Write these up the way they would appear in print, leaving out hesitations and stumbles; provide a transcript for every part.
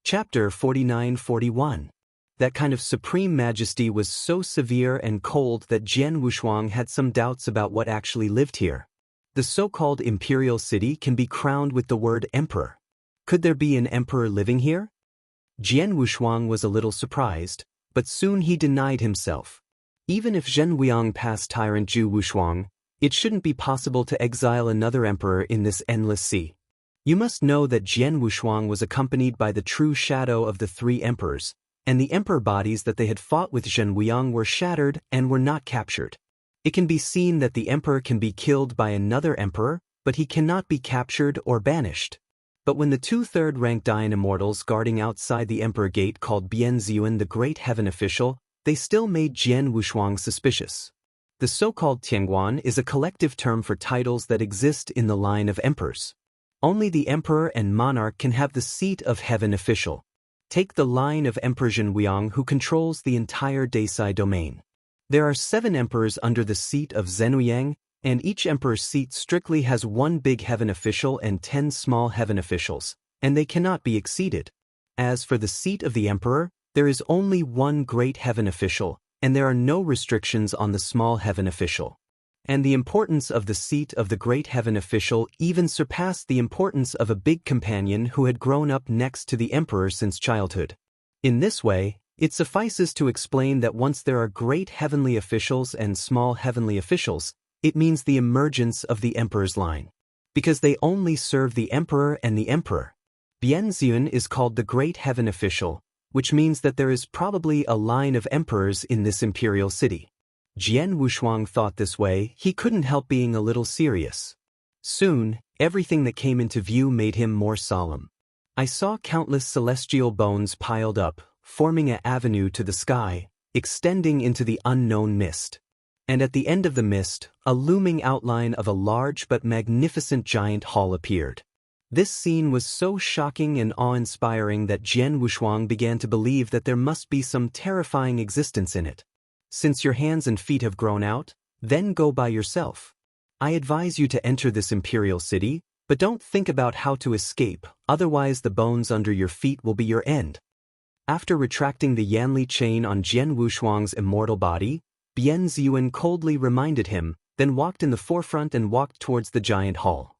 Chapter 49-41. That kind of supreme majesty was so severe and cold that Jian Wushuang had some doubts about what actually lived here. The so-called imperial city can be crowned with the word emperor. Could there be an emperor living here? Jian Wushuang was a little surprised, but soon he denied himself. Even if Zhen Weiyang passed tyrant Zhu Wushuang, it shouldn't be possible to exile another emperor in this endless sea. You must know that Jian Wushuang was accompanied by the true shadow of the three emperors, and the emperor bodies that they had fought with Zhen Weiyang were shattered and were not captured. It can be seen that the emperor can be killed by another emperor, but he cannot be captured or banished. But when the two third-rank Dayan immortals guarding outside the emperor gate called Bian Ziyuan the great heaven official, they still made Jian Wushuang suspicious. The so-called Tianguan is a collective term for titles that exist in the line of emperors. Only the emperor and monarch can have the seat of heaven official. Take the line of Emperor Zhen Weiyang, who controls the entire Desai domain. There are 7 emperors under the seat of Zhenuyang, and each emperor's seat strictly has 1 big heaven official and 10 small heaven officials, and they cannot be exceeded. As for the seat of the emperor, there is only 1 great heaven official, and there are no restrictions on the small heaven official. And the importance of the seat of the great heaven official even surpassed the importance of a big companion who had grown up next to the emperor since childhood. In this way, it suffices to explain that once there are great heavenly officials and small heavenly officials, it means the emergence of the emperor's line. Because they only serve the emperor and the emperor. Bian Ziyuan is called the great heaven official, which means that there is probably a line of emperors in this imperial city. Jian Wushuang thought this way, he couldn't help being a little serious. Soon, everything that came into view made him more solemn. I saw countless celestial bones piled up, forming an avenue to the sky, extending into the unknown mist. And at the end of the mist, a looming outline of a large but magnificent giant hall appeared. This scene was so shocking and awe-inspiring that Jian Wushuang began to believe that there must be some terrifying existence in it. Since your hands and feet have grown out, then go by yourself. I advise you to enter this imperial city, but don't think about how to escape, otherwise the bones under your feet will be your end. After retracting the Yanli chain on Jian Wushuang's immortal body, Bian Ziyuan coldly reminded him, then walked in the forefront and walked towards the giant hall.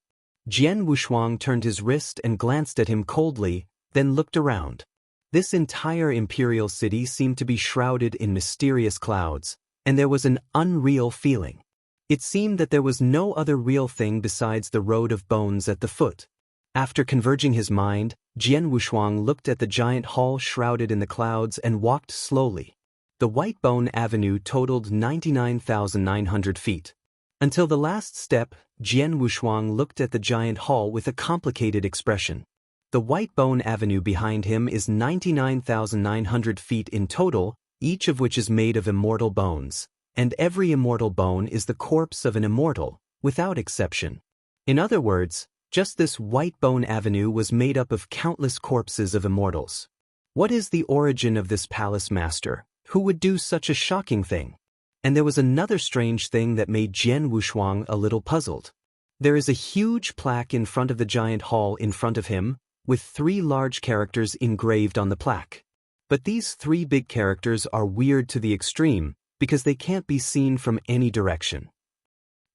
Jian Wushuang turned his wrist and glanced at him coldly, then looked around. This entire imperial city seemed to be shrouded in mysterious clouds, and there was an unreal feeling. It seemed that there was no other real thing besides the road of bones at the foot. After converging his mind, Jian Wushuang looked at the giant hall shrouded in the clouds and walked slowly. The White Bone Avenue totaled 99,900 feet. Until the last step, Jian Wushuang looked at the giant hall with a complicated expression. The White Bone Avenue behind him is 99,900 feet in total, each of which is made of immortal bones, and every immortal bone is the corpse of an immortal, without exception. In other words, just this White Bone Avenue was made up of countless corpses of immortals. What is the origin of this palace master? Who would do such a shocking thing? And there was another strange thing that made Jian Wushuang a little puzzled. There is a huge plaque in front of the giant hall in front of him, with 3 large characters engraved on the plaque. But these 3 big characters are weird to the extreme, because they can't be seen from any direction.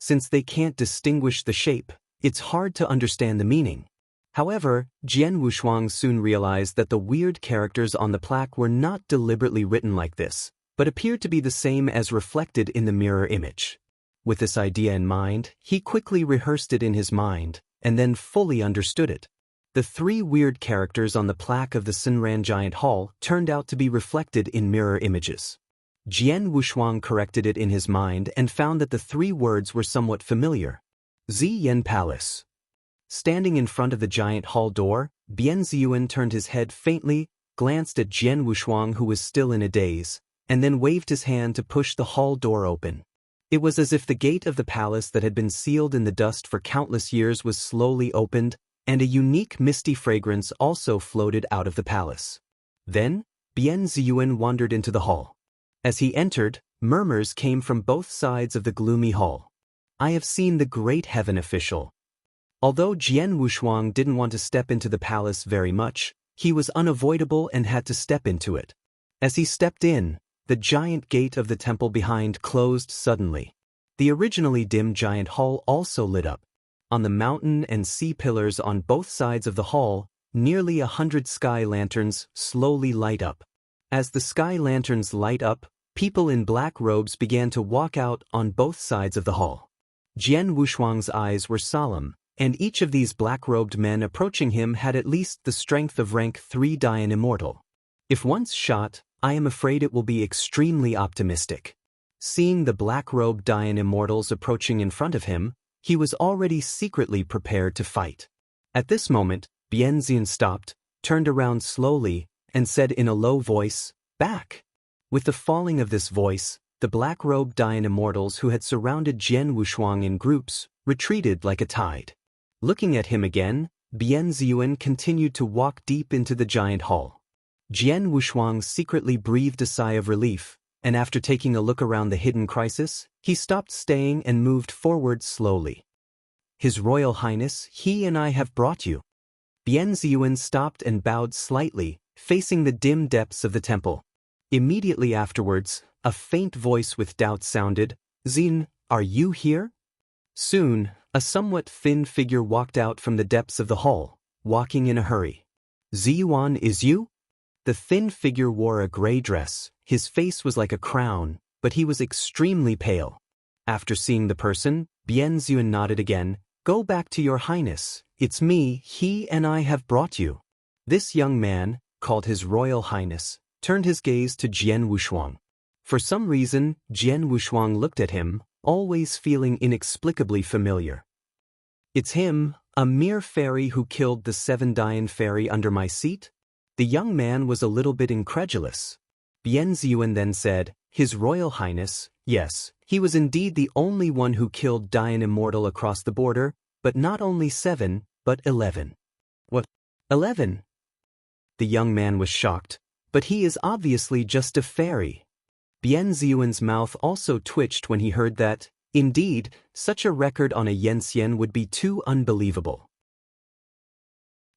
Since they can't distinguish the shape, it's hard to understand the meaning. However, Jian Wushuang soon realized that the weird characters on the plaque were not deliberately written like this, but appeared to be the same as reflected in the mirror image. With this idea in mind, he quickly rehearsed it in his mind, and then fully understood it. The 3 weird characters on the plaque of the Sinran Giant Hall turned out to be reflected in mirror images. Jian Wushuang corrected it in his mind and found that the 3 words were somewhat familiar. Ziyan Palace. Standing in front of the giant hall door, Bian Ziyuan turned his head faintly, glanced at Jian Wushuang who was still in a daze, and then waved his hand to push the hall door open. It was as if the gate of the palace that had been sealed in the dust for countless years was slowly opened, and a unique misty fragrance also floated out of the palace. Then, Bian Ziyuan wandered into the hall. As he entered, murmurs came from both sides of the gloomy hall. I have seen the great heaven official. Although Jian Wushuang didn't want to step into the palace very much, He was unavoidable and had to step into it. As he stepped in, the giant gate of the temple behind closed suddenly. The originally dim giant hall also lit up. On the mountain and sea pillars on both sides of the hall, nearly 100 sky lanterns slowly light up. As the sky lanterns light up, people in black robes began to walk out on both sides of the hall. Jian Wushuang's eyes were solemn, and each of these black-robed men approaching him had at least the strength of rank 3 Dayan Immortal. If once shot, I am afraid it will be extremely optimistic. Seeing the black-robed Dayan Immortals approaching in front of him, he was already secretly prepared to fight. At this moment, Bianzian stopped, turned around slowly, and said in a low voice, "Back!" With the falling of this voice, the black-robed Dayan Immortals who had surrounded Jian Wushuang in groups retreated like a tide. Looking at him again, Bianzian continued to walk deep into the giant hall. Jian Wushuang secretly breathed a sigh of relief, and after taking a look around the hidden crisis, he stopped staying and moved forward slowly. "His Royal Highness, he and I have brought you." Bianzian stopped and bowed slightly, facing the dim depths of the temple. Immediately afterwards, a faint voice with doubt sounded, "Xin, are you here?" Soon, a somewhat thin figure walked out from the depths of the hall, walking in a hurry. "Ziyuan, is you?" The thin figure wore a gray dress, his face was like a crown, but he was extremely pale. After seeing the person, Bianzian nodded again, "Go back to your highness, it's me, he and I have brought you." This young man, called His Royal Highness, turned his gaze to Jian Wushuang. For some reason, Jian Wushuang looked at him, always feeling inexplicably familiar. "It's him, a mere fairy who killed the 7 Dayan fairy under my seat?" The young man was a little bit incredulous. Bianzian then said, "His Royal Highness, yes, he was indeed the only one who killed Dayan Immortal across the border, but not only 7, but 11. "What? 11? The young man was shocked. "But he is obviously just a fairy." Bianzian's mouth also twitched when he heard that. Indeed, such a record on a Yenxian would be too unbelievable.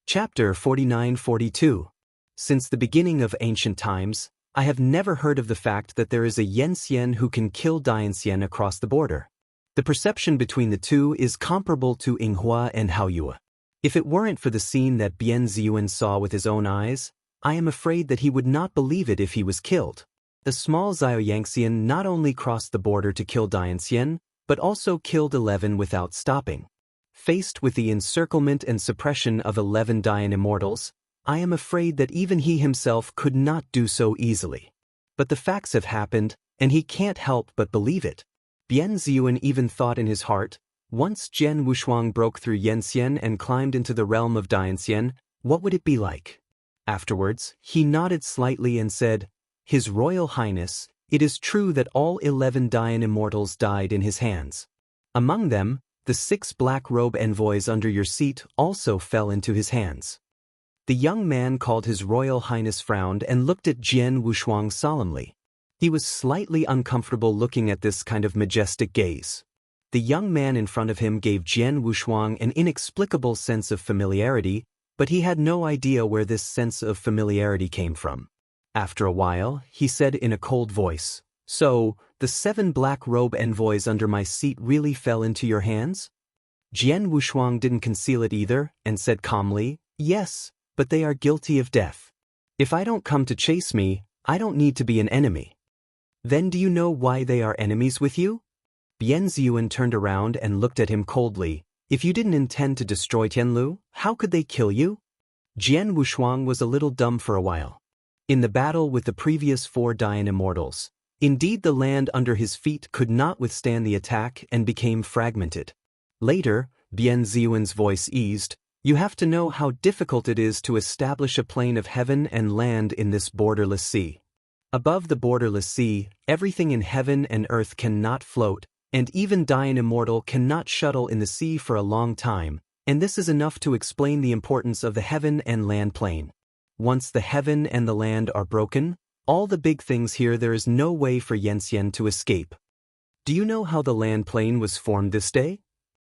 Chapter 49-42. Since the beginning of ancient times, I have never heard of the fact that there is a Yenxian who can kill Dayanxian across the border. The perception between the two is comparable to Yinghua and Haoyue. If it weren't for the scene that Bianzian saw with his own eyes, I am afraid that he would not believe it if he was killed. The small Xiaoyangxian not only crossed the border to kill Dayanxian, but also killed 11 without stopping. Faced with the encirclement and suppression of 11 Dayan Immortals, I am afraid that even he himself could not do so easily. But the facts have happened, and he can't help but believe it. Bianzian even thought in his heart, once Jian Wushuang broke through Yenxian and climbed into the realm of Dayanxian, what would it be like? Afterwards, he nodded slightly and said, "His Royal Highness, it is true that all 11 Dayan Immortals died in his hands. Among them, the 6 black robe envoys under your seat also fell into his hands." The young man called His Royal Highness frowned and looked at Jian Wushuang solemnly. He was slightly uncomfortable looking at this kind of majestic gaze. The young man in front of him gave Jian Wushuang an inexplicable sense of familiarity, but he had no idea where this sense of familiarity came from. After a while, he said in a cold voice, "So, the 7 black robe envoys under my seat really fell into your hands?" Jian Wushuang didn't conceal it either, and said calmly, "Yes, but they are guilty of death. If I don't come to chase me, I don't need to be an enemy." "Then do you know why they are enemies with you?" Bianzian turned around and looked at him coldly. "If you didn't intend to destroy Tianlu, how could they kill you?" Jian Wushuang was a little dumb for a while. In the battle with the previous 4 Dayan Immortals, indeed the land under his feet could not withstand the attack and became fragmented. Later, Bianzian's voice eased, "You have to know how difficult it is to establish a plane of heaven and land in this borderless sea. Above the borderless sea, everything in heaven and earth cannot float, and even Dayan Immortal cannot shuttle in the sea for a long time, and this is enough to explain the importance of the heaven and land plane. Once the heaven and the land are broken, all the big things here, there is no way for Yenxian to escape." "Do you know how the land plane was formed this day?"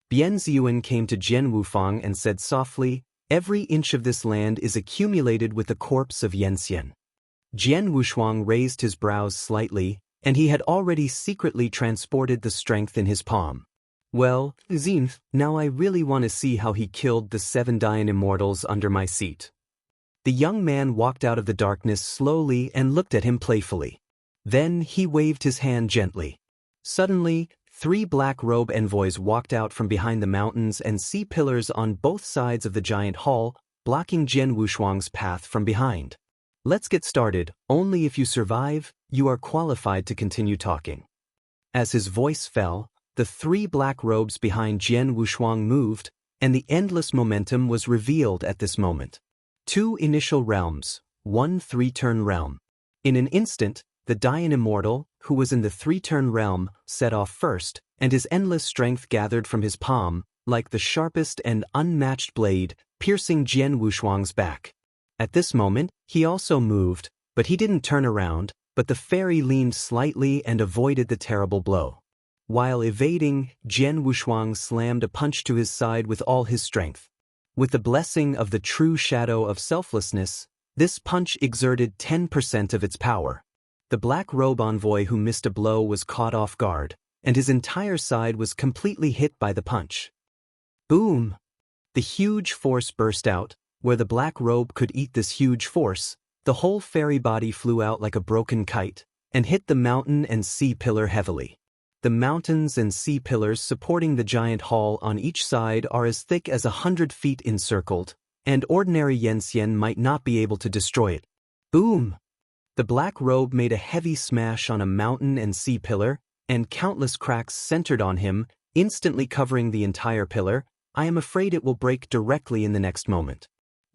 Bianzian came to Jian Wufang and said softly, Every inch of this land is accumulated with the corpse of Yanxian. Jian Wushuang raised his brows slightly, and he had already secretly transported the strength in his palm. Well, Zinf, now I really want to see how he killed the 7 Dayan immortals under my seat. The young man walked out of the darkness slowly and looked at him playfully. Then he waved his hand gently. Suddenly, 3 black-robe envoys walked out from behind the mountains and sea pillars on both sides of the giant hall, blocking Jian Wushuang's path from behind. Let's get started. Only if you survive, you are qualified to continue talking. As his voice fell, the 3 black robes behind Jian Wushuang moved, and the endless momentum was revealed at this moment. 2 initial realms, 1 3-turn realm. In an instant, the Dayan immortal, who was in the 3-turn realm, set off first, and his endless strength gathered from his palm, like the sharpest and unmatched blade, piercing Jian Wushuang's back. At this moment, he also moved, but he didn't turn around, but the fairy leaned slightly and avoided the terrible blow. While evading, Jian Wushuang slammed a punch to his side with all his strength. With the blessing of the true shadow of selflessness, this punch exerted 10% of its power. The black robe envoy who missed a blow was caught off guard, and his entire side was completely hit by the punch. Boom! The huge force burst out. Where the black robe could eat this huge force, the whole fairy body flew out like a broken kite, and hit the mountain and sea pillar heavily. The mountains and sea pillars supporting the giant hall on each side are as thick as 100 feet encircled, and ordinary Yanxian might not be able to destroy it. Boom! The black robe made a heavy smash on a mountain and sea pillar, and countless cracks centered on him, instantly covering the entire pillar. I am afraid it will break directly in the next moment.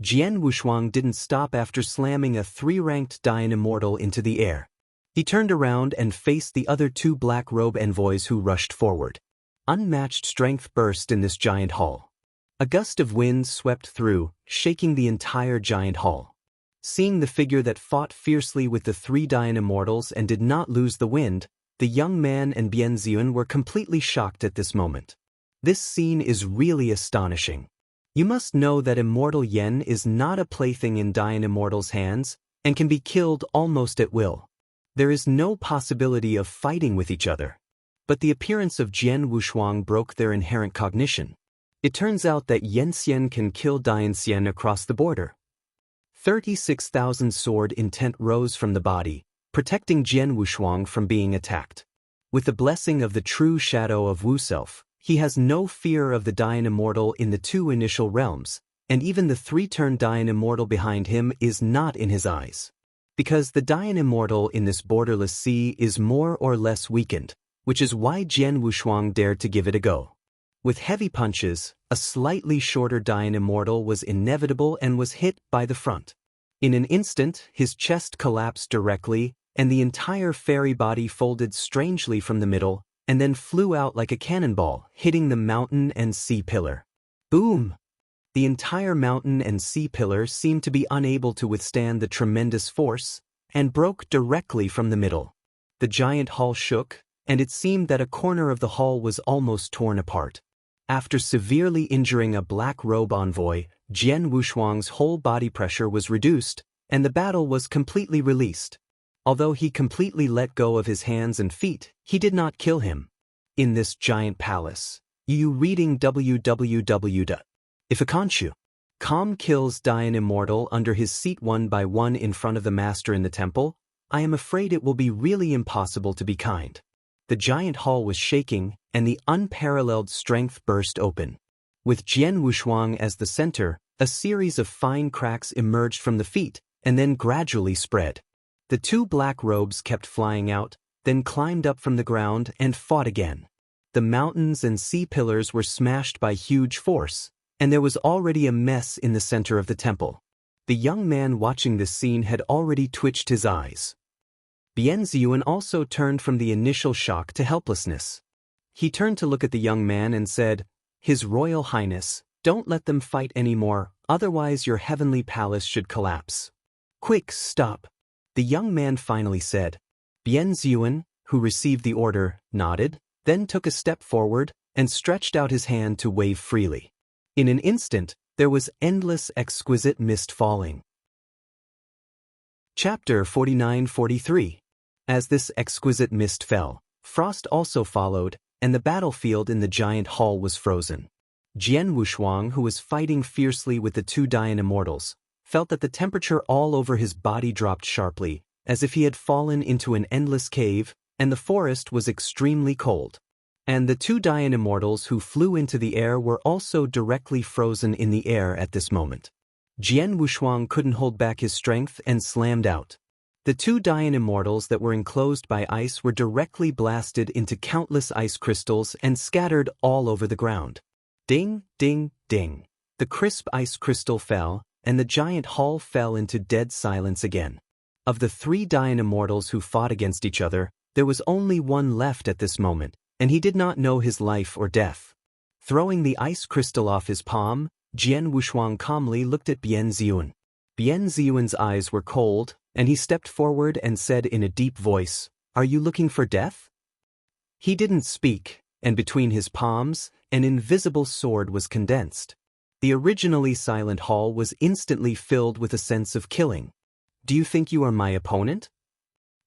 Jian Wushuang didn't stop after slamming a 3-ranked Dayan immortal into the air. He turned around and faced the other 2 black robe envoys who rushed forward. Unmatched strength burst in this giant hall. A gust of wind swept through, shaking the entire giant hall. Seeing the figure that fought fiercely with the 3 Dayan immortals and did not lose the wind, the young man and Bian Ziyun were completely shocked at this moment. This scene is really astonishing. You must know that Immortal Yen is not a plaything in Dayan immortals' hands, and can be killed almost at will. There is no possibility of fighting with each other. But the appearance of Jian Wushuang broke their inherent cognition. It turns out that Yanxian can kill Dayanxian across the border. 36,000 sword intent rose from the body, protecting Jian Wushuang from being attacked. With the blessing of the true shadow of Wu-Self, he has no fear of the Dayan immortal in the 2 initial realms, and even the 3-turn Dayan immortal behind him is not in his eyes. Because the Dayan immortal in this borderless sea is more or less weakened, which is why Jian Wushuang dared to give it a go. With heavy punches, a slightly shorter Dayan immortal was inevitable and was hit by the front. In an instant, his chest collapsed directly, and the entire fairy body folded strangely from the middle, and then flew out like a cannonball, hitting the mountain and sea pillar. Boom! The entire mountain and sea pillar seemed to be unable to withstand the tremendous force, and broke directly from the middle. The giant hall shook, and it seemed that a corner of the hall was almost torn apart. After severely injuring a black robe envoy, Jian Wushuang's whole body pressure was reduced, and the battle was completely released. Although he completely let go of his hands and feet, he did not kill him. In this giant palace, you reading www. If a Khonshu Calm kills Dayan immortal under his seat 1 by 1 in front of the master in the temple, I am afraid it will be really impossible to be kind. The giant hall was shaking, and the unparalleled strength burst open. With Jian Wushuang as the center, a series of fine cracks emerged from the feet, and then gradually spread. The 2 black robes kept flying out, then climbed up from the ground and fought again. The mountains and sea pillars were smashed by huge force, and there was already a mess in the center of the temple. The young man watching this scene had already twitched his eyes. Bian Ziyun also turned from the initial shock to helplessness. He turned to look at the young man and said, "His Royal Highness, don't let them fight anymore, otherwise your heavenly palace should collapse." "Quick, stop," the young man finally said. Bian Ziyun, who received the order, nodded, then took a step forward and stretched out his hand to wave freely. In an instant, There was endless exquisite mist falling. Chapter 49-43. As this exquisite mist fell, frost also followed, and the battlefield in the giant hall was frozen. Jian Wushuang, who was fighting fiercely with the two Dian immortals, felt that the temperature all over his body dropped sharply, as if he had fallen into an endless cave, and the forest was extremely cold. And the two Dian immortals who flew into the air were also directly frozen in the air at this moment. Jian Wushuang couldn't hold back his strength and slammed out. The two Dian immortals that were enclosed by ice were directly blasted into countless ice crystals and scattered all over the ground. Ding, ding, ding. The crisp ice crystal fell, and the giant hall fell into dead silence again. Of the three Dian immortals who fought against each other, there was only one left at this moment, and he did not know his life or death. Throwing the ice crystal off his palm, Jian Wushuang calmly looked at Bian Ziyun. Bian Ziyun's eyes were cold, and he stepped forward and said in a deep voice, "Are you looking for death?" He didn't speak, and between his palms, an invisible sword was condensed. The originally silent hall was instantly filled with a sense of killing. "Do you think you are my opponent?"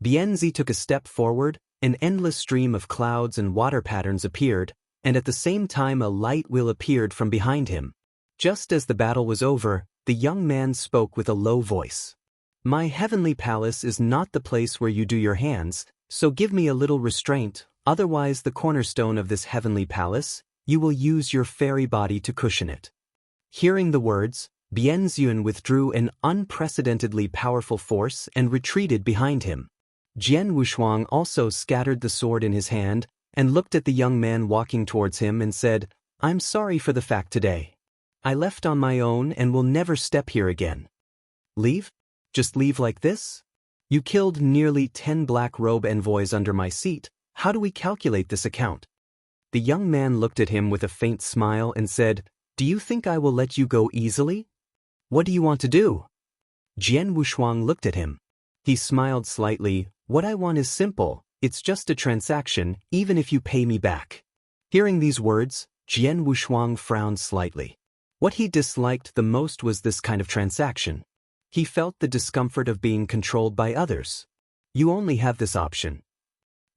Bianzi took a step forward, an endless stream of clouds and water patterns appeared, and at the same time a light wheel appeared from behind him. Just as the battle was over, the young man spoke with a low voice. "My heavenly palace is not the place where you do your hands, so give me a little restraint, otherwise the cornerstone of this heavenly palace, you will use your fairy body to cushion it." Hearing the words, Bian Ziyun withdrew an unprecedentedly powerful force and retreated behind him. Jian Wushuang also scattered the sword in his hand and looked at the young man walking towards him and said, "I'm sorry for the fact today. I left on my own and will never step here again." "Leave? Just leave like this? You killed nearly 10 black robe envoys under my seat. How do we calculate this account?" The young man looked at him with a faint smile and said, "Do you think I will let you go easily? What do you want to do?" Jian Wushuang looked at him. He smiled slightly. "What I want is simple. It's just a transaction, even if you pay me back." Hearing these words, Jian Wushuang frowned slightly. What he disliked the most was this kind of transaction. He felt the discomfort of being controlled by others. "You only have this option."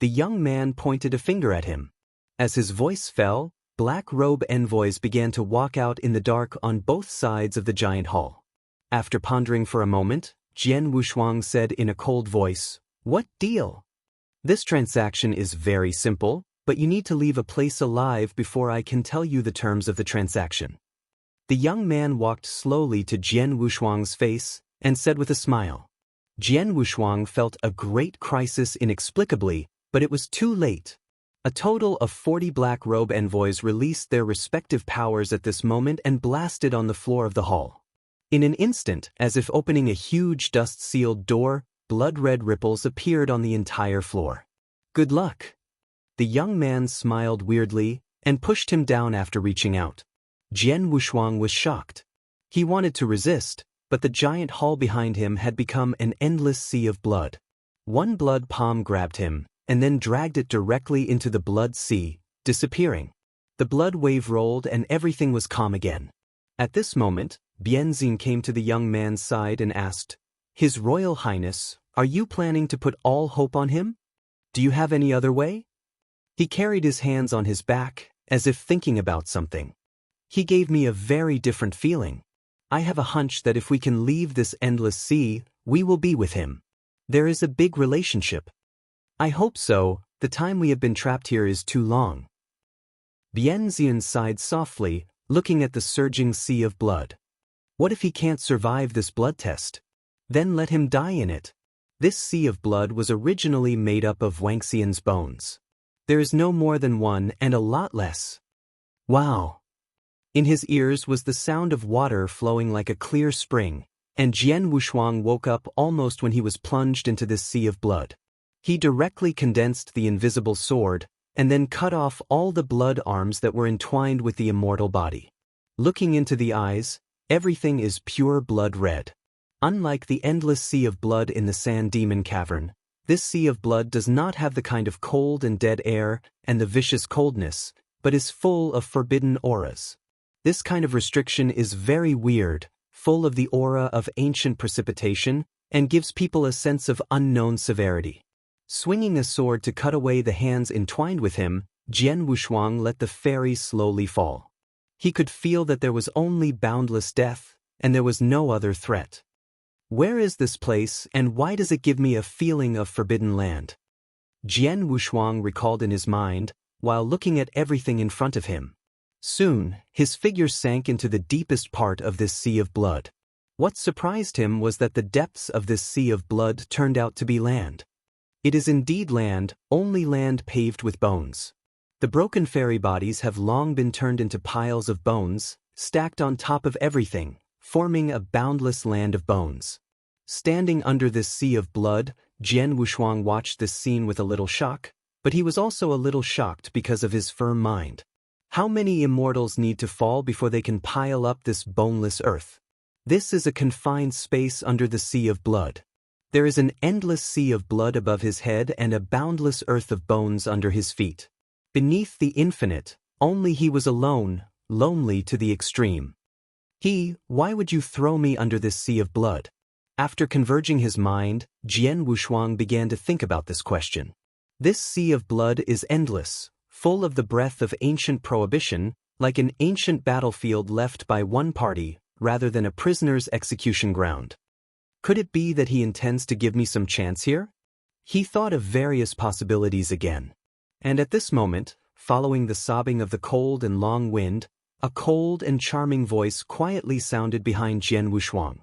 The young man pointed a finger at him. As his voice fell, black robe envoys began to walk out in the dark on both sides of the giant hall. After pondering for a moment, Jian Wushuang said in a cold voice, "What deal?" "This transaction is very simple, but you need to leave a place alive before I can tell you the terms of the transaction." The young man walked slowly to Jian Wushuang's face and said with a smile. Jian Wushuang felt a great crisis inexplicably, but it was too late. A total of 40 black robe envoys released their respective powers at this moment and blasted on the floor of the hall. In an instant, as if opening a huge dust-sealed door, blood-red ripples appeared on the entire floor. "Good luck." The young man smiled weirdly and pushed him down after reaching out. Jian Wushuang was shocked. He wanted to resist, but the giant hall behind him had become an endless sea of blood. One blood palm grabbed him, and then dragged it directly into the blood sea, disappearing. The blood wave rolled and everything was calm again. At this moment, Bianzin came to the young man's side and asked, "His Royal Highness, are you planning to put all hope on him? Do you have any other way?" He carried his hands on his back, as if thinking about something. "He gave me a very different feeling. I have a hunch that if we can leave this endless sea, we will be with him. There is a big relationship." "I hope so. The time we have been trapped here is too long." Bianzian sighed softly, looking at the surging sea of blood. What if he can't survive this blood test? Then let him die in it. This sea of blood was originally made up of Wangxian's bones. There is no more than one and a lot less. Wow! In his ears was the sound of water flowing like a clear spring, and Jian Wushuang woke up almost when he was plunged into this sea of blood. He directly condensed the invisible sword, and then cut off all the blood arms that were entwined with the immortal body. Looking into the eyes, everything is pure blood red. Unlike the endless sea of blood in the Sand Demon Cavern, this sea of blood does not have the kind of cold and dead air and the vicious coldness, but is full of forbidden auras. This kind of restriction is very weird, full of the aura of ancient precipitation, and gives people a sense of unknown severity. Swinging a sword to cut away the hands entwined with him, Jian Wushuang let the fairy slowly fall. He could feel that there was only boundless death, and there was no other threat. Where is this place, and why does it give me a feeling of forbidden land? Jian Wushuang recalled in his mind, while looking at everything in front of him. Soon, his figure sank into the deepest part of this sea of blood. What surprised him was that the depths of this sea of blood turned out to be land. It is indeed land, only land paved with bones. The broken fairy bodies have long been turned into piles of bones, stacked on top of everything, forming a boundless land of bones. Standing under this sea of blood, Jian Wushuang watched this scene with a little shock, but he was also a little shocked because of his firm mind. How many immortals need to fall before they can pile up this boneless earth? This is a confined space under the sea of blood. There is an endless sea of blood above his head and a boundless earth of bones under his feet. Beneath the infinite, only he was alone, lonely to the extreme. Why would you throw me under this sea of blood? After converging his mind, Jian Wushuang began to think about this question. This sea of blood is endless, full of the breath of ancient prohibition, like an ancient battlefield left by one party, rather than a prisoner's execution ground. Could it be that he intends to give me some chance here? He thought of various possibilities again. And at this moment, following the sobbing of the cold and long wind, a cold and charming voice quietly sounded behind Jian Wushuang.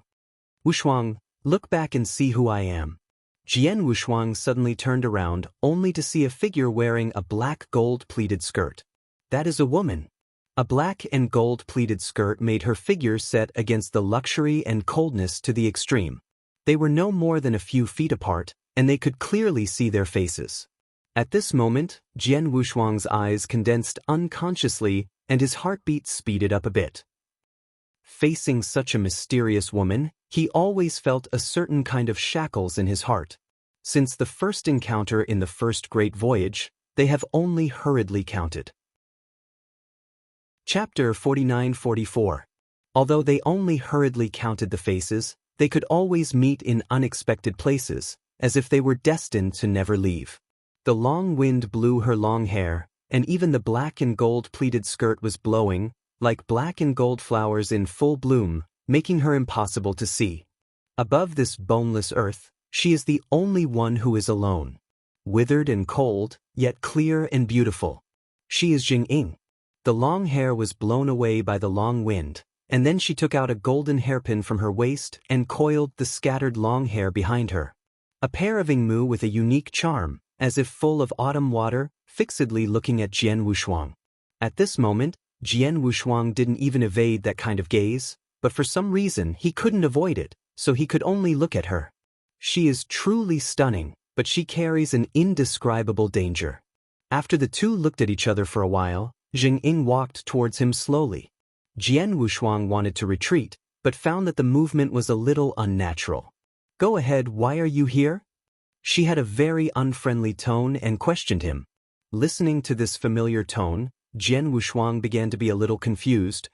Wushuang, look back and see who I am. Jian Wushuang suddenly turned around, only to see a figure wearing a black gold-pleated skirt. That is a woman. A black and gold-pleated skirt made her figure set against the luxury and coldness to the extreme. They were no more than a few feet apart, and they could clearly see their faces. At this moment, Jian Wushuang's eyes condensed unconsciously, and his heartbeat speeded up a bit. Facing such a mysterious woman, he always felt a certain kind of shackles in his heart. Since the first encounter in the first great voyage, they have only hurriedly counted. Chapter 49-44. Although they only hurriedly counted the faces, they could always meet in unexpected places, as if they were destined to never leave. The long wind blew her long hair, and even the black and gold-pleated skirt was blowing, like black and gold flowers in full bloom, making her impossible to see. Above this boneless earth, she is the only one who is alone. Withered and cold, yet clear and beautiful. She is Jing. The long hair was blown away by the long wind, and then she took out a golden hairpin from her waist and coiled the scattered long hair behind her. A pair of Yingmu with a unique charm, as if full of autumn water, fixedly looking at Jian Wushuang. At this moment, Jian Wushuang didn't even evade that kind of gaze, but for some reason he couldn't avoid it, so he could only look at her. She is truly stunning, but she carries an indescribable danger. After the two looked at each other for a while, Jing walked towards him slowly. Jian Wushuang wanted to retreat, but found that the movement was a little unnatural. Go ahead, why are you here? She had a very unfriendly tone and questioned him. Listening to this familiar tone, Jian Wushuang began to be a little confused.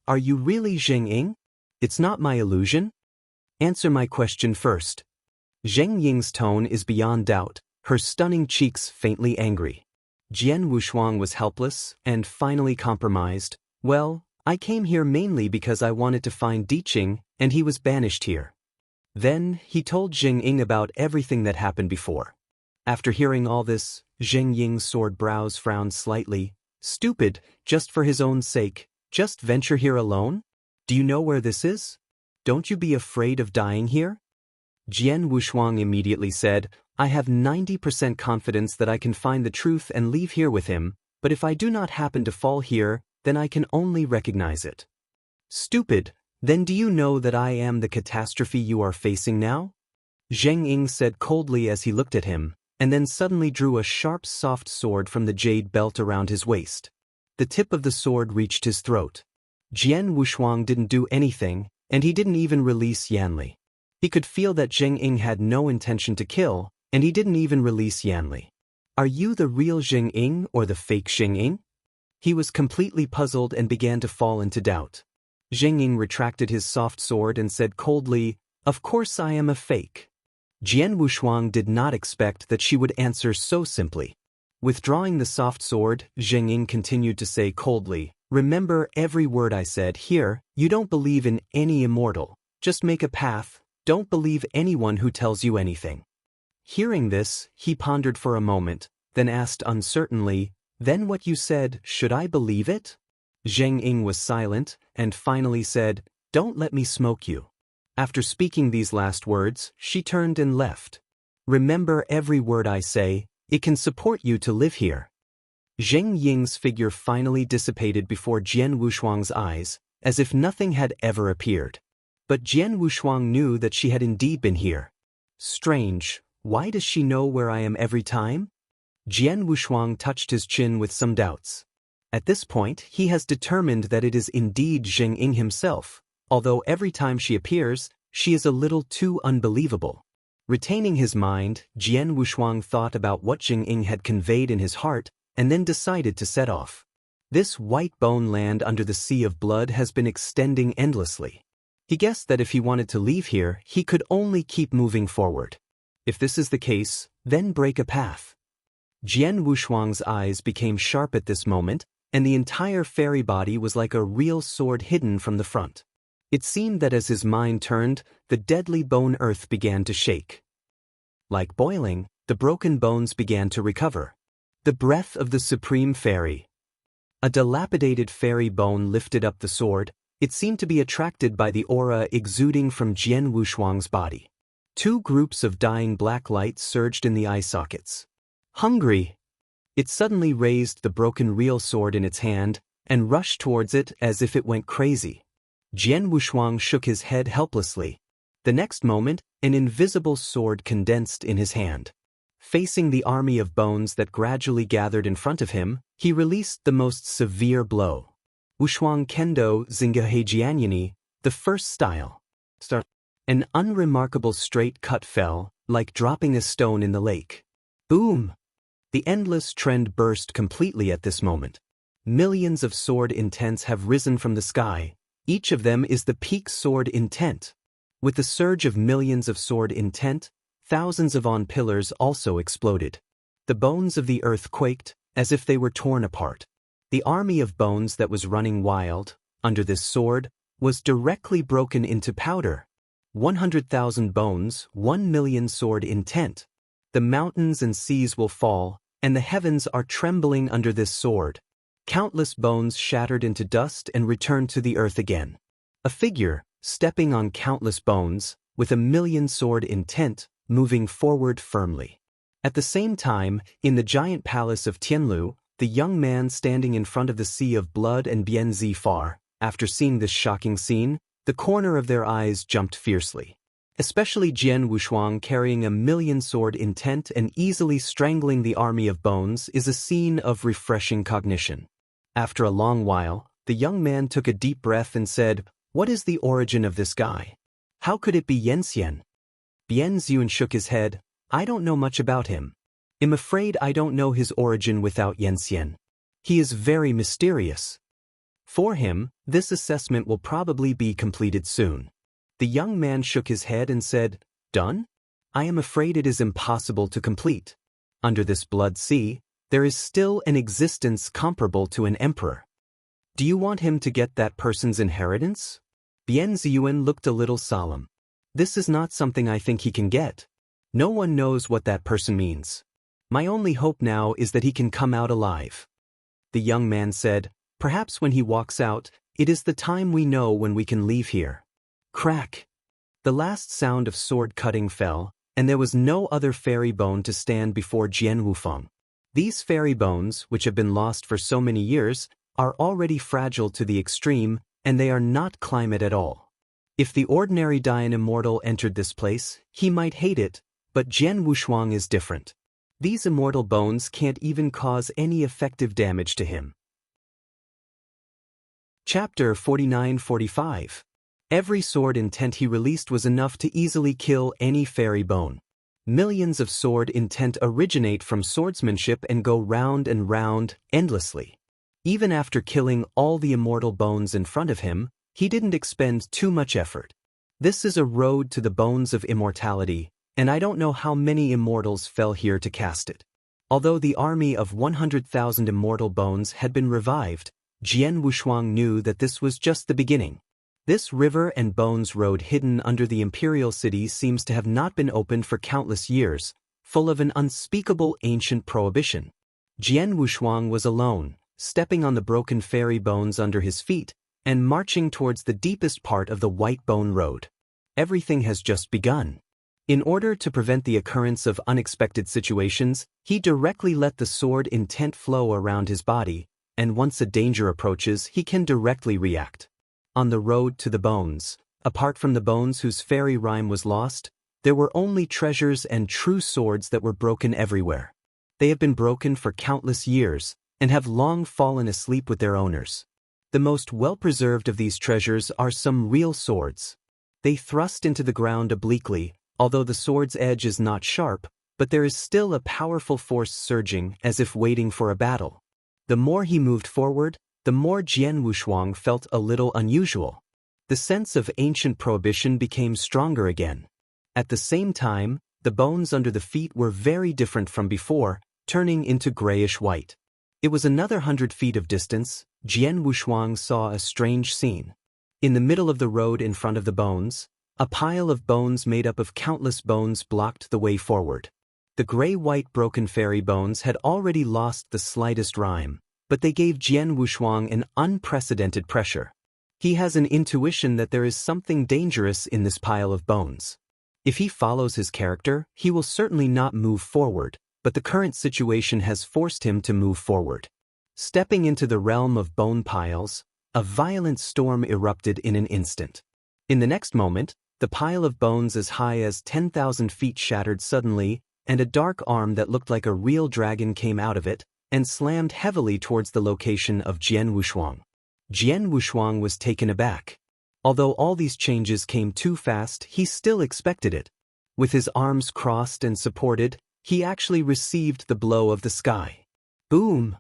Are you really Jing? It's not my illusion? Answer my question first. Zheng Ying's tone is beyond doubt, her stunning cheeks faintly angry. Jian Wushuang was helpless and finally compromised. Well, I came here mainly because I wanted to find Diqing, and he was banished here. Then, he told Zheng Ying about everything that happened before. After hearing all this, Zheng Ying's sword brows frowned slightly. Stupid, just for his own sake, just venture here alone? Do you know where this is? Don't you be afraid of dying here? Jian Wushuang immediately said, I have 90% confidence that I can find the truth and leave here with him, but if I do not happen to fall here, then I can only recognize it. Stupid, then do you know that I am the catastrophe you are facing now? Zheng Ying said coldly as he looked at him, and then suddenly drew a sharp soft sword from the jade belt around his waist. The tip of the sword reached his throat. Jian Wushuang didn't do anything, and he didn't even release Yanli. He could feel that Zheng Ying had no intention to kill, and he didn't even release Yanli. Are you the real Zheng Ying or the fake Zheng Ying? He was completely puzzled and began to fall into doubt. Zheng Ying retracted his soft sword and said coldly, "Of course I am a fake." Jian Wushuang did not expect that she would answer so simply. Withdrawing the soft sword, Zheng Ying continued to say coldly, "Remember every word I said here. You don't believe in any immortal. Just make a path. Don't believe anyone who tells you anything." Hearing this, he pondered for a moment, then asked uncertainly, "Then what you said, should I believe it?" Zheng Ying was silent, and finally said, "Don't let me smoke you." After speaking these last words, she turned and left. "Remember every word I say, it can support you to live here." Zheng Ying's figure finally dissipated before Jian Wushuang's eyes, as if nothing had ever appeared. But Jian Wushuang knew that she had indeed been here. Strange, why does she know where I am every time? Jian Wushuang touched his chin with some doubts. At this point, he has determined that it is indeed Zheng Ying himself, although every time she appears, she is a little too unbelievable. Retaining his mind, Jian Wushuang thought about what Zheng Ying had conveyed in his heart, and then decided to set off. This white bone land under the sea of blood has been extending endlessly. He guessed that if he wanted to leave here, he could only keep moving forward. If this is the case, then break a path. Jian Wushuang's eyes became sharp at this moment, and the entire fairy body was like a real sword hidden from the front. It seemed that as his mind turned, the deadly bone earth began to shake. Like boiling, the broken bones began to recover. The breath of the supreme fairy. A dilapidated fairy bone lifted up the sword. It seemed to be attracted by the aura exuding from Jian Wushuang's body. Two groups of dying black lights surged in the eye sockets. Hungry! It suddenly raised the broken real sword in its hand and rushed towards it as if it went crazy. Jian Wushuang shook his head helplessly. The next moment, an invisible sword condensed in his hand. Facing the army of bones that gradually gathered in front of him, he released the most severe blow. Wushuang Kendo Zingahei Jianyani, the first style. An unremarkable straight cut fell, like dropping a stone in the lake. Boom! The endless trend burst completely at this moment. Millions of sword intents have risen from the sky. Each of them is the peak sword intent. With the surge of millions of sword intent, thousands of on pillars also exploded. The bones of the earth quaked, as if they were torn apart. The army of bones that was running wild, under this sword, was directly broken into powder. 100,000 bones, 1 million sword intent. The mountains and seas will fall, and the heavens are trembling under this sword. Countless bones shattered into dust and returned to the earth again. A figure, stepping on countless bones, with 1 million sword intent, moving forward firmly. At the same time, in the giant palace of Tianlu, the young man standing in front of the sea of blood and Bian Zifar, after seeing this shocking scene, the corner of their eyes jumped fiercely. Especially Jian Wushuang carrying 1 million sword intent and easily strangling the army of bones is a scene of refreshing cognition. After a long while, the young man took a deep breath and said, "What is the origin of this guy? How could it be Yenxian?" Bian Ziyun shook his head. "I don't know much about him. I'm afraid I don't know his origin without Yenxian. He is very mysterious." For him, this assessment will probably be completed soon. The young man shook his head and said, "Done? I am afraid it is impossible to complete. Under this blood sea, there is still an existence comparable to an emperor. Do you want him to get that person's inheritance?" Bian Ziyuan looked a little solemn. "This is not something I think he can get. No one knows what that person means. My only hope now is that he can come out alive." The young man said, "Perhaps when he walks out, it is the time we know when we can leave here." Crack! The last sound of sword cutting fell, and there was no other fairy bone to stand before Jian Wufeng. These fairy bones, which have been lost for so many years, are already fragile to the extreme, and they are not climate at all. If the ordinary Dian immortal entered this place, he might hate it, but Jian Wushuang is different. These immortal bones can't even cause any effective damage to him. Chapter 49-45. Every sword intent he released was enough to easily kill any fairy bone. Millions of sword intent originate from swordsmanship and go round and round, endlessly. Even after killing all the immortal bones in front of him, he didn't expend too much effort. This is a road to the bones of immortality, and I don't know how many immortals fell here to cast it. Although the army of 100,000 immortal bones had been revived, Jian Wushuang knew that this was just the beginning. This river and bones road hidden under the imperial city seems to have not been opened for countless years, full of an unspeakable ancient prohibition. Jian Wushuang was alone, stepping on the broken fairy bones under his feet, and marching towards the deepest part of the White Bone Road. Everything has just begun. In order to prevent the occurrence of unexpected situations, he directly let the sword intent flow around his body, and once a danger approaches, he can directly react. On the road to the bones, apart from the bones whose fairy rhyme was lost, there were only treasures and true swords that were broken everywhere. They have been broken for countless years, and have long fallen asleep with their owners. The most well-preserved of these treasures are some real swords. They thrust into the ground obliquely, although the sword's edge is not sharp, but there is still a powerful force surging as if waiting for a battle. The more he moved forward, the more Jian Wushuang felt a little unusual. The sense of ancient prohibition became stronger again. At the same time, the bones under the feet were very different from before, turning into grayish-white. It was another 100 feet of distance. Jian Wushuang saw a strange scene. In the middle of the road in front of the bones, a pile of bones made up of countless bones blocked the way forward. The gray-white broken fairy bones had already lost the slightest rhyme, but they gave Jian Wushuang an unprecedented pressure. He has an intuition that there is something dangerous in this pile of bones. If he follows his character, he will certainly not move forward, but the current situation has forced him to move forward. Stepping into the realm of bone piles, a violent storm erupted in an instant. In the next moment, the pile of bones as high as 10,000 feet shattered suddenly, and a dark arm that looked like a real dragon came out of it, and slammed heavily towards the location of Jian Wushuang. Jian Wushuang was taken aback. Although all these changes came too fast, he still expected it. With his arms crossed and supported, he actually received the blow of the sky. Boom!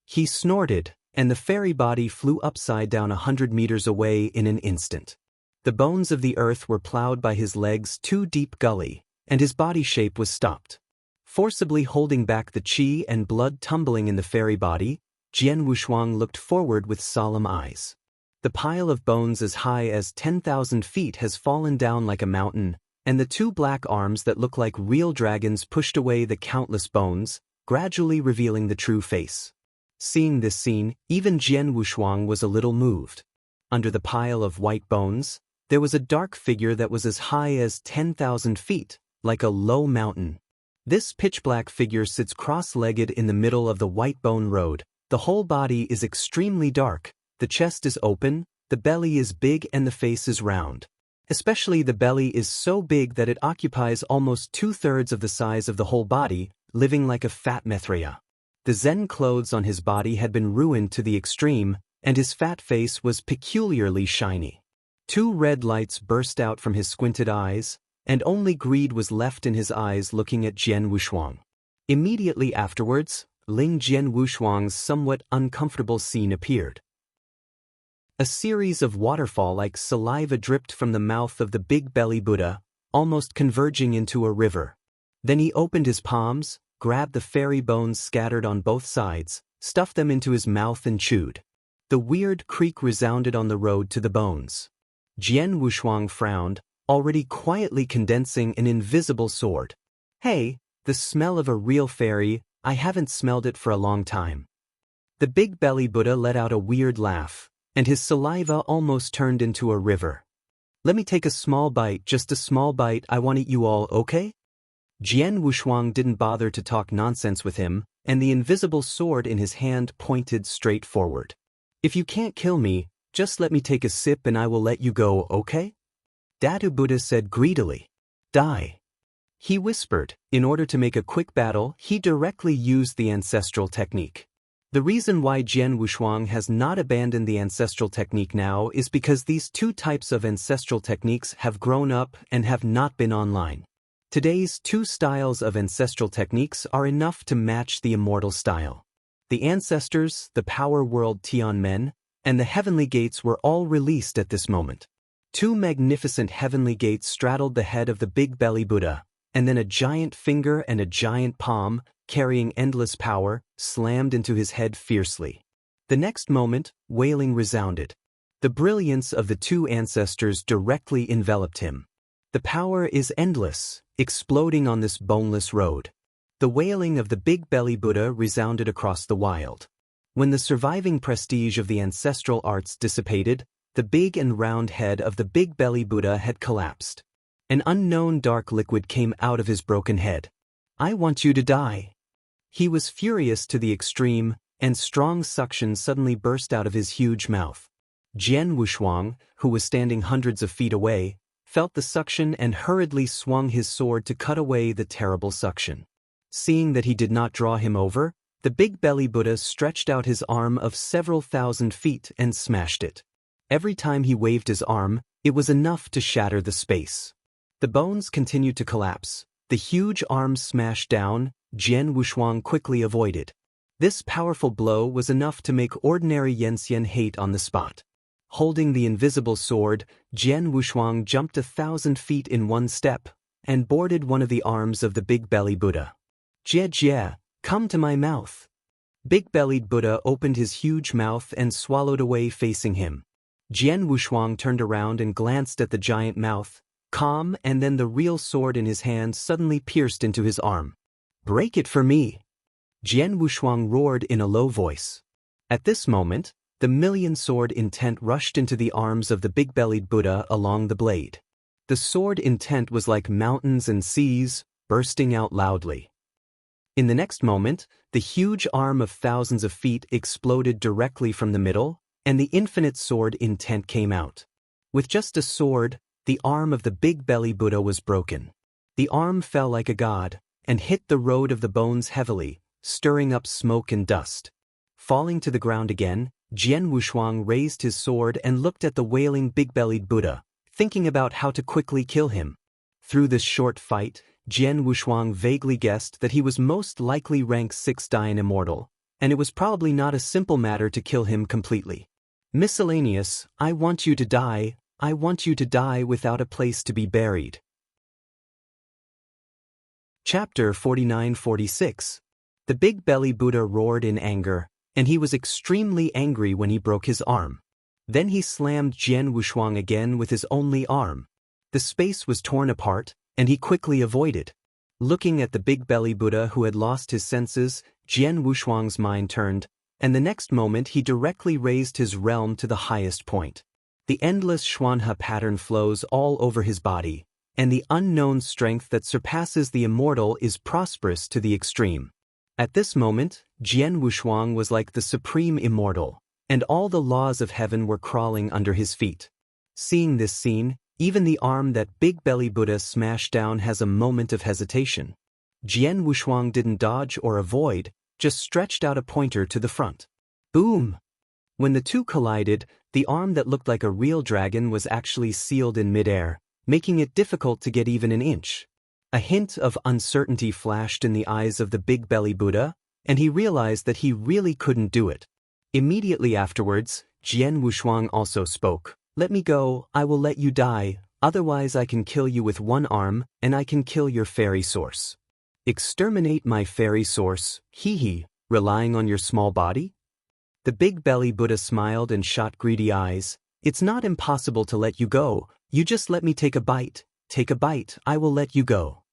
He snorted, and the fairy body flew upside down 100 meters away in an instant. The bones of the earth were plowed by his legs' too deep gully, and his body shape was stopped. Forcibly holding back the qi and blood tumbling in the fairy body, Jian Wushuang looked forward with solemn eyes. The pile of bones as high as 10,000 feet has fallen down like a mountain, and the two black arms that look like real dragons pushed away the countless bones, gradually revealing the true face. Seeing this scene, even Jian Wushuang was a little moved. Under the pile of white bones, there was a dark figure that was as high as 10,000 feet, like a low mountain. This pitch-black figure sits cross-legged in the middle of the White Bone Road. The whole body is extremely dark, the chest is open, the belly is big and the face is round. Especially the belly is so big that it occupies almost 2/3 of the size of the whole body, living like a fat Mithraea. The Zen clothes on his body had been ruined to the extreme, and his fat face was peculiarly shiny. 2 red lights burst out from his squinted eyes, and only greed was left in his eyes looking at Jian Wushuang. Immediately afterwards, Ling Jian Wushuang's somewhat uncomfortable scene appeared. A series of waterfall-like saliva dripped from the mouth of the big belly Buddha, almost converging into a river. Then he opened his palms, grabbed the fairy bones scattered on both sides, stuffed them into his mouth and chewed. The weird creak resounded on the road to the bones. Jian Wushuang frowned, already quietly condensing an invisible sword. Hey, the smell of a real fairy, I haven't smelled it for a long time. The big belly Buddha let out a weird laugh, and his saliva almost turned into a river. Let me take a small bite, just a small bite, I want to eat you all, okay? Jian Wushuang didn't bother to talk nonsense with him, and the invisible sword in his hand pointed straight forward. If you can't kill me, just let me take a sip and I will let you go, okay? Datu Buddha said greedily. Die. He whispered. In order to make a quick battle, he directly used the ancestral technique. The reason why Jian Wushuang has not abandoned the ancestral technique now is because these two types of ancestral techniques have grown up and have not been online. Today's 2 styles of ancestral techniques are enough to match the immortal style. The ancestors, the power world Tian men, and the heavenly gates were all released at this moment. Two magnificent heavenly gates straddled the head of the big belly Buddha, and then a giant finger and a giant palm, carrying endless power, slammed into his head fiercely. The next moment, wailing resounded. The brilliance of the two ancestors directly enveloped him. The power is endless, exploding on this boneless road. The wailing of the big belly Buddha resounded across the wild. When the surviving prestige of the ancestral arts dissipated, the big and round head of the big belly Buddha had collapsed. An unknown dark liquid came out of his broken head. "I want you to die." He was furious to the extreme, and strong suction suddenly burst out of his huge mouth. Jian Wushuang, who was standing hundreds of feet away, felt the suction and hurriedly swung his sword to cut away the terrible suction. Seeing that he did not draw him over, the big belly Buddha stretched out his arm of several thousand feet and smashed it. Every time he waved his arm, it was enough to shatter the space. The bones continued to collapse. The huge arm smashed down. Jian Wushuang quickly avoided. This powerful blow was enough to make ordinary Yanxian hate on the spot. Holding the invisible sword, Jian Wushuang jumped 1,000 feet in one step and boarded one of the arms of the big-bellied Buddha. "Jie Jie, come to my mouth." Big-bellied Buddha opened his huge mouth and swallowed away facing him. Jian Wushuang turned around and glanced at the giant mouth, calm, and then the real sword in his hand suddenly pierced into his arm. "Break it for me!" Jian Wushuang roared in a low voice. At this moment, the million-sword intent rushed into the arms of the big-bellied Buddha along the blade. The sword intent was like mountains and seas, bursting out loudly. In the next moment, the huge arm of thousands of feet exploded directly from the middle, and the infinite sword intent came out. With just a sword, the arm of the big-belly Buddha was broken. The arm fell like a god, and hit the road of the bones heavily, stirring up smoke and dust. Falling to the ground again, Jian Wushuang raised his sword and looked at the wailing big-bellied Buddha, thinking about how to quickly kill him. Through this short fight, Jian Wushuang vaguely guessed that he was most likely rank 6 Dain immortal, and it was probably not a simple matter to kill him completely. Miscellaneous, I want you to die without a place to be buried. Chapter 49-46. The big belly Buddha roared in anger, and he was extremely angry when he broke his arm. Then he slammed Jian Wushuang again with his only arm. The space was torn apart, and he quickly avoided. Looking at the big belly Buddha who had lost his senses, Jian Wushuang's mind turned, and the next moment he directly raised his realm to the highest point. The endless Xuanhe pattern flows all over his body, and the unknown strength that surpasses the immortal is prosperous to the extreme. At this moment, Jian Wushuang was like the supreme immortal, and all the laws of heaven were crawling under his feet. Seeing this scene, even the arm that big belly Buddha smashed down has a moment of hesitation. Jian Wushuang didn't dodge or avoid, just stretched out a pointer to the front. Boom! When the two collided, the arm that looked like a real dragon was actually sealed in midair, making it difficult to get even an inch. A hint of uncertainty flashed in the eyes of the big belly Buddha, and he realized that he really couldn't do it. Immediately afterwards, Jian Wushuang also spoke. "Let me go, I will let you die, otherwise I can kill you with one arm, and I can kill your fairy source." "Exterminate my fairy source, hee, relying on your small body?" The big belly Buddha smiled and shot greedy eyes. "It's not impossible to let you go, you just let me take a bite, I will let you go."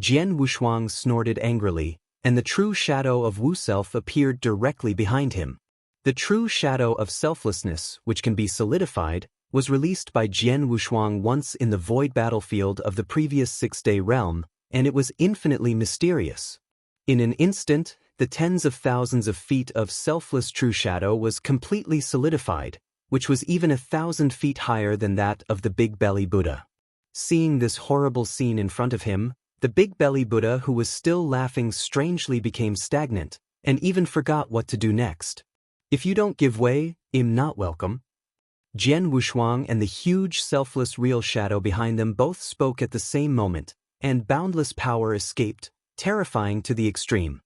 Jian Wushuang snorted angrily, and the true shadow of Wu Self appeared directly behind him. The true shadow of selflessness, which can be solidified, was released by Jian Wushuang once in the void battlefield of the previous 6-day realm, and it was infinitely mysterious. In an instant, the tens of thousands of feet of selfless true shadow was completely solidified, which was even 1,000 feet higher than that of the big belly Buddha. Seeing this horrible scene in front of him, the big belly Buddha who was still laughing strangely became stagnant, and even forgot what to do next. "If you don't give way, I'm not welcome." Jian Wushuang and the huge selfless real shadow behind them both spoke at the same moment, and boundless power escaped, terrifying to the extreme.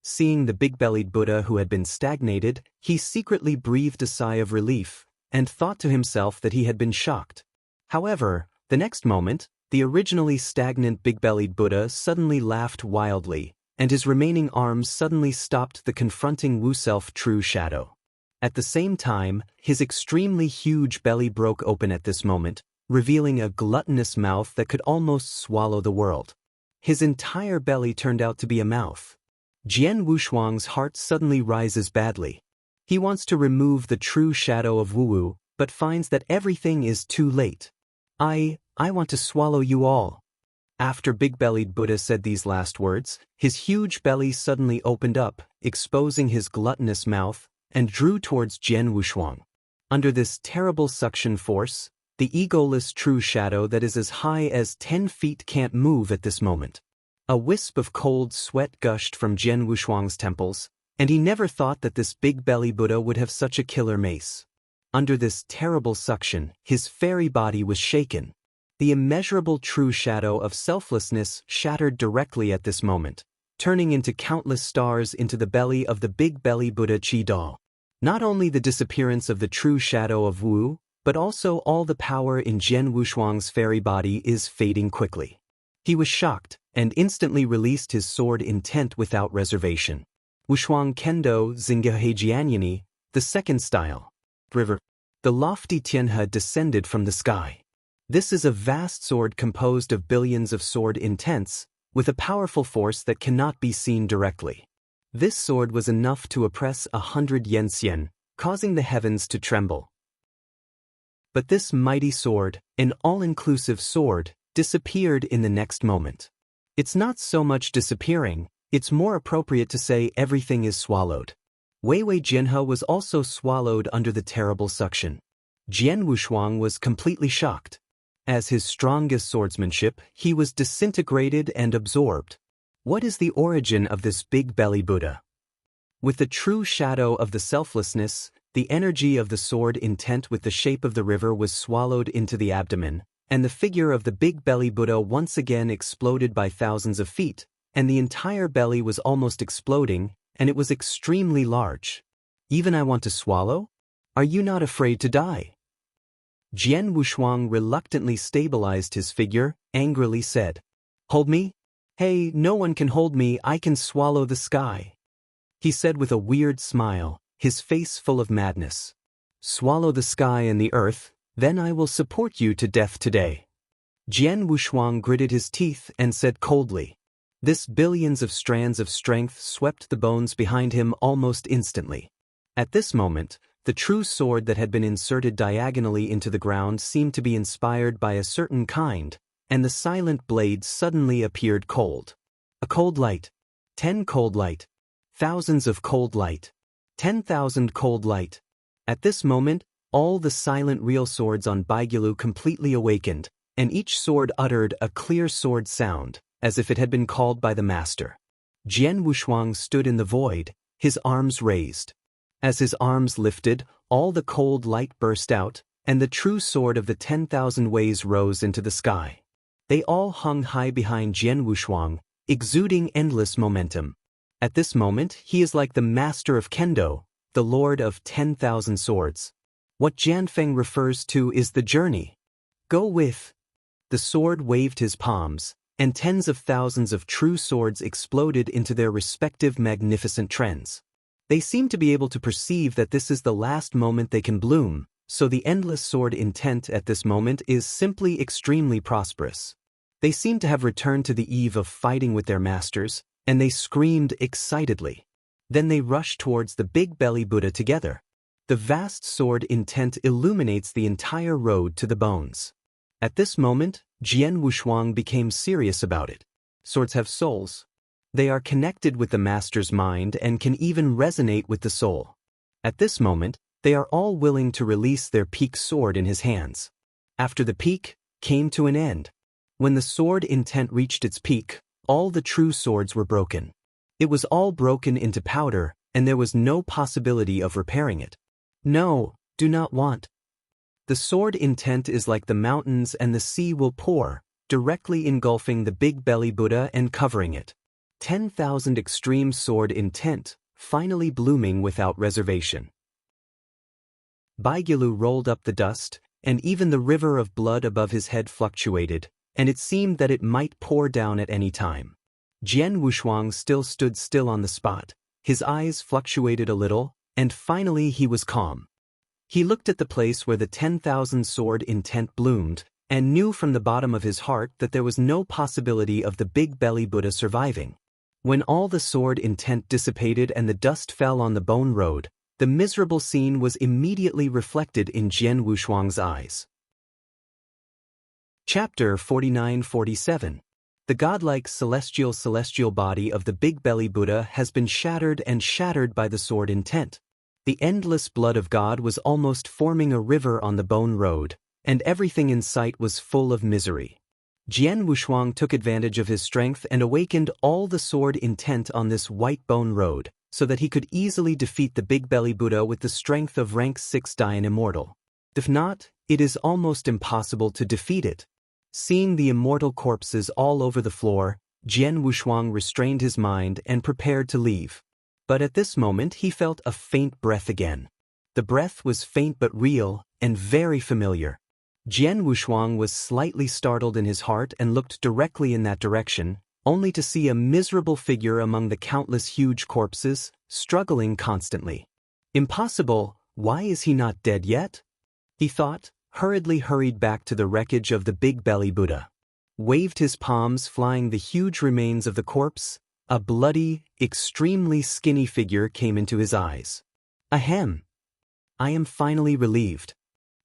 Seeing the big-bellied Buddha who had been stagnated, he secretly breathed a sigh of relief and thought to himself that he had been shocked. However, the next moment, the originally stagnant big-bellied Buddha suddenly laughed wildly, and his remaining arms suddenly stopped the confronting Wu-self true shadow. At the same time, his extremely huge belly broke open at this moment, revealing a gluttonous mouth that could almost swallow the world. His entire belly turned out to be a mouth. Jian Wushuang's heart suddenly rises badly. He wants to remove the true shadow of Wu, but finds that everything is too late. I want to swallow you all. After big-bellied Buddha said these last words, his huge belly suddenly opened up, exposing his gluttonous mouth, and drew towards Jian Wushuang. Under this terrible suction force, the egoless true shadow that is as high as 10 feet can't move at this moment. A wisp of cold sweat gushed from Jian Wushuang's temples, and he never thought that this big-belly Buddha would have such a killer mace. Under this terrible suction, his fairy body was shaken. The immeasurable true shadow of selflessness shattered directly at this moment, turning into countless stars into the belly of the big-belly Buddha Chi-Da. Not only the disappearance of the true shadow of Wu, but also all the power in Jian Wushuang's fairy body is fading quickly. He was shocked, and instantly released his sword intent without reservation. Wushuang Kendo Zingaheijianyani, the second style. River. The lofty Tianhe descended from the sky. This is a vast sword composed of billions of sword intents, with a powerful force that cannot be seen directly. This sword was enough to oppress 100 Yenxian, causing the heavens to tremble. But this mighty sword, an all-inclusive sword, disappeared in the next moment. It's not so much disappearing, it's more appropriate to say everything is swallowed. Weiwei Jinhe was also swallowed under the terrible suction. Jian Wushuang was completely shocked. As his strongest swordsmanship, he was disintegrated and absorbed. What is the origin of this big-belly Buddha? With the true shadow of the selflessness, the energy of the sword intent with the shape of the river was swallowed into the abdomen, and the figure of the big-belly Buddha once again exploded by thousands of feet, and the entire belly was almost exploding, and it was extremely large. Even I want to swallow? Are you not afraid to die? Jian Wushuang reluctantly stabilized his figure, angrily said, "Hold me? Hey, no one can hold me, I can swallow the sky." He said with a weird smile, his face full of madness. "Swallow the sky and the earth, then I will support you to death today." Jian Wushuang gritted his teeth and said coldly. This billions of strands of strength swept the bones behind him almost instantly. At this moment, the true sword that had been inserted diagonally into the ground seemed to be inspired by a certain kind, and the silent blade suddenly appeared cold. A cold light. 10 cold light. Thousands of cold light. 10,000 cold light. At this moment, all the silent real swords on Baigilu completely awakened, and each sword uttered a clear sword sound, as if it had been called by the master. Jian Wushuang stood in the void, his arms raised. As his arms lifted, all the cold light burst out, and the true sword of the 10,000 ways rose into the sky. They all hung high behind Jian Wushuang, exuding endless momentum. At this moment, he is like the master of Kendo, the lord of 10,000 swords. What Jianfeng refers to is the journey. Go with. The sword waved his palms, and tens of thousands of true swords exploded into their respective magnificent trends. They seem to be able to perceive that this is the last moment they can bloom, so the endless sword intent at this moment is simply extremely prosperous. They seem to have returned to the eve of fighting with their masters, and they screamed excitedly. Then they rushed towards the big-belly Buddha together. The vast sword intent illuminates the entire road to the bones. At this moment, Jian Wushuang became serious about it. Swords have souls. They are connected with the master's mind and can even resonate with the soul. At this moment, they are all willing to release their peak sword in his hands. After the peak came to an end. When the sword intent reached its peak, all the true swords were broken. It was all broken into powder, and there was no possibility of repairing it. No, do not want. The sword intent is like the mountains and the sea will pour, directly engulfing the big-belly Buddha and covering it. 10,000 extreme sword intent, finally blooming without reservation. Baigilu rolled up the dust, and even the river of blood above his head fluctuated, and it seemed that it might pour down at any time. Jian Wushuang still stood still on the spot. His eyes fluctuated a little, and finally he was calm. He looked at the place where the 10,000 sword intent bloomed, and knew from the bottom of his heart that there was no possibility of the big belly Buddha surviving. When all the sword intent dissipated and the dust fell on the bone road, the miserable scene was immediately reflected in Jian Wushuang's eyes. Chapter 49-47. The godlike celestial body of the big belly Buddha has been shattered and shattered by the sword intent. The endless blood of God was almost forming a river on the bone road, and everything in sight was full of misery. Jian Wushuang took advantage of his strength and awakened all the sword intent on this white bone road, so that he could easily defeat the big belly Buddha with the strength of rank 6 Dayan Immortal. If not, it is almost impossible to defeat it. Seeing the immortal corpses all over the floor, Jian Wushuang restrained his mind and prepared to leave. But at this moment he felt a faint breath again. The breath was faint but real, and very familiar. Jian Wushuang was slightly startled in his heart and looked directly in that direction, only to see a miserable figure among the countless huge corpses, struggling constantly. Impossible, why is he not dead yet? He thought, hurriedly hurried back to the wreckage of the big belly Buddha. Waved his palms flying the huge remains of the corpse, a bloody, extremely skinny figure came into his eyes. Ahem! I am finally relieved.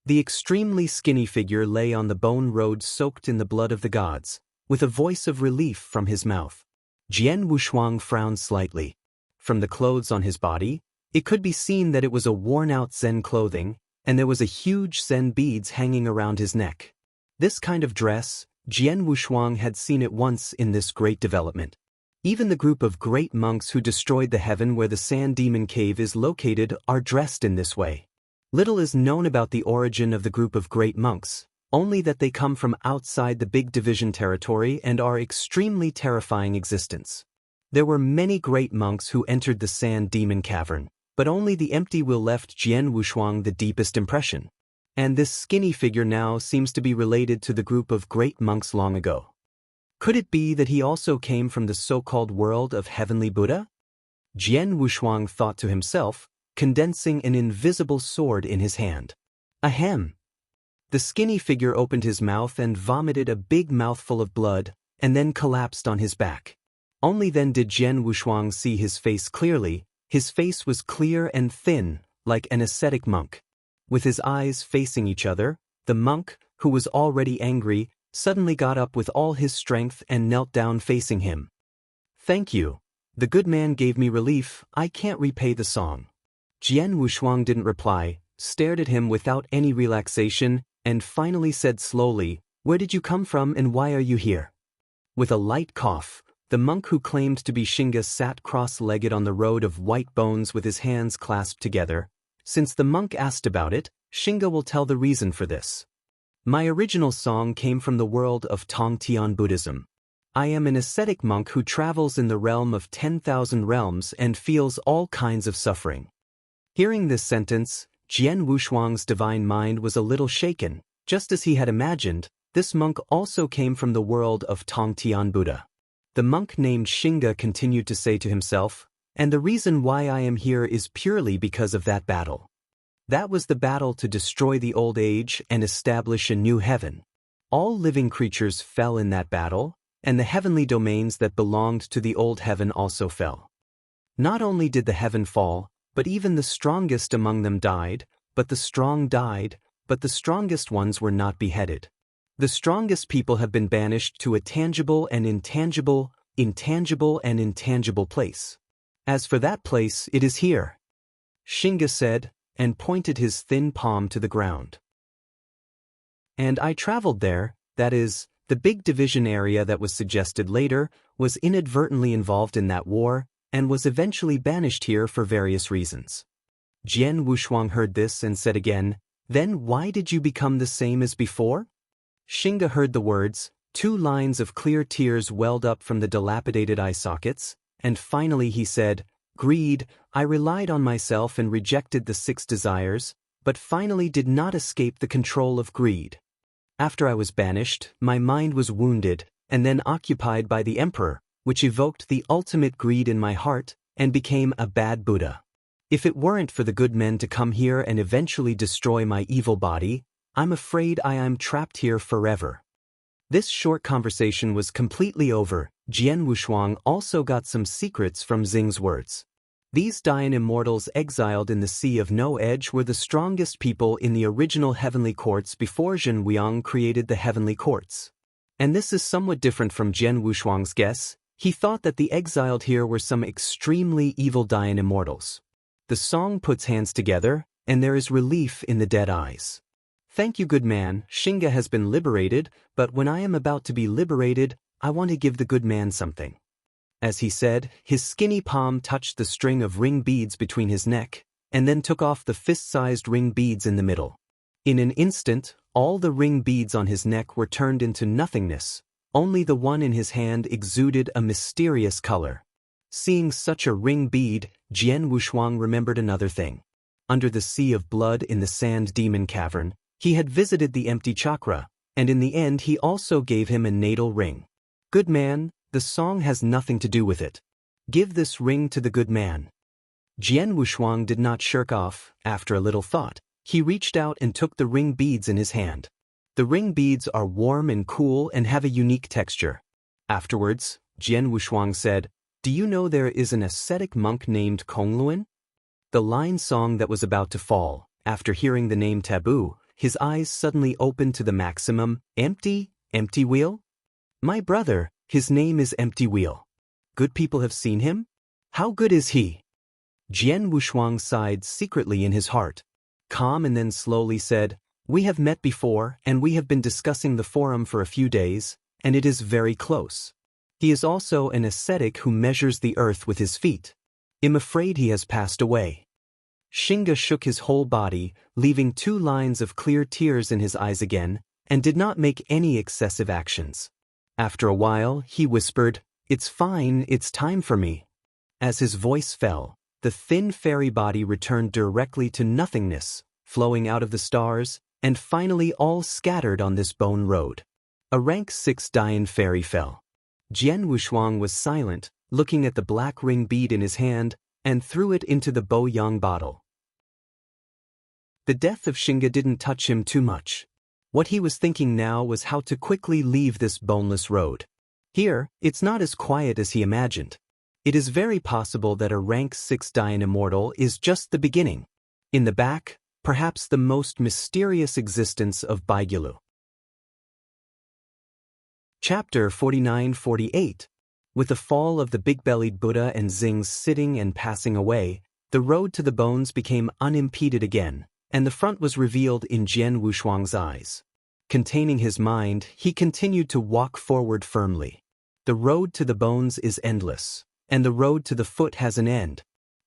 The extremely skinny figure lay on the bone road soaked in the blood of the gods, with a voice of relief from his mouth. Jian Wushuang frowned slightly. From the clothes on his body, it could be seen that it was a worn-out Zen clothing, and there was a huge Zen beads hanging around his neck. This kind of dress, Jian Wushuang had seen it once in this great development. Even the group of great monks who destroyed the heaven where the sand demon cave is located are dressed in this way. Little is known about the origin of the group of great monks, only that they come from outside the big division territory and are extremely terrifying existence. There were many great monks who entered the sand demon cavern, but only the empty will left Jian Wushuang the deepest impression. And this skinny figure now seems to be related to the group of great monks long ago. Could it be that he also came from the so-called world of heavenly Buddha? Jian Wushuang thought to himself, condensing an invisible sword in his hand. Ahem! The skinny figure opened his mouth and vomited a big mouthful of blood, and then collapsed on his back. Only then did Jian Wushuang see his face clearly. His face was clear and thin, like an ascetic monk. With his eyes facing each other, the monk, who was already angry, suddenly got up with all his strength and knelt down facing him. Thank you. The good man gave me relief, I can't repay the song. Jian Wushuang didn't reply, stared at him without any relaxation, and finally said slowly, Where did you come from and why are you here? With a light cough, the monk who claimed to be Shinga sat cross-legged on the road of white bones with his hands clasped together. Since the monk asked about it, Shinga will tell the reason for this. My original song came from the world of Tongtian Buddhism. I am an ascetic monk who travels in the realm of 10,000 realms and feels all kinds of suffering. Hearing this sentence, Jian Wushuang's divine mind was a little shaken. Just as he had imagined, this monk also came from the world of Tongtian Buddha. The monk named Shinga continued to say to himself, and the reason why I am here is purely because of that battle. That was the battle to destroy the old age and establish a new heaven. All living creatures fell in that battle, and the heavenly domains that belonged to the old heaven also fell. Not only did the heaven fall, but even the strongest among them died, but the strong died, but the strongest ones were not beheaded. The strongest people have been banished to a tangible and intangible, intangible and intangible place. As for that place, it is here, Shinga said, and pointed his thin palm to the ground. And I traveled there, that is, the big division area that was suggested later, was inadvertently involved in that war, and was eventually banished here for various reasons. Jian Wushuang heard this and said again, Then why did you become the same as before? Shinga heard the words, 2 lines of clear tears welled up from the dilapidated eye sockets, and finally he said, "Greed, I relied on myself and rejected the 6 desires, but finally did not escape the control of greed. After I was banished, my mind was wounded, and then occupied by the emperor, which evoked the ultimate greed in my heart, and became a bad Buddha. If it weren't for the good men to come here and eventually destroy my evil body, I'm afraid I am trapped here forever." This short conversation was completely over. Jian Wushuang also got some secrets from Xing's words. These Dayan immortals exiled in the Sea of No Edge were the strongest people in the original heavenly courts before Zhen Weiyang created the heavenly courts. And this is somewhat different from Jian Wushuang's guess. He thought that the exiled here were some extremely evil Dayan immortals. The song puts hands together, and there is relief in the dead eyes. "Thank you, good man, Xinga has been liberated, but when I am about to be liberated, I want to give the good man something." As he said, his skinny palm touched the string of ring beads between his neck, and then took off the fist-sized ring beads in the middle. In an instant, all the ring beads on his neck were turned into nothingness. Only the one in his hand exuded a mysterious color. Seeing such a ring bead, Jian Wushuang remembered another thing. Under the sea of blood in the sand demon cavern, he had visited the empty chakra, and in the end he also gave him a natal ring. "Good man, the song has nothing to do with it. Give this ring to the good man." Jian Wushuang did not shirk off. After a little thought, he reached out and took the ring beads in his hand. The ring beads are warm and cool and have a unique texture. Afterwards, Jian Wushuang said, "Do you know there is an ascetic monk named Kongluan?" The line song that was about to fall. After hearing the name taboo, his eyes suddenly opened to the maximum. Empty wheel? "My brother, his name is Empty Wheel. Good people have seen him? How good is he?" Jian Wushuang sighed secretly in his heart, calm, and then slowly said, "We have met before, and we have been discussing the forum for a few days, and it is very close. He is also an ascetic who measures the earth with his feet. I'm afraid he has passed away." Xinga shook his whole body, leaving 2 lines of clear tears in his eyes again, and did not make any excessive actions. After a while, he whispered, "It's fine, it's time for me." As his voice fell, the thin fairy body returned directly to nothingness, flowing out of the stars, and finally all scattered on this bone road. A rank 6 Dayan fairy fell. Jian Wushuang was silent, looking at the black ring bead in his hand, and threw it into the Bo Yang bottle. The death of Xinga didn't touch him too much. What he was thinking now was how to quickly leave this boneless road. Here, it's not as quiet as he imagined. It is very possible that a rank 6 Dayan immortal is just the beginning. In the back, perhaps the most mysterious existence of Baigilu. Chapter 49-48. With the fall of the big-bellied Buddha and Xing's sitting and passing away, the road to the bones became unimpeded again, and the front was revealed in Jian Wushuang's eyes. Containing his mind, he continued to walk forward firmly. The road to the bones is endless, and the road to the foot has an end.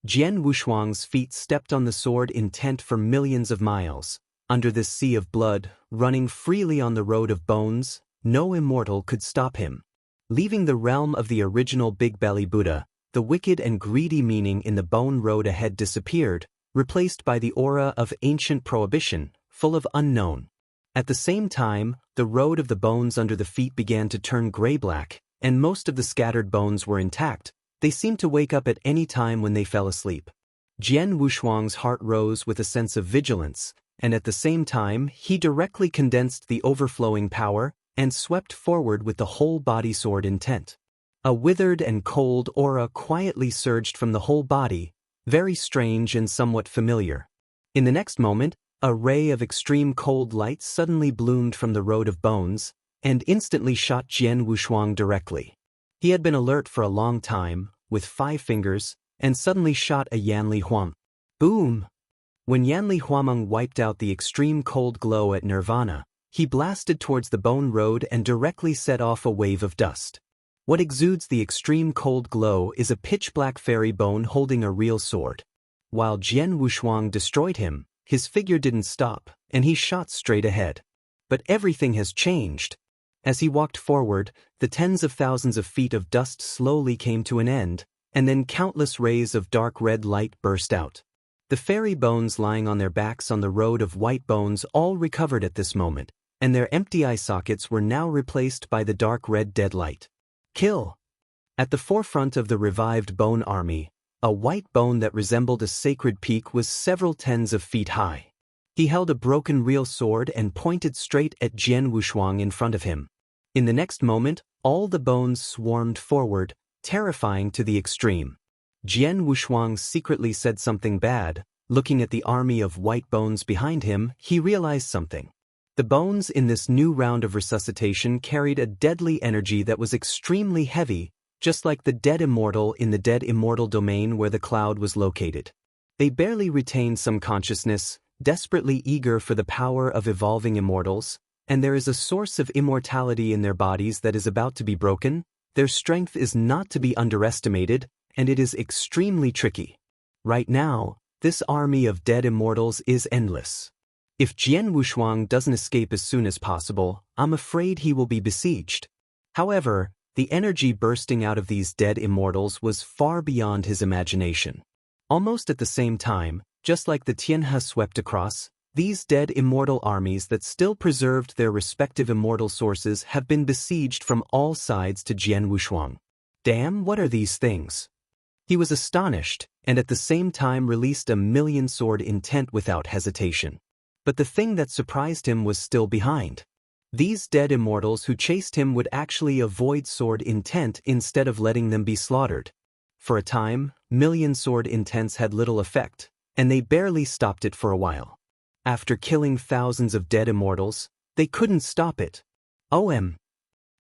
Jian Wushuang's feet stepped on the sword intent for millions of miles. Under this sea of blood, running freely on the road of bones, no immortal could stop him. Leaving the realm of the original Big Belly Buddha, the wicked and greedy meaning in the bone road ahead disappeared, replaced by the aura of ancient prohibition, full of unknown. At the same time, the road of the bones under the feet began to turn gray-black, and most of the scattered bones were intact. They seemed to wake up at any time when they fell asleep. Jian Wushuang's heart rose with a sense of vigilance, and at the same time he directly condensed the overflowing power and swept forward with the whole body sword intent. A withered and cold aura quietly surged from the whole body, very strange and somewhat familiar. In the next moment, a ray of extreme cold light suddenly bloomed from the road of bones, and instantly shot Jian Wushuang directly. He had been alert for a long time, with 5 fingers, and suddenly shot a Yanli Huam. Boom! When Yanli Huameng wiped out the extreme cold glow at Nirvana, he blasted towards the bone road and directly set off a wave of dust. What exudes the extreme cold glow is a pitch-black fairy bone holding a real sword. While Jian Wushuang destroyed him, his figure didn't stop, and he shot straight ahead. But everything has changed. As he walked forward, the tens of thousands of feet of dust slowly came to an end, and then countless rays of dark red light burst out. The fairy bones lying on their backs on the road of white bones all recovered at this moment, and their empty eye sockets were now replaced by the dark red dead light. Kill! At the forefront of the revived bone army, a white bone that resembled a sacred peak was several tens of feet high. He held a broken real sword and pointed straight at Jian Wushuang in front of him. In the next moment, all the bones swarmed forward, terrifying to the extreme. Jian Wushuang secretly said something bad. Looking at the army of white bones behind him, he realized something. The bones in this new round of resuscitation carried a deadly energy that was extremely heavy, just like the dead immortal in the dead immortal domain where the cloud was located. They barely retained some consciousness, desperately eager for the power of evolving immortals, and there is a source of immortality in their bodies that is about to be broken. Their strength is not to be underestimated, and it is extremely tricky. Right now, this army of dead immortals is endless. If Jian Wushuang doesn't escape as soon as possible, I'm afraid he will be besieged. However, the energy bursting out of these dead immortals was far beyond his imagination. Almost at the same time, just like the Tianhe swept across, these dead immortal armies that still preserved their respective immortal sources have been besieged from all sides to Jian Wushuang. Damn, what are these things? He was astonished, and at the same time released a million sword intent without hesitation. But the thing that surprised him was still behind. These dead immortals who chased him would actually avoid sword intent instead of letting them be slaughtered. For a time, million sword intents had little effect, and they barely stopped it for a while. After killing thousands of dead immortals, they couldn't stop it.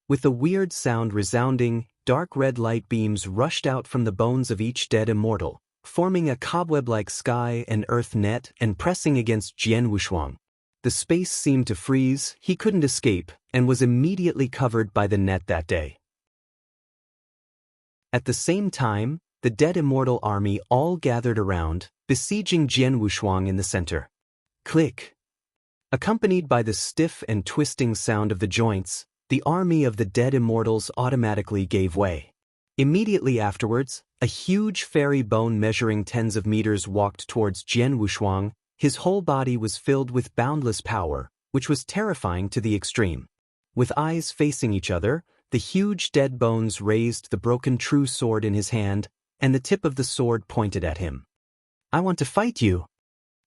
With a weird sound resounding, dark red light beams rushed out from the bones of each dead immortal, forming a cobweb-like sky and earth net and pressing against Jian Wushuang. The space seemed to freeze, he couldn't escape, and was immediately covered by the net that day. At the same time, the dead immortal army all gathered around, besieging Jian Wushuang in the center. Click! Accompanied by the stiff and twisting sound of the joints, the army of the dead immortals automatically gave way. Immediately afterwards, a huge fairy bone measuring tens of meters walked towards Jian Wushuang. His whole body was filled with boundless power, which was terrifying to the extreme. With eyes facing each other, the huge dead bones raised the broken true sword in his hand, and the tip of the sword pointed at him. "I want to fight you."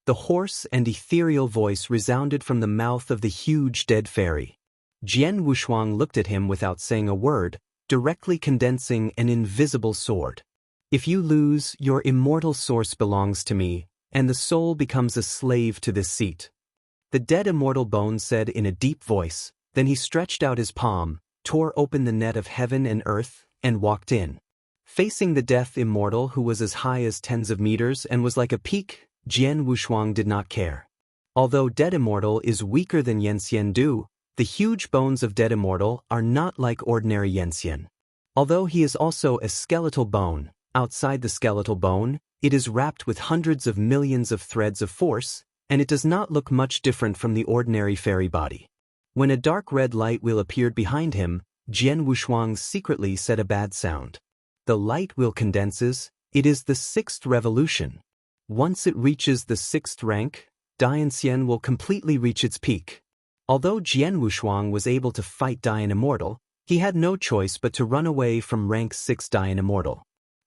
The hoarse and ethereal voice resounded from the mouth of the huge dead fairy. Jian Wushuang looked at him without saying a word, directly condensing an invisible sword. "If you lose, your immortal source belongs to me, and the soul becomes a slave to this seat." The dead immortal bone said in a deep voice, then he stretched out his palm, tore open the net of heaven and earth, and walked in. Facing the death immortal who was as high as tens of meters and was like a peak, Jian Wushuang did not care. Although dead immortal is weaker than Yanxian Du, the huge bones of dead immortal are not like ordinary Yanxian. Although he is also a skeletal bone, outside the skeletal bone, it is wrapped with hundreds of millions of threads of force, and it does not look much different from the ordinary fairy body. When a dark red light wheel appeared behind him, Jian Wushuang secretly said a bad sound. The light wheel condenses. It is the 6th revolution. Once it reaches the 6th rank, Dianxian will completely reach its peak. Although Jian Wushuang was able to fight Dian Immortal, he had no choice but to run away from rank 6 Dian Immortal.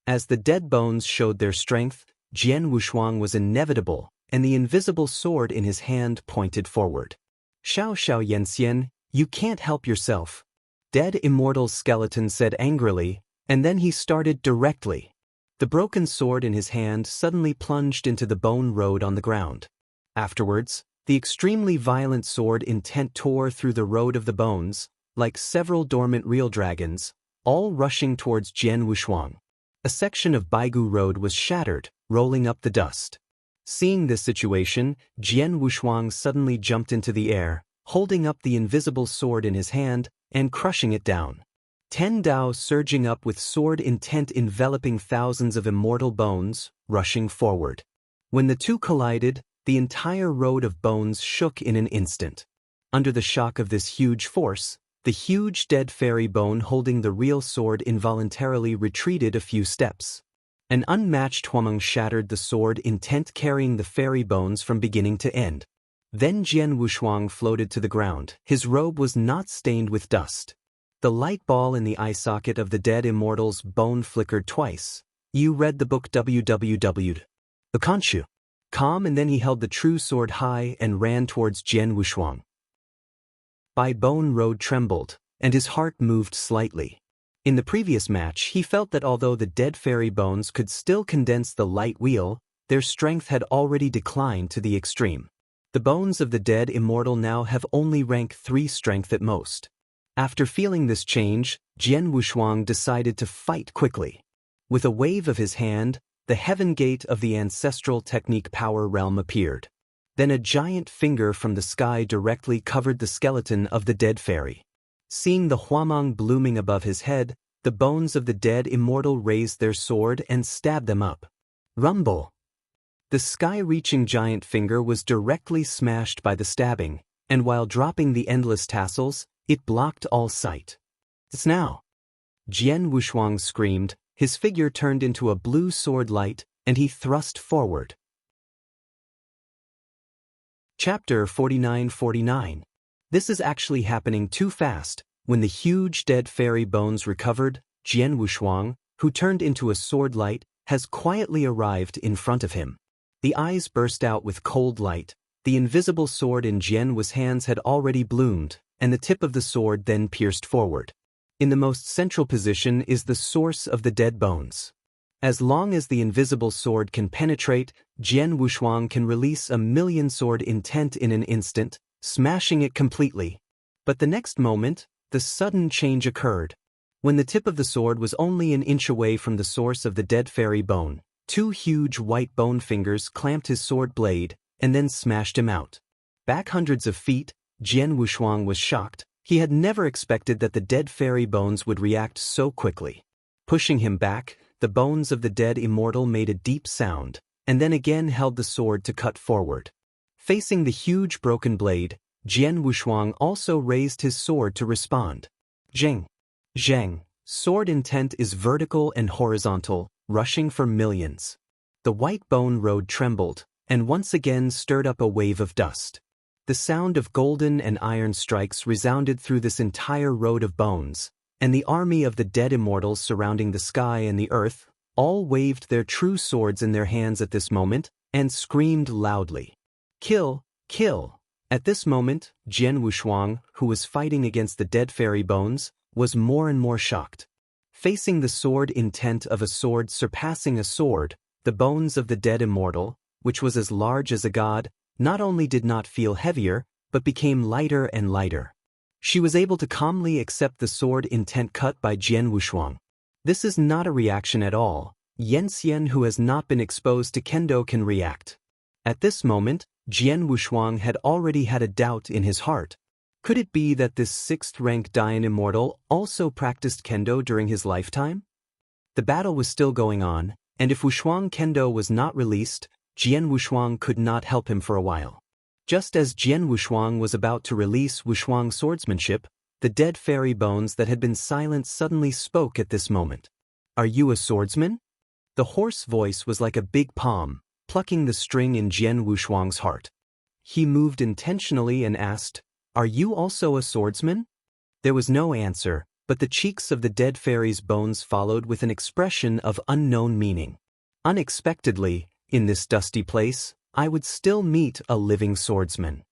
As the dead bones showed their strength, Jian Wushuang was inevitable, and the invisible sword in his hand pointed forward. "Xiao Xiao Yanxian, you can't help yourself," Dead Immortal's skeleton said angrily, and then he started directly. The broken sword in his hand suddenly plunged into the bone road on the ground. Afterwards, the extremely violent sword intent tore through the road of the bones, like several dormant real dragons, all rushing towards Jian Wushuang. A section of Baigu Road was shattered, rolling up the dust. Seeing this situation, Jian Wushuang suddenly jumped into the air, holding up the invisible sword in his hand, and crushing it down. 10 Dao surging up with sword intent enveloping thousands of immortal bones, rushing forward. When the two collided, the entire road of bones shook in an instant. Under the shock of this huge force, The huge dead fairy bone holding the real sword involuntarily retreated a few steps. An unmatched Huameng shattered the sword intent carrying the fairy bones from beginning to end. Then Jian Wushuang floated to the ground. His robe was not stained with dust. The light ball in the eye socket of the dead immortal's bone flickered twice. You read the book www. Akanshu. Calm, and then he held the true sword high and ran towards Jian Wushuang. Bai Bone Road trembled, and his heart moved slightly. In the previous match, he felt that although the dead fairy bones could still condense the light wheel, their strength had already declined to the extreme. The bones of the dead immortal now have only rank 3 strength at most. After feeling this change, Jian Wushuang decided to fight quickly. With a wave of his hand, the heaven gate of the ancestral technique power realm appeared. Then a giant finger from the sky directly covered the skeleton of the dead fairy. Seeing the Huameng blooming above his head, the bones of the dead immortal raised their sword and stabbed them up. Rumble! The sky-reaching giant finger was directly smashed by the stabbing, and while dropping the endless tassels, it blocked all sight. It's now! Jian Wushuang screamed, his figure turned into a blue sword light, and he thrust forward. Chapter 49-49. This is actually happening too fast. When the huge dead fairy bones recovered, Jian Wushuang, who turned into a sword light, has quietly arrived in front of him. The eyes burst out with cold light. The invisible sword in Jian Wu's hands had already bloomed, and the tip of the sword then pierced forward. In the most central position is the source of the dead bones. As long as the invisible sword can penetrate, Jian Wushuang can release a million sword intent in an instant, smashing it completely. But the next moment, the sudden change occurred. When the tip of the sword was only an inch away from the source of the dead fairy bone, 2 huge white bone fingers clamped his sword blade and then smashed him out. Back hundreds of feet, Jian Wushuang was shocked. He had never expected that the dead fairy bones would react so quickly. Pushing him back, the bones of the dead immortal made a deep sound, and then again held the sword to cut forward. Facing the huge broken blade, Jian Wushuang also raised his sword to respond. Zheng. Zheng. Sword intent is vertical and horizontal, rushing for millions. The white bone road trembled, and once again stirred up a wave of dust. The sound of golden and iron strikes resounded through this entire road of bones, and the army of the dead immortals surrounding the sky and the earth all waved their true swords in their hands at this moment and screamed loudly. Kill! Kill! At this moment, Jian Wushuang, who was fighting against the dead fairy bones, was more and more shocked. Facing the sword intent of a sword surpassing a sword, the bones of the dead immortal, which was as large as a god, not only did not feel heavier, but became lighter and lighter. She was able to calmly accept the sword intent cut by Jian Wushuang. This is not a reaction at all. Yanxian, who has not been exposed to kendo, can react. At this moment, Jian Wushuang had already had a doubt in his heart. Could it be that this 6th-rank Dayan immortal also practiced kendo during his lifetime? The battle was still going on, and if Wushuang kendo was not released, Jian Wushuang could not help him for a while. Just as Jian Wushuang was about to release Wushuang's swordsmanship, the dead fairy bones that had been silent suddenly spoke at this moment. Are you a swordsman? The hoarse voice was like a big palm, plucking the string in Jian Wushuang's heart. He moved intentionally and asked, Are you also a swordsman? There was no answer, but the cheeks of the dead fairy's bones followed with an expression of unknown meaning. Unexpectedly, in this dusty place, I would still meet a living swordsman.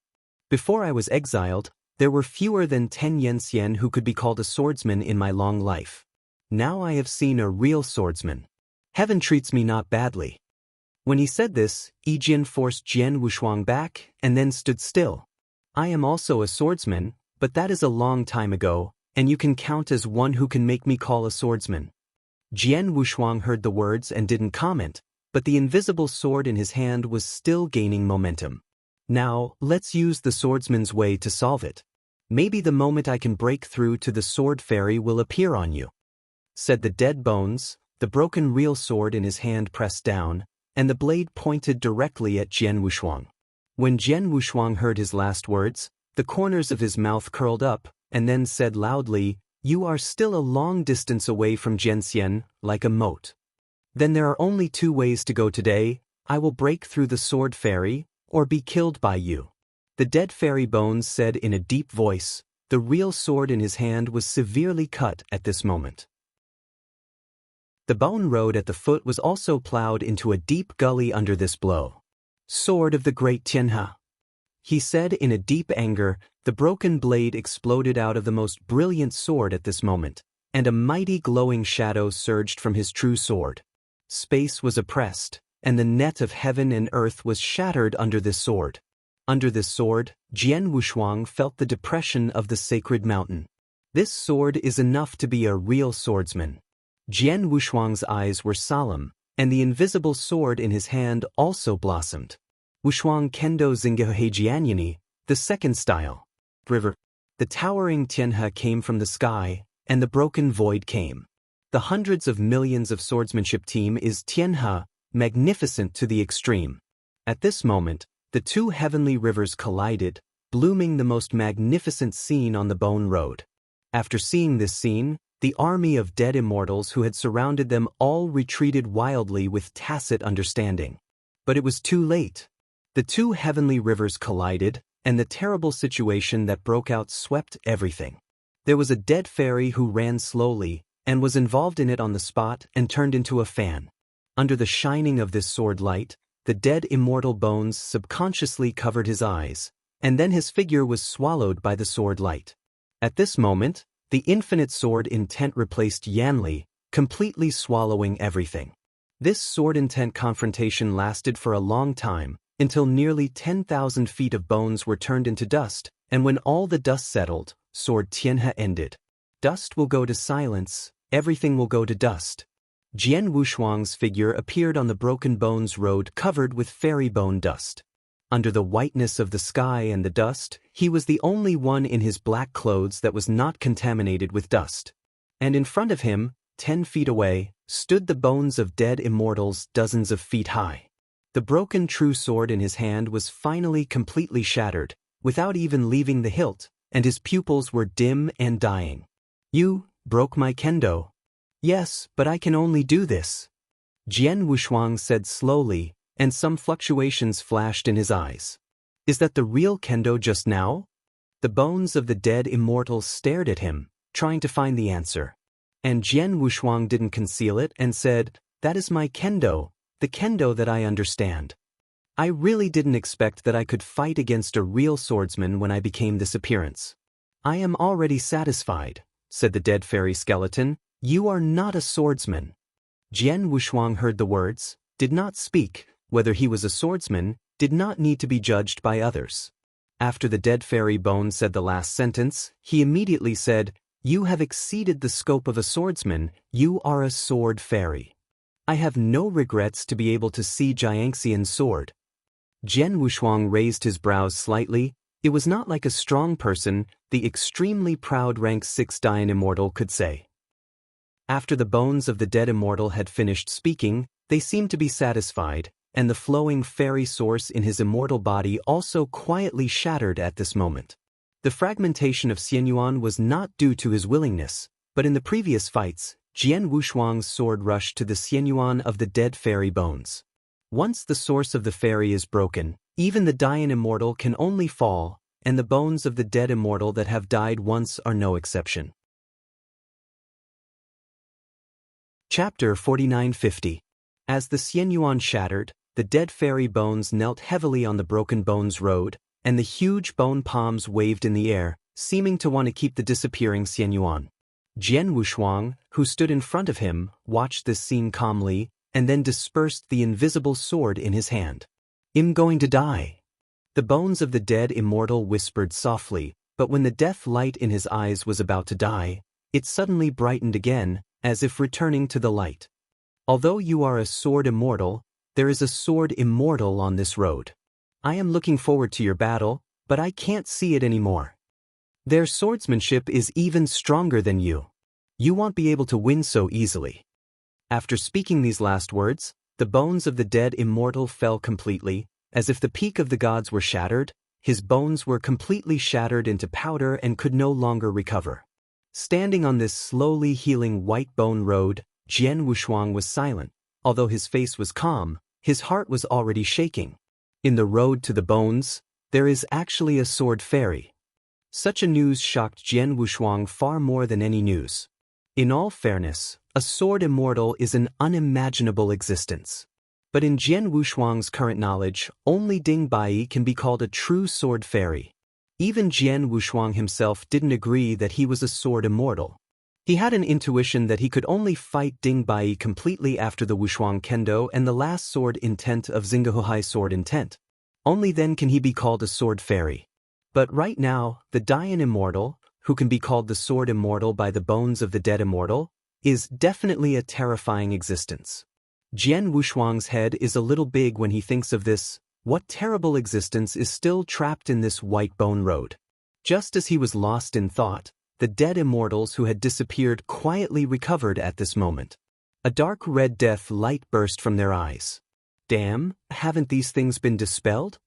Before I was exiled, there were fewer than 10 Yanxian who could be called a swordsman in my long life. Now I have seen a real swordsman. Heaven treats me not badly. When he said this, Yijian forced Jian Wushuang back and then stood still. I am also a swordsman, but that is a long time ago, and you can count as one who can make me call a swordsman. Jian Wushuang heard the words and didn't comment, but the invisible sword in his hand was still gaining momentum. Now, let's use the swordsman's way to solve it. Maybe the moment I can break through to the sword fairy will appear on you, said the dead bones, the broken real sword in his hand pressed down, and the blade pointed directly at Jian Wushuang. When Jian Wushuang heard his last words, the corners of his mouth curled up, and then said loudly, "You are still a long distance away from Jianxian, like a moat. Then there are only two ways to go today. I will break through the sword fairy, or be killed by you." The dead fairy Bones said in a deep voice. The real sword in his hand was severely cut at this moment. The bone road at the foot was also plowed into a deep gully under this blow. "Sword of the great Tianhe," he said in a deep anger. The broken blade exploded out of the most brilliant sword at this moment, and a mighty glowing shadow surged from his true sword. Space was oppressed, and the net of heaven and earth was shattered under this sword. Under this sword, Jian Wushuang felt the depression of the sacred mountain. This sword is enough to be a real swordsman. Jian Wushuang's eyes were solemn, and the invisible sword in his hand also blossomed. Wushuang Kendo Zinghe Jianyani, the second style. River. The towering Tianhe came from the sky, and the broken void came. The hundreds of millions of swordsmanship team is Tianhe, magnificent to the extreme. At this moment, the two heavenly rivers collided, blooming the most magnificent scene on the Bone Road. After seeing this scene, the army of dead immortals who had surrounded them all retreated wildly with tacit understanding. But it was too late. The two heavenly rivers collided, and the terrible situation that broke out swept everything. There was a dead fairy who ran slowly, and was involved in it on the spot and turned into a fan. Under the shining of this sword light, the dead immortal Bones subconsciously covered his eyes, and then his figure was swallowed by the sword light. At this moment, the infinite sword intent replaced Yanli, completely swallowing everything. This sword-intent confrontation lasted for a long time, until nearly 10,000 feet of bones were turned into dust, and when all the dust settled, Sword Tianhe ended. Dust will go to silence, everything will go to dust. Jian Wushuang's figure appeared on the broken bones road covered with fairy bone dust. Under the whiteness of the sky and the dust, he was the only one in his black clothes that was not contaminated with dust. And in front of him, 10 feet away, stood the bones of dead immortals dozens of feet high. The broken true sword in his hand was finally completely shattered, without even leaving the hilt, and his pupils were dim and dying. "You broke my kendo." "Yes, but I can only do this," Jian Wushuang said slowly, and some fluctuations flashed in his eyes. "Is that the real kendo just now?" The bones of the dead immortals stared at him, trying to find the answer. And Jian Wushuang didn't conceal it and said, "That is my kendo, the kendo that I understand. I really didn't expect that I could fight against a real swordsman when I became this appearance." "I am already satisfied," said the dead fairy skeleton. "You are not a swordsman." Jian Wushuang heard the words, did not speak. Whether he was a swordsman did not need to be judged by others. After the dead fairy Bone said the last sentence, he immediately said, "You have exceeded the scope of a swordsman, you are a sword fairy. I have no regrets to be able to see Jiangxian's sword." Jian Wushuang raised his brows slightly. It was not like a strong person, the extremely proud rank 6 Dian immortal could say. After the bones of the dead immortal had finished speaking, they seemed to be satisfied, and the flowing fairy source in his immortal body also quietly shattered at this moment. The fragmentation of Xianyuan was not due to his willingness, but in the previous fights, Jian Wushuang's sword rushed to the Xianyuan of the dead fairy Bones. Once the source of the fairy is broken, even the Dian immortal can only fall, and the bones of the dead immortal that have died once are no exception. Chapter 4950. As the Xianyuan shattered, the dead fairy Bones knelt heavily on the broken bones road, and the huge bone palms waved in the air, seeming to want to keep the disappearing Xianyuan. Jian Wushuang, who stood in front of him, watched this scene calmly, and then dispersed the invisible sword in his hand. "I'm going to die." The bones of the dead immortal whispered softly, but when the death light in his eyes was about to die, it suddenly brightened again, as if returning to the light. "Although you are a sword immortal, there is a sword immortal on this road. I am looking forward to your battle, but I can't see it anymore. Their swordsmanship is even stronger than you. You won't be able to win so easily." After speaking these last words, the bones of the dead immortal fell completely, as if the peak of the gods were shattered, His bones were completely shattered into powder and could no longer recover. Standing on this slowly healing white bone road, Jian Wushuang was silent. Although his face was calm, his heart was already shaking. In the road to the bones, there is actually a sword fairy. Such a news shocked Jian Wushuang far more than any news. In all fairness, a sword immortal is an unimaginable existence. But in Jian Wushuang's current knowledge, only Ding Bai can be called a true sword fairy. Even Jian Wushuang himself didn't agree that he was a sword immortal. He had an intuition that he could only fight Ding Bai completely after the Wushuang Kendo and the last sword intent of Xinggehuhai sword intent. Only then can he be called a sword fairy. But right now, the Dian Immortal, who can be called the Sword Immortal by the bones of the dead immortal, is definitely a terrifying existence. Jian Wushuang's head is a little big when he thinks of this. What terrible existence is still trapped in this white bone road? Just as he was lost in thought, the dead immortals who had disappeared quietly recovered at this moment. A dark red death light burst from their eyes. Damn, haven't these things been dispelled?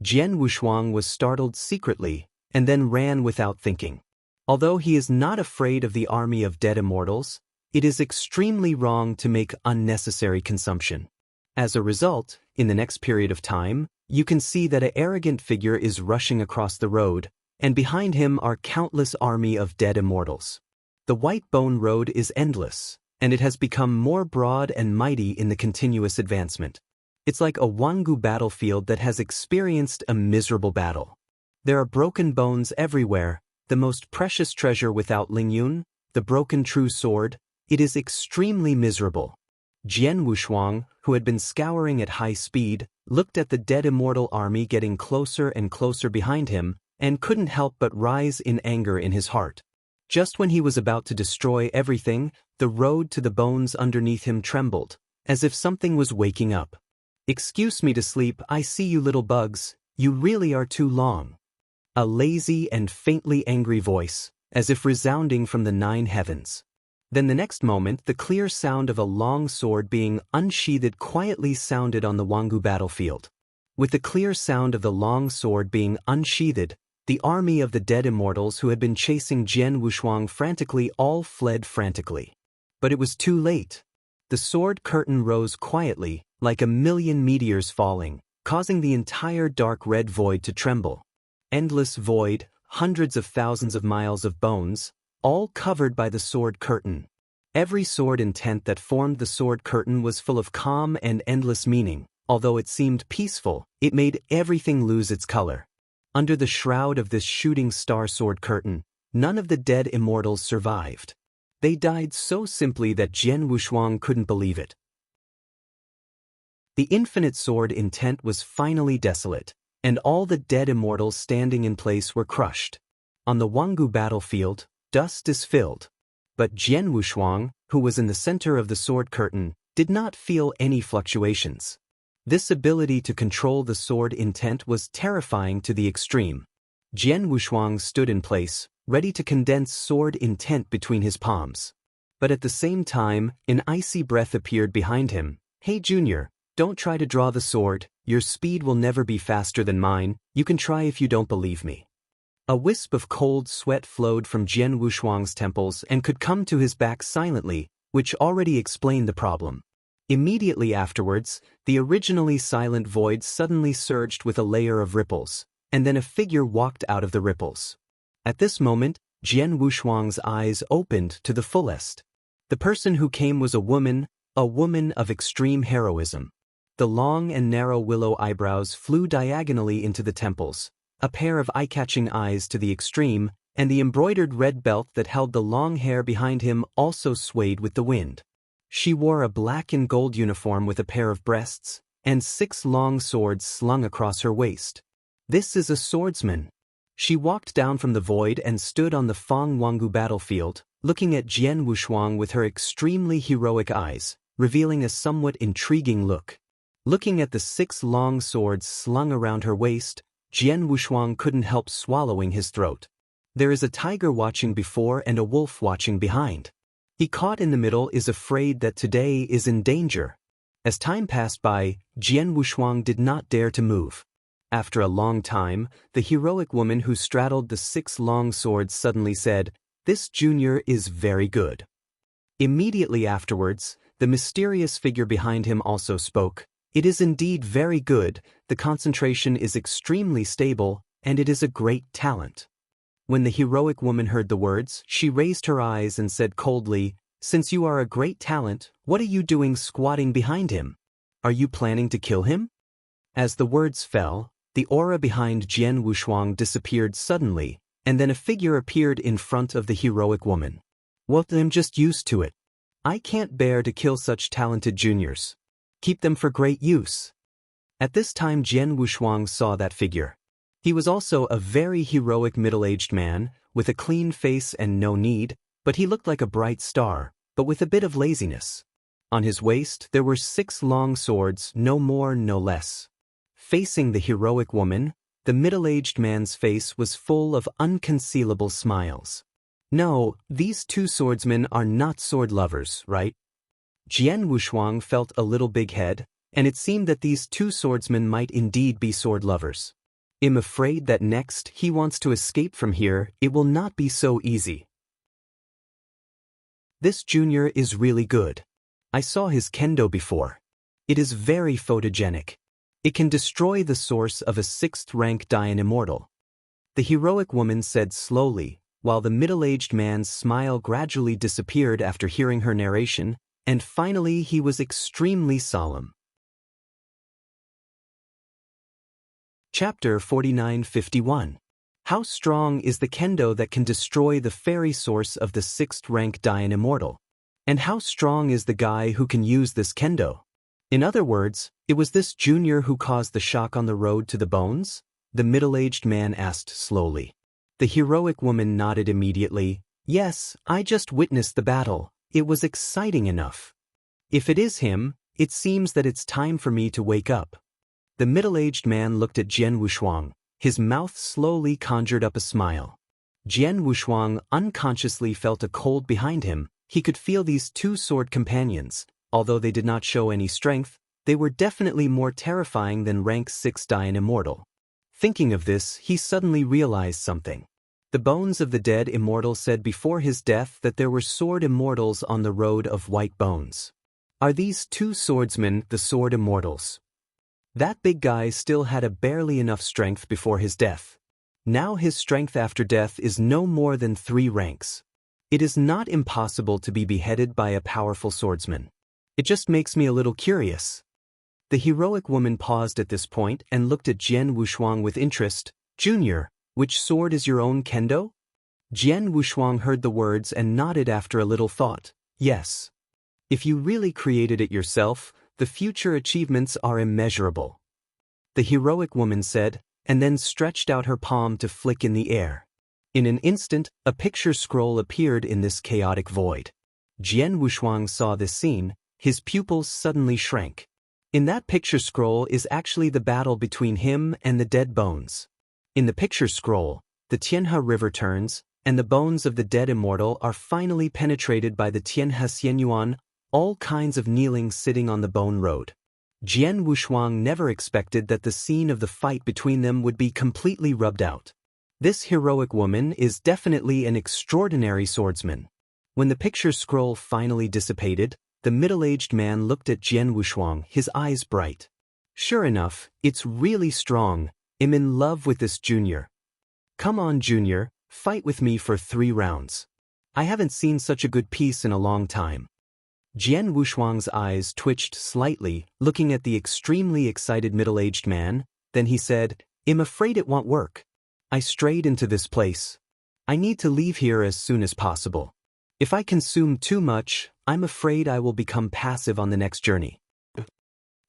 Jian Wushuang was startled secretly, and then ran without thinking. Although he is not afraid of the army of dead immortals, it is extremely wrong to make unnecessary consumption. As a result, in the next period of time, you can see that an arrogant figure is rushing across the road, and behind him are countless army of dead immortals. The white bone road is endless, and it has become more broad and mighty in the continuous advancement. It's like a Wangu battlefield that has experienced a miserable battle. There are broken bones everywhere, the most precious treasure without Lingyun, the broken true sword. It is extremely miserable. Jian Wushuang, who had been scouring at high speed, looked at the dead immortal army getting closer and closer behind him, and couldn't help but rise in anger in his heart. Just when he was about to destroy everything, the road to the bones underneath him trembled, as if something was waking up. "Excuse me to sleep, I see you little bugs, you really are too long." A lazy and faintly angry voice, as if resounding from the 9 heavens. Then the next moment, the clear sound of a long sword being unsheathed quietly sounded on the Wangu battlefield. With the clear sound of the long sword being unsheathed, the army of the dead immortals who had been chasing Jian Wushuang frantically all fled frantically. But it was too late. The sword curtain rose quietly, like a million meteors falling, causing the entire dark red void to tremble. Endless void, hundreds of thousands of miles of bones, all covered by the sword curtain. Every sword intent that formed the sword curtain was full of calm and endless meaning. Although it seemed peaceful, it made everything lose its color. Under the shroud of this shooting star sword curtain, none of the dead immortals survived. They died so simply that Jian Wushuang couldn't believe it. The infinite sword intent was finally desolate, and all the dead immortals standing in place were crushed. On the Wangu battlefield, dust is filled. But Jian Wushuang, who was in the center of the sword curtain, did not feel any fluctuations. This ability to control the sword intent was terrifying to the extreme. Jian Wushuang stood in place, ready to condense sword intent between his palms. But at the same time, an icy breath appeared behind him. "Hey Junior, don't try to draw the sword, your speed will never be faster than mine, you can try if you don't believe me." A wisp of cold sweat flowed from Jian Wushuang's temples and could come to his back silently, which already explained the problem. Immediately afterwards, the originally silent void suddenly surged with a layer of ripples, and then a figure walked out of the ripples. At this moment, Jian Wushuang's eyes opened to the fullest. The person who came was a woman of extreme heroism. The long and narrow willow eyebrows flew diagonally into the temples, a pair of eye-catching eyes to the extreme, and the embroidered red belt that held the long hair behind him also swayed with the wind. She wore a black and gold uniform with a pair of breasts, and 6 long swords slung across her waist. This is a swordsman. She walked down from the void and stood on the Fang Wangu battlefield, looking at Jian Wushuang with her extremely heroic eyes, revealing a somewhat intriguing look. Looking at the 6 long swords slung around her waist, Jian Wushuang couldn't help swallowing his throat. There is a tiger watching before and a wolf watching behind. He caught in the middle is afraid that today is in danger. As time passed by, Jian Wushuang did not dare to move. After a long time, the heroic woman who straddled the 6 long swords suddenly said, "This junior is very good." Immediately afterwards, the mysterious figure behind him also spoke, "It is indeed very good, the concentration is extremely stable, and it is a great talent." When the heroic woman heard the words, she raised her eyes and said coldly, "Since you are a great talent, what are you doing squatting behind him? Are you planning to kill him?" As the words fell, the aura behind Jian Wushuang disappeared suddenly, and then a figure appeared in front of the heroic woman. "Well, I'm just used to it. I can't bear to kill such talented juniors. Keep them for great use." At this time Jian Wushuang saw that figure. He was also a very heroic middle-aged man, with a clean face and no need, but he looked like a bright star, but with a bit of laziness. On his waist there were 6 long swords, no more, no less. Facing the heroic woman, the middle-aged man's face was full of unconcealable smiles. "No, these 2 swordsmen are not sword lovers, right?" Jian Wushuang felt a little big head, and it seemed that these 2 swordsmen might indeed be sword lovers. "I'm afraid that next he wants to escape from here, it will not be so easy. This junior is really good. I saw his kendo before. It is very photogenic. It can destroy the source of a 6th rank Dian immortal." The heroic woman said slowly, while the middle-aged man's smile gradually disappeared after hearing her narration, and finally he was extremely solemn. Chapter 49-51. How strong is the kendo that can destroy the fairy source of the 6th rank Dian immortal? And how strong is the guy who can use this kendo? In other words, it was this junior who caused the shock on the road to the bones? The middle-aged man asked slowly. The heroic woman nodded immediately. "Yes, I just witnessed the battle. It was exciting enough. If it is him, it seems that it's time for me to wake up." The middle-aged man looked at Jian Wushuang. His mouth slowly conjured up a smile. Jian Wushuang unconsciously felt a cold behind him. He could feel these 2 sword companions. Although they did not show any strength, they were definitely more terrifying than rank 6 Dian immortal. Thinking of this, he suddenly realized something. The bones of the dead immortal said before his death that there were sword immortals on the road of white bones. Are these 2 swordsmen the sword immortals? That big guy still had barely enough strength before his death. Now his strength after death is no more than 3 ranks. It is not impossible to be beheaded by a powerful swordsman. It just makes me a little curious. The heroic woman paused at this point and looked at Jian Wushuang with interest. "Junior, which sword is your own kendo?" Jian Wushuang heard the words and nodded after a little thought. "Yes. If you really created it yourself, the future achievements are immeasurable," the heroic woman said, and then stretched out her palm to flick in the air. In an instant, a picture scroll appeared in this chaotic void. Jian Wushuang saw this scene. His pupils suddenly shrank. In that picture scroll is actually the battle between him and the dead bones. In the picture scroll, the Tianhe River turns, and the bones of the dead immortal are finally penetrated by the Tianhe Xianyuan, all kinds of kneeling sitting on the bone road. Jian Wushuang never expected that the scene of the fight between them would be completely rubbed out. This heroic woman is definitely an extraordinary swordsman. When the picture scroll finally dissipated, the middle-aged man looked at Jian Wushuang, his eyes bright. "Sure enough, it's really strong. I'm in love with this junior. Come on, junior, fight with me for 3 rounds. I haven't seen such a good piece in a long time." Jian Wushuang's eyes twitched slightly, looking at the extremely excited middle-aged man. Then he said, "I'm afraid it won't work. I strayed into this place. I need to leave here as soon as possible. If I consume too much, I'm afraid I will become passive on the next journey."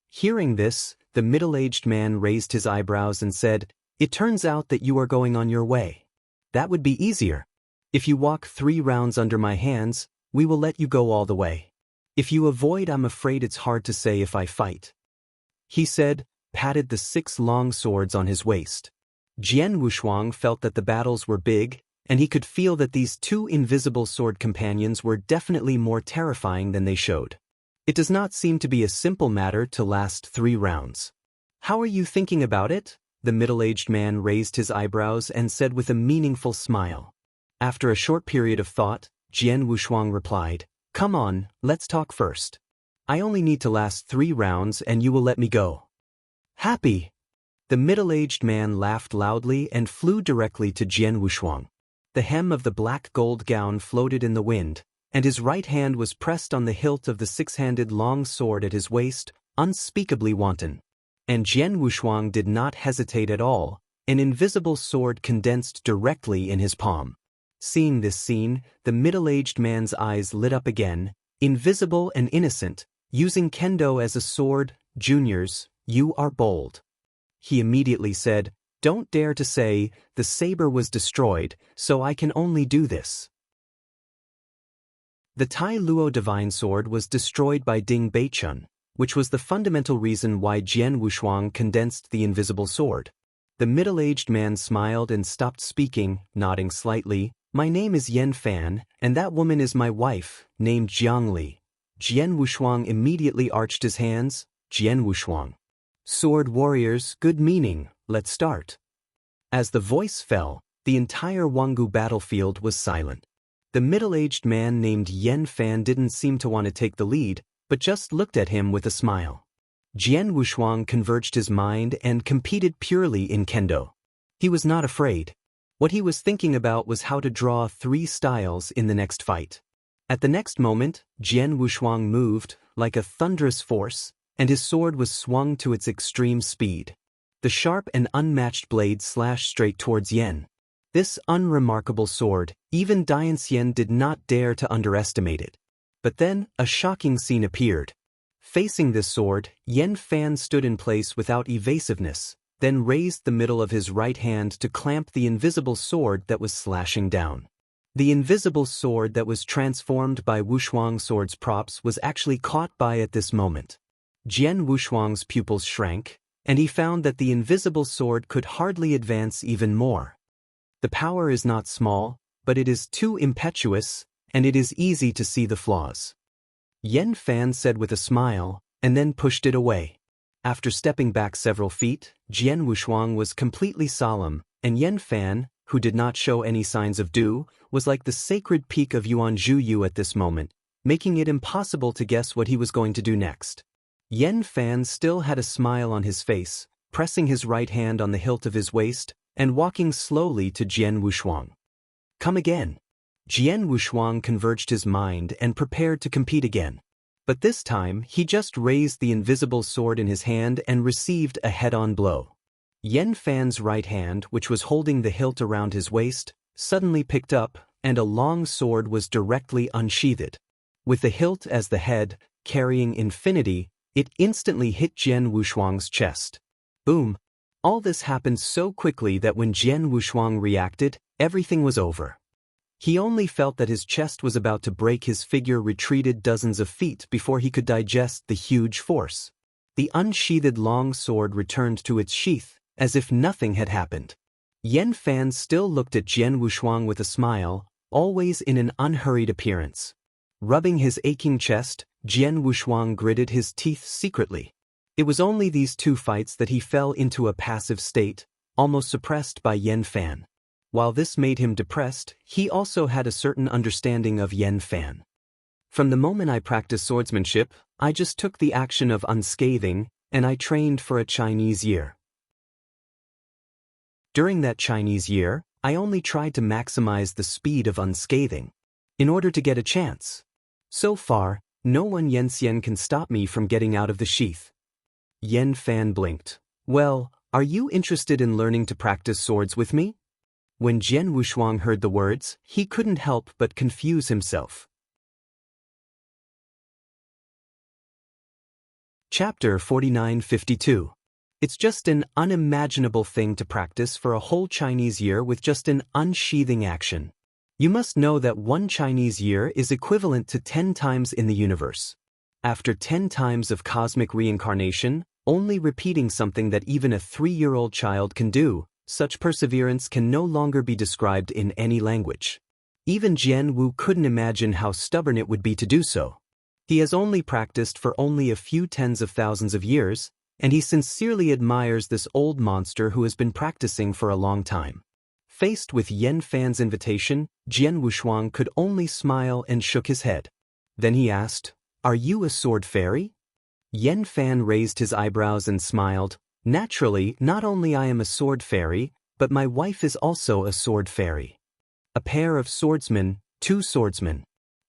Hearing this, the middle-aged man raised his eyebrows and said, "It turns out that you are going on your way. That would be easier. If you walk 3 rounds under my hands, we will let you go all the way. If you avoid, I'm afraid it's hard to say if I fight," he said, patted the 6 long swords on his waist. Jian Wushuang felt that the battles were big, and he could feel that these 2 invisible sword companions were definitely more terrifying than they showed. It does not seem to be a simple matter to last 3 rounds. "How are you thinking about it?" The middle-aged man raised his eyebrows and said with a meaningful smile. After a short period of thought, Jian Wushuang replied, "Come on, let's talk first. I only need to last 3 rounds and you will let me go." "Happy!" The middle-aged man laughed loudly and flew directly to Jian Wushuang. The hem of the black gold gown floated in the wind, and his right hand was pressed on the hilt of the 6-handed long sword at his waist, unspeakably wanton. And Jian Wushuang did not hesitate at all. An invisible sword condensed directly in his palm. Seeing this scene, the middle-aged man's eyes lit up again, invisible and innocent, using kendo as a sword. "Juniors, you are bold." He immediately said, "Don't dare to say, the saber was destroyed, so I can only do this." The Tai Luo divine sword was destroyed by Ding Beichun, which was the fundamental reason why Jian Wushuang condensed the invisible sword. The middle-aged man smiled and stopped speaking, nodding slightly. "My name is Yan Fan, and that woman is my wife, named Jiang Li." Jian Wushuang immediately arched his hands. "Jian Wushuang. Sword warriors, good meaning, let's start." As the voice fell, the entire Wangu battlefield was silent. The middle-aged man named Yan Fan didn't seem to want to take the lead, but just looked at him with a smile. Jian Wushuang converged his mind and competed purely in kendo. He was not afraid. What he was thinking about was how to draw 3 styles in the next fight. At the next moment, Jian Wushuang moved, like a thunderous force, and his sword was swung to its extreme speed. The sharp and unmatched blade slashed straight towards Yan. This unremarkable sword, even Dianxian did not dare to underestimate it. But then, a shocking scene appeared. Facing this sword, Yan Fan stood in place without evasiveness, then raised the middle of his right hand to clamp the invisible sword that was slashing down. The invisible sword that was transformed by Wushuang's sword's props was actually caught by at this moment. Jian Wushuang's pupils shrank, and he found that the invisible sword could hardly advance even more. The power is not small, but it is too impetuous, and it is easy to see the flaws. Yan Fan said with a smile, and then pushed it away. After stepping back several feet, Jian Wushuang was completely solemn, and Yan Fan, who did not show any signs of Du, was like the sacred peak of Yuanzhuyu at this moment, making it impossible to guess what he was going to do next. Yan Fan still had a smile on his face, pressing his right hand on the hilt of his waist, and walking slowly to Jian Wushuang. "Come again." Jian Wushuang converged his mind and prepared to compete again. But this time, he just raised the invisible sword in his hand and received a head-on blow. Yan Fan's right hand, which was holding the hilt around his waist, suddenly picked up, and a long sword was directly unsheathed. With the hilt as the head, carrying infinity, it instantly hit Jian Wushuang's chest. Boom! All this happened so quickly that when Jian Wushuang reacted, everything was over. He only felt that his chest was about to break. His figure retreated dozens of feet before he could digest the huge force. The unsheathed long sword returned to its sheath, as if nothing had happened. Yan Fan still looked at Jian Wushuang with a smile, always in an unhurried appearance. Rubbing his aching chest, Jian Wushuang gritted his teeth secretly. It was only these 2 fights that he fell into a passive state, almost suppressed by Yan Fan. While this made him depressed, he also had a certain understanding of Yan Fan. "From the moment I practiced swordsmanship, I just took the action of unscathing, and I trained for a Chinese year. During that Chinese year, I only tried to maximize the speed of unscathing, in order to get a chance. So far, no one Yenxian can stop me from getting out of the sheath." Yan Fan blinked. "Well, are you interested in learning to practice swords with me?" When Jian Wushuang heard the words, he couldn't help but confuse himself. Chapter 4952. It's just an unimaginable thing to practice for a whole Chinese year with just an unsheathing action. You must know that 1 Chinese year is equivalent to 10 times in the universe. After 10 times of cosmic reincarnation, only repeating something that even a 3-year-old child can do, such perseverance can no longer be described in any language. Even Jian Wu couldn't imagine how stubborn it would be to do so. He has only practiced for only a few tens of thousands of years, and he sincerely admires this old monster who has been practicing for a long time. Faced with Yan Fan's invitation, Jian Wushuang could only smile and shook his head. Then he asked, "Are you a sword fairy?" Yan Fan raised his eyebrows and smiled. "Naturally, not only I am a sword fairy, but my wife is also a sword fairy. A pair of swordsmen, two swordsmen."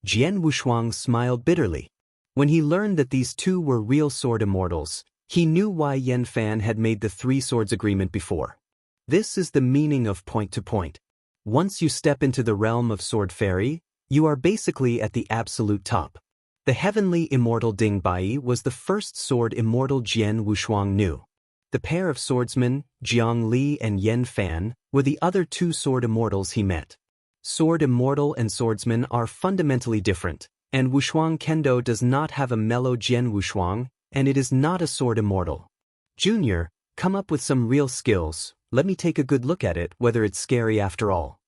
Jian Wushuang smiled bitterly. When he learned that these two were real sword immortals, he knew why Yan Fan had made the three swords agreement before. This is the meaning of point to point. Once you step into the realm of sword fairy, you are basically at the absolute top. The heavenly immortal Ding Bai was the first sword immortal Jian Wushuang knew. The pair of swordsmen, Jiang Li and Yan Fan, were the other two sword immortals he met. Sword immortal and swordsman are fundamentally different, and Wushuang Kendo does not have a mellow Jian Wushuang, and it is not a sword immortal. "Junior, come up with some real skills, let me take a good look at it, whether it's scary after all."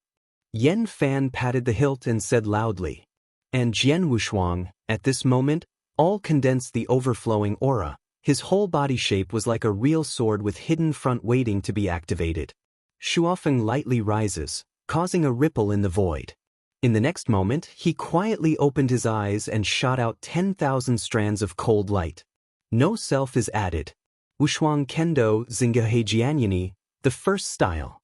Yan Fan patted the hilt and said loudly. And Jian Wushuang, at this moment, all condensed the overflowing aura. His whole body shape was like a real sword with hidden front waiting to be activated. Shuofeng lightly rises, causing a ripple in the void. In the next moment, he quietly opened his eyes and shot out 10,000 strands of cold light. No self is added. Wushuang Kendo Zingaheijianyani, the first style.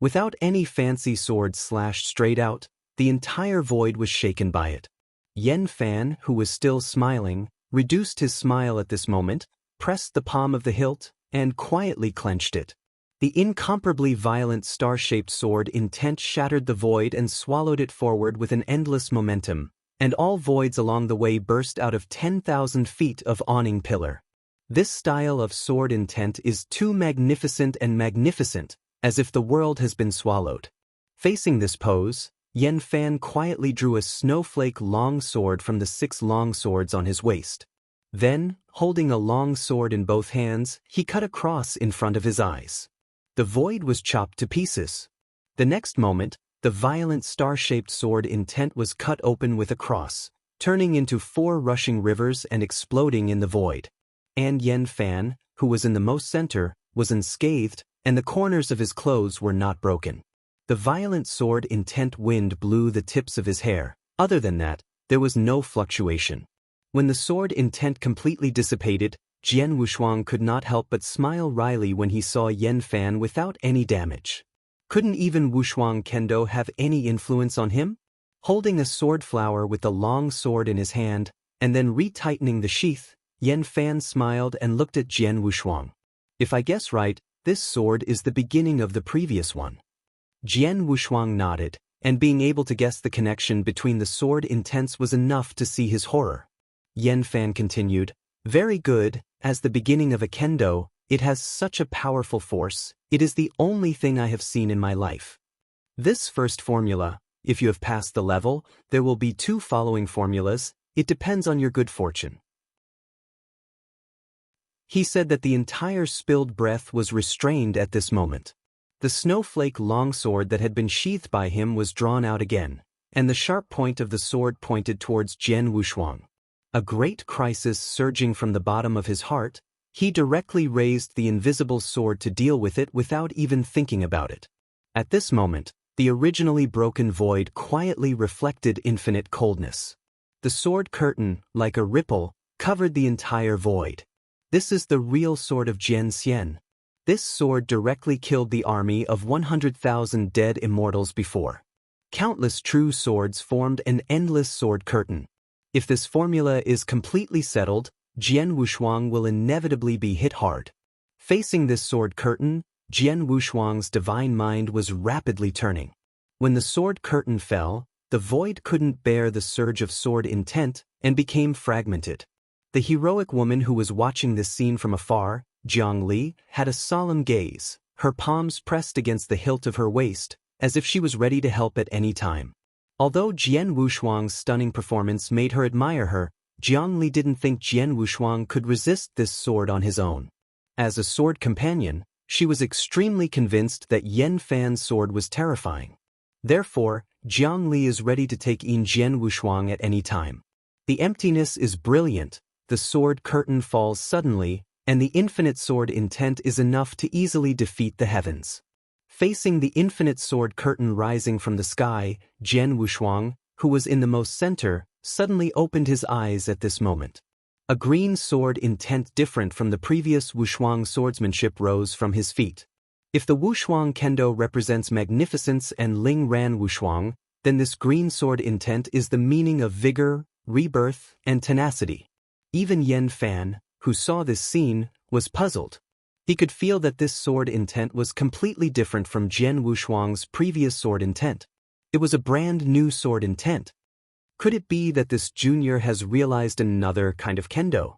Without any fancy sword slashed straight out, the entire void was shaken by it. Yan Fan, who was still smiling, reduced his smile at this moment, pressed the palm of the hilt, and quietly clenched it. The incomparably violent star-shaped sword intent shattered the void and swallowed it forward with an endless momentum, and all voids along the way burst out of 10,000 feet of awning pillar. This style of sword intent is too magnificent and magnificent, as if the world has been swallowed. Facing this pose, Yan Fan quietly drew a snowflake long sword from the 6 long swords on his waist. Then, holding a long sword in both hands, he cut a cross in front of his eyes. The void was chopped to pieces. The next moment, the violent star-shaped sword intent was cut open with a cross, turning into 4 rushing rivers and exploding in the void. And Yan Fan, who was in the most center, was unscathed, and the corners of his clothes were not broken. The violent sword intent wind blew the tips of his hair. Other than that, there was no fluctuation. When the sword intent completely dissipated, Jian Wushuang could not help but smile wryly when he saw Yan Fan without any damage. Couldn't even Wushuang Kendo have any influence on him? Holding a sword flower with the long sword in his hand, and then retightening the sheath, Yan Fan smiled and looked at Jian Wushuang. "If I guess right, this sword is the beginning of the previous one." Jian Wushuang nodded, and being able to guess the connection between the sword intents was enough to see his horror. Yan Fan continued, "Very good, as the beginning of a kendo, it has such a powerful force, it is the only thing I have seen in my life. This first formula, if you have passed the level, there will be 2 following formulas, it depends on your good fortune." He said that the entire spilled breath was restrained at this moment. The snowflake longsword that had been sheathed by him was drawn out again, and the sharp point of the sword pointed towards Jian Wushuang. A great crisis surging from the bottom of his heart, he directly raised the invisible sword to deal with it without even thinking about it. At this moment, the originally broken void quietly reflected infinite coldness. The sword curtain, like a ripple, covered the entire void. This is the real sword of Jian Xian. This sword directly killed the army of 100,000 dead immortals before. Countless true swords formed an endless sword curtain. If this formula is completely settled, Jian Wushuang will inevitably be hit hard. Facing this sword curtain, Jian Wushuang's divine mind was rapidly turning. When the sword curtain fell, the void couldn't bear the surge of sword intent and became fragmented. The heroic woman who was watching this scene from afar, Jiang Li, had a solemn gaze, her palms pressed against the hilt of her waist, as if she was ready to help at any time. Although Jian Wushuang's stunning performance made her admire her, Jiang Li didn't think Jian Wushuang could resist this sword on his own. As a sword companion, she was extremely convinced that Yan Fan's sword was terrifying. Therefore, Jiang Li is ready to take in Jian Wushuang at any time. The emptiness is brilliant, the sword curtain falls suddenly, and the infinite sword intent is enough to easily defeat the heavens. Facing the infinite sword curtain rising from the sky, Jian Wushuang, who was in the most center, suddenly opened his eyes at this moment. A green sword intent different from the previous Wushuang swordsmanship rose from his feet. If the Wushuang Kendo represents magnificence and Ling Ran Wushuang, then this green sword intent is the meaning of vigor, rebirth, and tenacity. Even Yan Fan, who saw this scene, was puzzled. He could feel that this sword intent was completely different from Jian Wushuang's previous sword intent. It was a brand new sword intent. Could it be that this junior has realized another kind of kendo?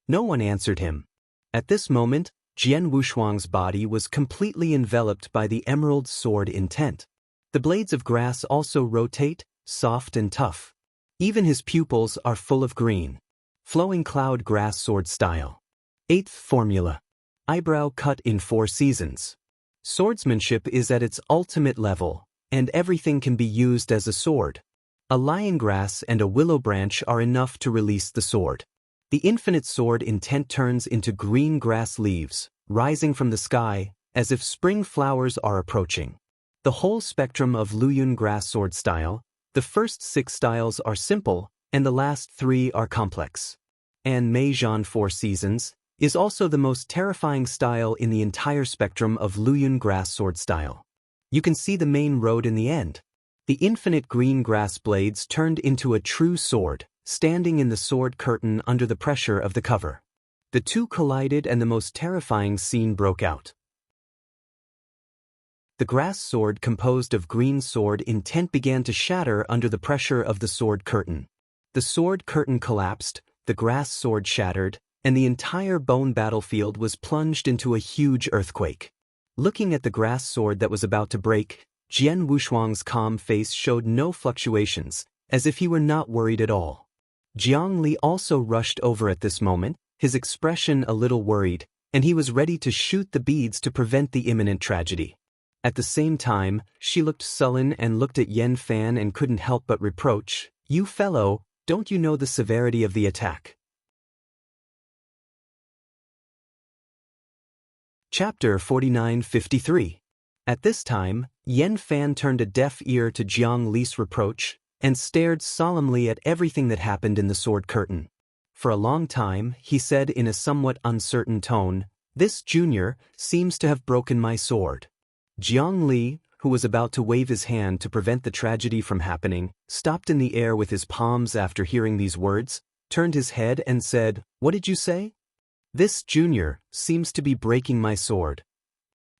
No one answered him. At this moment, Jian Wushuang's body was completely enveloped by the emerald sword intent. The blades of grass also rotate, soft and tough. Even his pupils are full of green. Flowing cloud grass sword style. 8th formula. Eyebrow cut in 4 seasons. Swordsmanship is at its ultimate level, and everything can be used as a sword. A lion grass and a willow branch are enough to release the sword. The infinite sword intent turns into green grass leaves, rising from the sky, as if spring flowers are approaching. The whole spectrum of Luyun grass sword style, the first 6 styles are simple, and the last 3 are complex. And Meijian 4 seasons is also the most terrifying style in the entire spectrum of Luyun grass sword style. You can see the main road in the end. The infinite green grass blades turned into a true sword, standing in the sword curtain under the pressure of the cover. The two collided and the most terrifying scene broke out. The grass sword composed of green sword intent began to shatter under the pressure of the sword curtain. The sword curtain collapsed, the grass sword shattered, and the entire bone battlefield was plunged into a huge earthquake. Looking at the grass sword that was about to break, Jian Wushuang's calm face showed no fluctuations, as if he were not worried at all. Jiang Li also rushed over at this moment, his expression a little worried, and he was ready to shoot the beads to prevent the imminent tragedy. At the same time, she looked sullen and looked at Yan Fan and couldn't help but reproach, "You fellow, don't you know the severity of the attack?" Chapter 49-53. At this time, Yan Fan turned a deaf ear to Jiang Li's reproach and stared solemnly at everything that happened in the sword curtain. For a long time, he said in a somewhat uncertain tone, "This junior seems to have broken my sword." Jiang Li, who was about to wave his hand to prevent the tragedy from happening, stopped in the air with his palms after hearing these words, turned his head and said, "What did you say?" "This junior seems to be breaking my sword."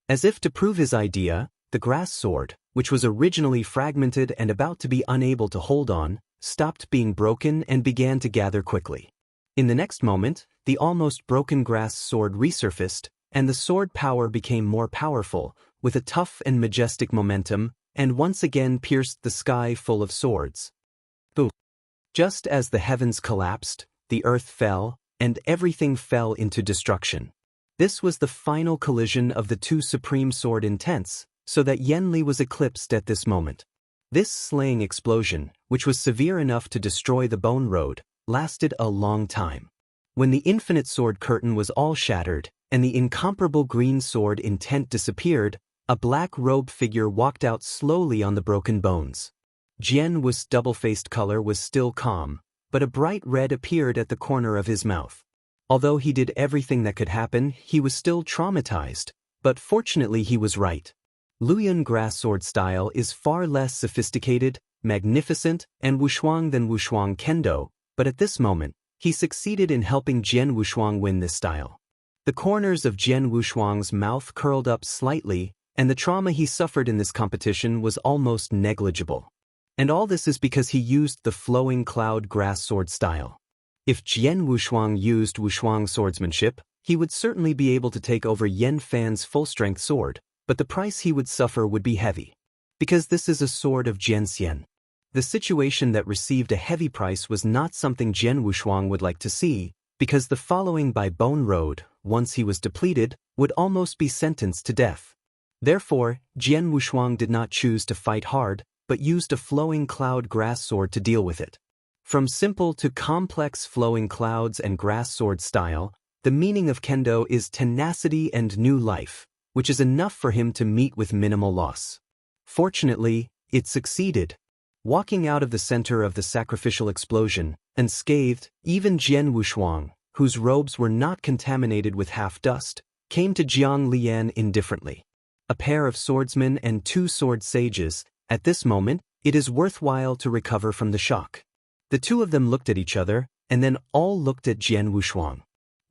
As if to prove his idea, the grass sword, which was originally fragmented and about to be unable to hold on, stopped being broken and began to gather quickly. In the next moment, the almost broken grass sword resurfaced, and the sword power became more powerful, with a tough and majestic momentum, and once again pierced the sky full of swords. Boom! Just as the heavens collapsed, the earth fell, and everything fell into destruction. This was the final collision of the two supreme sword intents, so that Yan Li was eclipsed at this moment. This slaying explosion, which was severe enough to destroy the bone road, lasted a long time. When the infinite sword curtain was all shattered, and the incomparable green sword intent disappeared, a black-robed figure walked out slowly on the broken bones. Jian Wu's double-faced color was still calm, but a bright red appeared at the corner of his mouth. Although he did everything that could happen, he was still traumatized, but fortunately he was right. Luyun grass sword style is far less sophisticated, magnificent, and Wushuang than Wushuang Kendo, but at this moment, he succeeded in helping Jian Wushuang win this style. The corners of Jian Wushuang's mouth curled up slightly, and the trauma he suffered in this competition was almost negligible. And all this is because he used the flowing cloud grass sword style. If Jian Wushuang used Wushuang swordsmanship, he would certainly be able to take over Yan Fan's full-strength sword, but the price he would suffer would be heavy. Because this is a sword of Jianxian. The situation that received a heavy price was not something Jian Wushuang would like to see, because the following by Bone Road, once he was depleted, would almost be sentenced to death. Therefore, Jian Wushuang did not choose to fight hard, but used a flowing cloud grass sword to deal with it. From simple to complex flowing clouds and grass sword style, The meaning of kendo is tenacity and new life, which is enough for him to meet with minimal loss. Fortunately, it succeeded. Walking out of the center of the sacrificial explosion, unscathed, even Jian Wushuang, whose robes were not contaminated with half-dust, came to Jiang Lian indifferently. A pair of swordsmen and 2 sword sages, at this moment, it is worthwhile to recover from the shock. The 2 of them looked at each other, and then all looked at Jian Wushuang.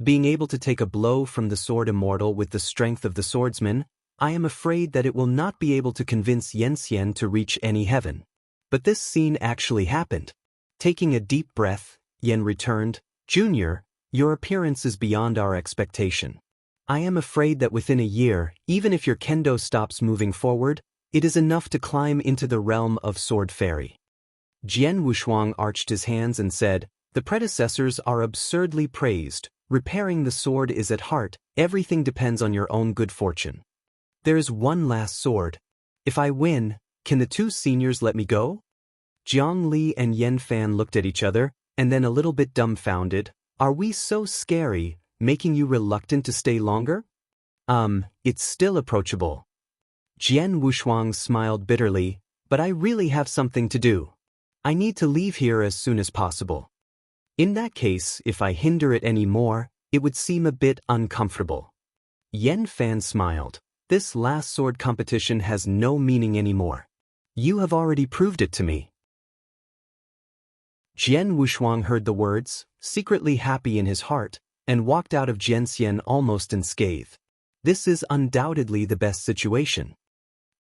Being able to take a blow from the sword immortal with the strength of the swordsman, I am afraid that it will not be able to convince Yen Xian to reach any heaven. But this scene actually happened. Taking a deep breath, Yen returned, "Junior, your appearance is beyond our expectation. I am afraid that within a year, even if your kendo stops moving forward, it is enough to climb into the realm of Sword Fairy." Jian Wushuang arched his hands and said, "The predecessors are absurdly praised. Repairing the sword is at heart, everything depends on your own good fortune. There is one last sword. If I win, can the 2 seniors let me go?" Jiang Li and Yen Fan looked at each other, and then a little bit dumbfounded. "Are we so scary, making you reluctant to stay longer?" It's still approachable." Jian Wushuang smiled bitterly, "But I really have something to do. I need to leave here as soon as possible. In that case, if I hinder it any more, it would seem a bit uncomfortable." Yen Fan smiled. "This last sword competition has no meaning anymore. You have already proved it to me." Jian Wushuang heard the words, secretly happy in his heart, and walked out of Jianxian almost unscathed. This is undoubtedly the best situation.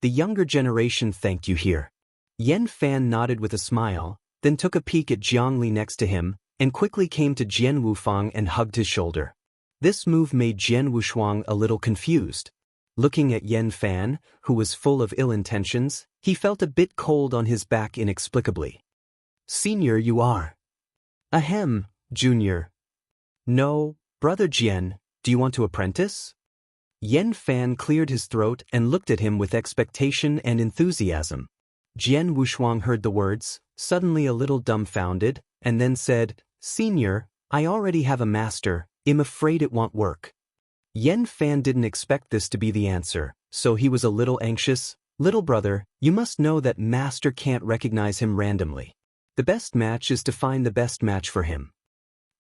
The younger generation thanked you here. Yen Fan nodded with a smile, then took a peek at Jiang Li next to him, and quickly came to Jian Wufang and hugged his shoulder. This move made Jian Wushuang a little confused. Looking at Yen Fan, who was full of ill intentions, he felt a bit cold on his back inexplicably. "Senior you are." "Ahem, junior." "No, brother Jian, do you want to apprentice?" Yen Fan cleared his throat and looked at him with expectation and enthusiasm. Jian Wushuang heard the words, suddenly a little dumbfounded, and then said, "Senior, I already have a master, I'm afraid it won't work." Yen Fan didn't expect this to be the answer, so he was a little anxious. "Little brother, you must know that master can't recognize him randomly. The best match is to find the best match for him."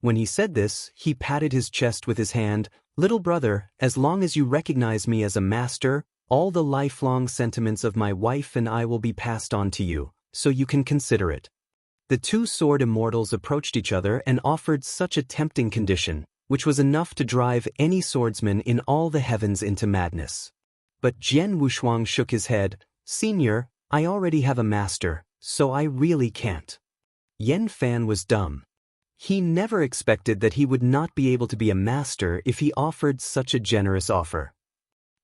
When he said this, he patted his chest with his hand. "Little brother, as long as you recognize me as a master, all the lifelong sentiments of my wife and I will be passed on to you, so you can consider it." The 2 sword immortals approached each other and offered such a tempting condition, which was enough to drive any swordsman in all the heavens into madness. But Jian Wushuang shook his head. "Senior, I already have a master, so I really can't." Yen Fan was dumb. He never expected that he would not be able to be a master if he offered such a generous offer.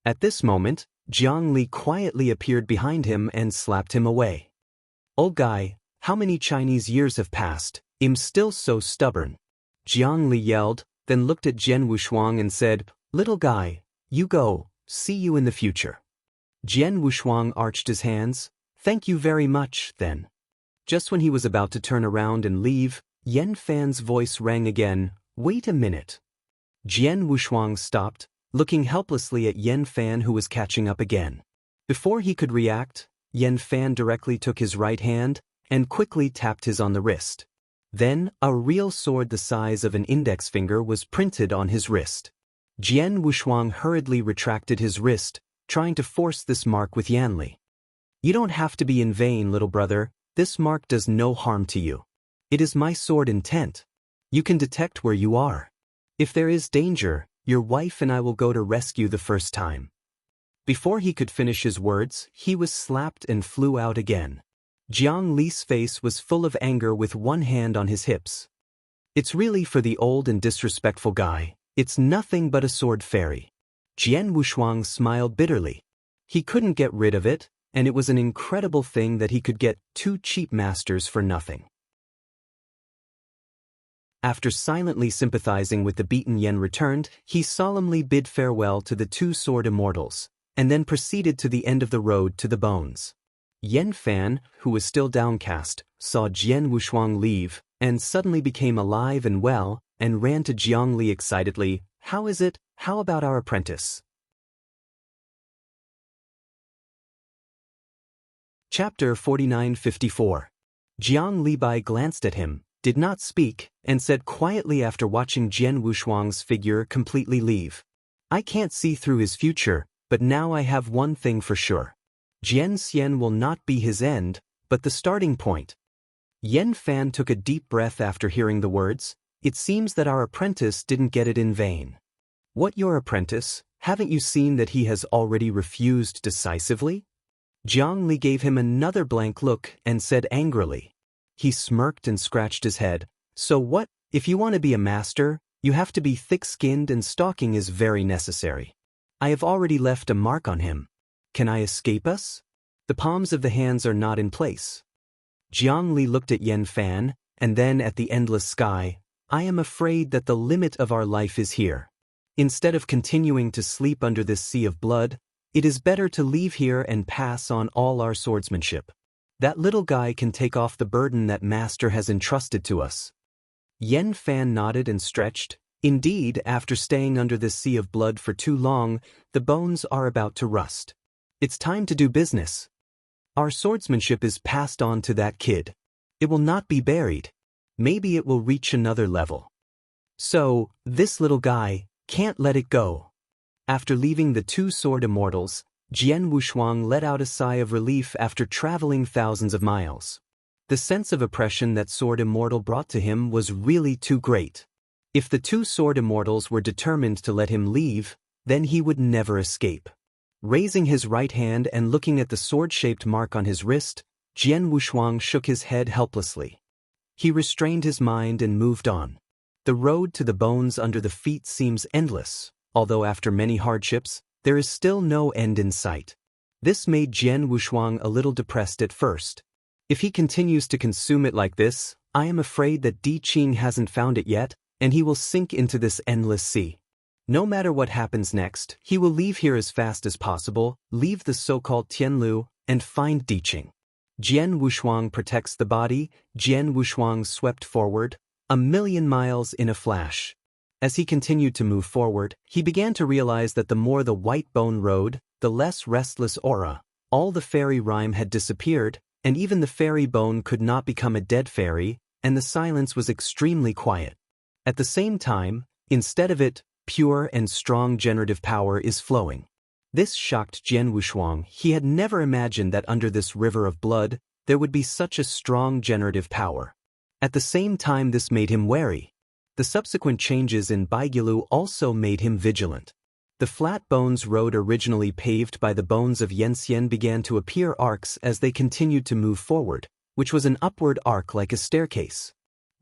At this moment, Jiang Li quietly appeared behind him and slapped him away. "Old guy, how many Chinese years have passed, I'm still so stubborn." Jiang Li yelled, then looked at Jian Wushuang and said, "Little guy, you go, see you in the future." Jian Wushuang arched his hands. "Thank you very much, then." Just when he was about to turn around and leave, Yen Fan's voice rang again, "Wait a minute." Jian Wushuang stopped, looking helplessly at Yen Fan who was catching up again. Before he could react, Yen Fan directly took his right hand and quickly tapped his on the wrist. Then, a real sword the size of an index finger was printed on his wrist. Jian Wushuang hurriedly retracted his wrist, trying to force this mark with Yanli. "You don't have to be in vain, little brother. This mark does no harm to you. It is my sword intent. You can detect where you are. If there is danger, your wife and I will go to rescue the first time." Before he could finish his words, he was slapped and flew out again. Jiang Li's face was full of anger with one hand on his hips. "It's really for the old and disrespectful guy. It's nothing but a sword fairy." Jian Wushuang smiled bitterly. He couldn't get rid of it, and it was an incredible thing that he could get 2 cheap masters for nothing. After silently sympathizing with the beaten Yen returned, he solemnly bid farewell to the 2 sword immortals, and then proceeded to the end of the road to the bones. Yen Fan, who was still downcast, saw Jian Wushuang leave, and suddenly became alive and well, and ran to Jiang Li excitedly. How is it? How about our apprentice? Chapter 49-54. Jiang Libai glanced at him, did not speak, and said quietly after watching Jian Wushuang's figure completely leave. I can't see through his future, but now I have one thing for sure. Jian Xian will not be his end, but the starting point. Yan Fan took a deep breath after hearing the words. It seems that our apprentice didn't get it in vain. What, your apprentice? Haven't you seen that he has already refused decisively? Jiang Li gave him another blank look and said angrily. He smirked and scratched his head. So what? If you want to be a master, you have to be thick-skinned, and stalking is very necessary. I have already left a mark on him. Can I escape us? The palms of the hands are not in place. Jiang Li looked at Yan Fan, and then at the endless sky. I am afraid that the limit of our life is here. Instead of continuing to sleep under this sea of blood, it is better to leave here and pass on all our swordsmanship. That little guy can take off the burden that Master has entrusted to us. Yan Fan nodded and stretched. Indeed, after staying under this sea of blood for too long, the bones are about to rust. It's time to do business. Our swordsmanship is passed on to that kid. It will not be buried. Maybe it will reach another level. So, this little guy can't let it go. After leaving the two sword immortals, Jian Wushuang let out a sigh of relief after traveling thousands of miles. The sense of oppression that Sword Immortal brought to him was really too great. If the two Sword Immortals were determined to let him leave, then he would never escape. Raising his right hand and looking at the sword-shaped mark on his wrist, Jian Wushuang shook his head helplessly. He restrained his mind and moved on. The road to the bones under the feet seems endless, although after many hardships, there is still no end in sight. This made Jian Wushuang a little depressed at first. If he continues to consume it like this, I am afraid that Di Qing hasn't found it yet, and he will sink into this endless sea. No matter what happens next, he will leave here as fast as possible, leave the so-called Tianlu, and find Di Qing. Jian Wushuang protects the body. Jian Wushuang swept forward, 1,000,000 miles in a flash. As he continued to move forward, he began to realize that the more the white bone rode, the less restless aura. All the fairy rhyme had disappeared, and even the fairy bone could not become a dead fairy, and the silence was extremely quiet. At the same time, instead of it, pure and strong generative power is flowing. This shocked Jian Wushuang. He had never imagined that under this river of blood, there would be such a strong generative power. At the same time, this made him wary. The subsequent changes in Baigilu also made him vigilant. The flat bones road originally paved by the bones of Yanxian began to appear arcs as they continued to move forward, which was an upward arc like a staircase.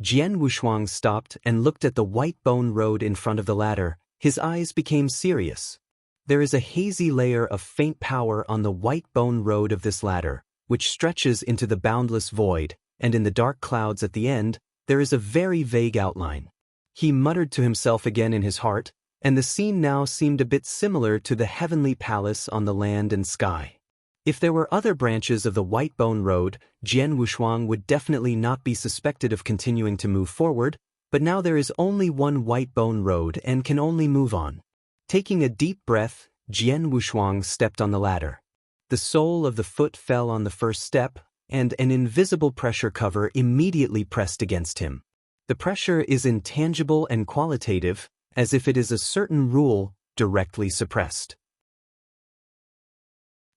Jian Wushuang stopped and looked at the white bone road in front of the ladder. His eyes became serious. There is a hazy layer of faint power on the white bone road of this ladder, which stretches into the boundless void, and in the dark clouds at the end, there is a very vague outline. He muttered to himself again in his heart, and the scene now seemed a bit similar to the heavenly palace on the land and sky. If there were other branches of the White Bone Road, Jian Wushuang would definitely not be suspected of continuing to move forward, but now there is only one White Bone Road and can only move on. Taking a deep breath, Jian Wushuang stepped on the ladder. The sole of the foot fell on the first step, and an invisible pressure cover immediately pressed against him. The pressure is intangible and qualitative, as if it is a certain rule, directly suppressed.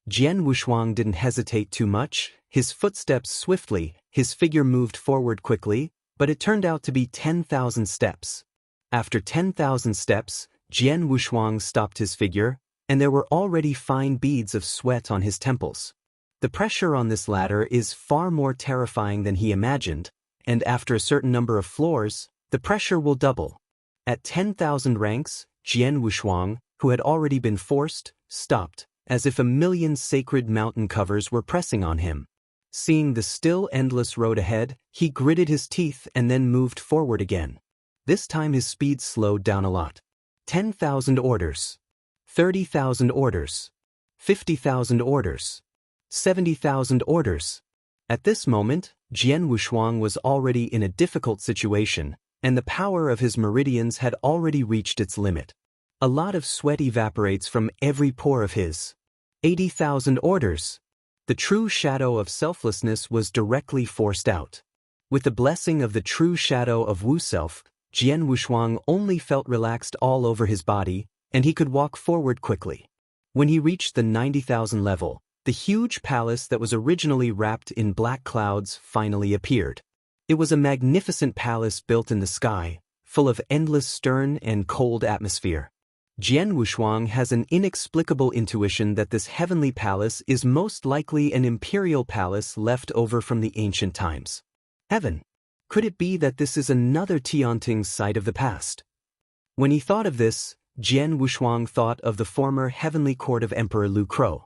Jian Wushuang didn't hesitate too much. His footsteps swiftly, his figure moved forward quickly, but it turned out to be 10,000 steps. After 10,000 steps, Jian Wushuang stopped his figure, and there were already fine beads of sweat on his temples. The pressure on this ladder is far more terrifying than he imagined, and after a certain number of floors, the pressure will double. At 10,000 ranks, Jian Wushuang, who had already been forced, stopped, as if 1,000,000 sacred mountain covers were pressing on him. Seeing the still endless road ahead, he gritted his teeth and then moved forward again. This time his speed slowed down a lot. 10,000 orders. 30,000 orders. 50,000 orders. 70,000 orders. At this moment, Jian Wushuang was already in a difficult situation, and the power of his meridians had already reached its limit. A lot of sweat evaporates from every pore of his 80,000 orders. The true shadow of selflessness was directly forced out. With the blessing of the true shadow of Wu Self, Jian Wushuang only felt relaxed all over his body, and he could walk forward quickly. When he reached the 90,000 level, the huge palace that was originally wrapped in black clouds finally appeared. It was a magnificent palace built in the sky, full of endless stern and cold atmosphere. Jian Wushuang has an inexplicable intuition that this heavenly palace is most likely an imperial palace left over from the ancient times. Heaven. Could it be that this is another Tianting's site of the past? When he thought of this, Jian Wushuang thought of the former heavenly court of Emperor Lu Kuo.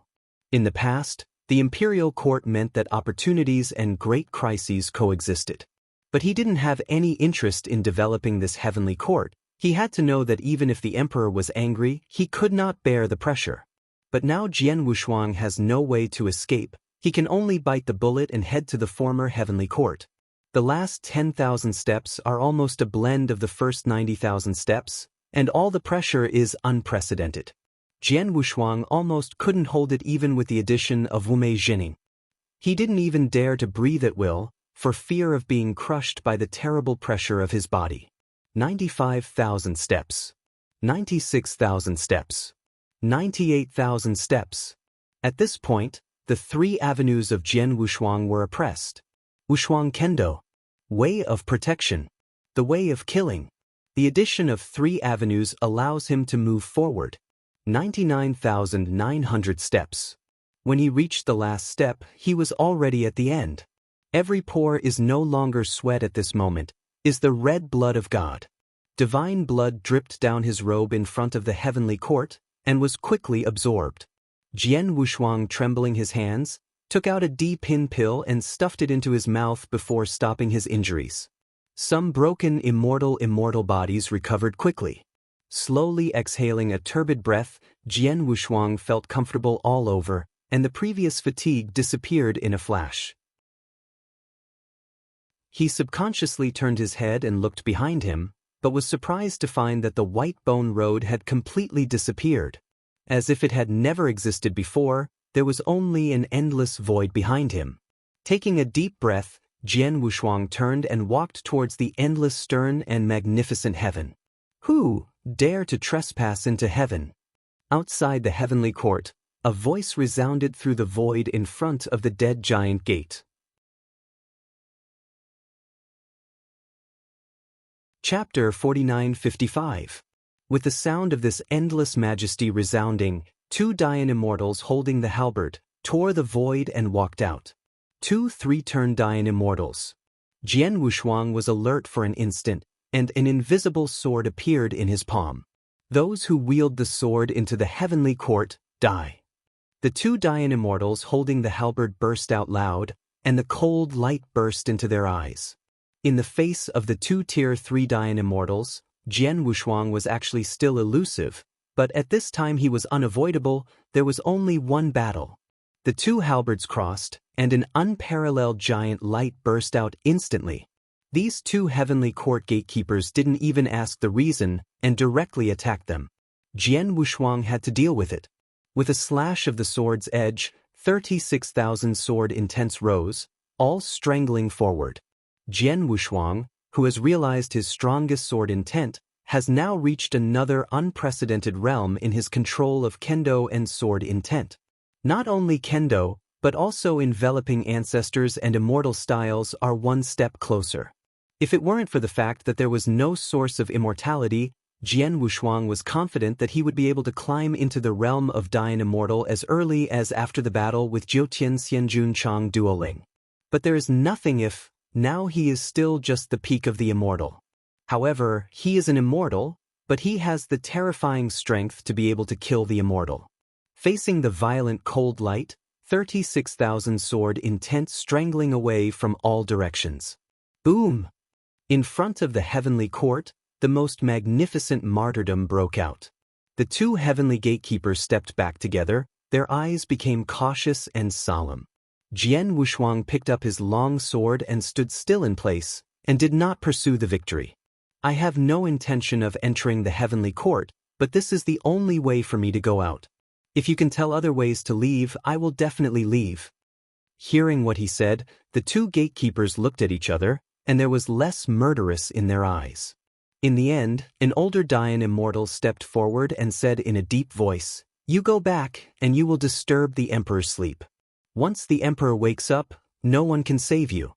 In the past, the imperial court meant that opportunities and great crises coexisted. But he didn't have any interest in developing this heavenly court. He had to know that even if the emperor was angry, he could not bear the pressure. But now Jian Wushuang has no way to escape. He can only bite the bullet and head to the former heavenly court. The last 10,000 steps are almost a blend of the first 90,000 steps, and all the pressure is unprecedented. Jian Wushuang almost couldn't hold it even with the addition of Wumei Jining. He didn't even dare to breathe at will, for fear of being crushed by the terrible pressure of his body. 95,000 steps. 96,000 steps. 98,000 steps. At this point, the three avenues of Jian Wushuang were oppressed. Wushuang Kendo. Way of protection. The way of killing. The addition of 3 avenues allows him to move forward. 99,900 steps. When he reached the last step, he was already at the end. Every pore is no longer sweat at this moment, is the red blood of God. Divine blood dripped down his robe in front of the heavenly court, and was quickly absorbed. Jian Wushuang, trembling his hands, took out a D-pin pill and stuffed it into his mouth before stopping his injuries. Some broken immortal bodies recovered quickly. Slowly exhaling a turbid breath, Jian Wushuang felt comfortable all over, and the previous fatigue disappeared in a flash. He subconsciously turned his head and looked behind him, but was surprised to find that the white bone road had completely disappeared. As if it had never existed before, there was only an endless void behind him. Taking a deep breath, Jian Wushuang turned and walked towards the endless stern and magnificent heaven. Who dare to trespass into heaven? Outside the heavenly court, a voice resounded through the void in front of the dead giant gate. Chapter 49-55. With the sound of this endless majesty resounding, 2 Dayan immortals holding the halberd tore the void and walked out. 2 3-turn Dayan immortals. Jian Wushuang was alert for an instant, and an invisible sword appeared in his palm. Those who wield the sword into the heavenly court die. The 2 Dayan immortals holding the halberd burst out loud, and the cold light burst into their eyes. In the face of the 2 Tier 3 Dayan immortals, Jian Wushuang was actually still elusive, but at this time he was unavoidable. There was only one battle. The 2 halberds crossed, and an unparalleled giant light burst out instantly. These 2 heavenly court gatekeepers didn't even ask the reason and directly attacked them. Jian Wushuang had to deal with it. With a slash of the sword's edge, 36,000 sword intents rose, all strangling forward. Jian Wushuang, who has realized his strongest sword intent, has now reached another unprecedented realm in his control of kendo and sword intent. Not only kendo, but also enveloping ancestors and immortal styles are one step closer. If it weren't for the fact that there was no source of immortality, Jian Wushuang was confident that he would be able to climb into the realm of Dayan Immortal as early as after the battle with Jiutian Xianjun Chang Duoling. But there is nothing if. Now he is still just the peak of the immortal. However, he is an immortal, but he has the terrifying strength to be able to kill the immortal. Facing the violent cold light, 36,000 sword intent strangling away from all directions. Boom! In front of the heavenly court, the most magnificent martyrdom broke out. The 2 heavenly gatekeepers stepped back together, their eyes became cautious and solemn. Jian Wushuang picked up his long sword and stood still in place, and did not pursue the victory. I have no intention of entering the heavenly court, but this is the only way for me to go out. If you can tell other ways to leave, I will definitely leave." Hearing what he said, the two gatekeepers looked at each other, and there was less murderous in their eyes. In the end, an older Dayan immortal stepped forward and said in a deep voice, "You go back, and you will disturb the Emperor's sleep. Once the Emperor wakes up, no one can save you.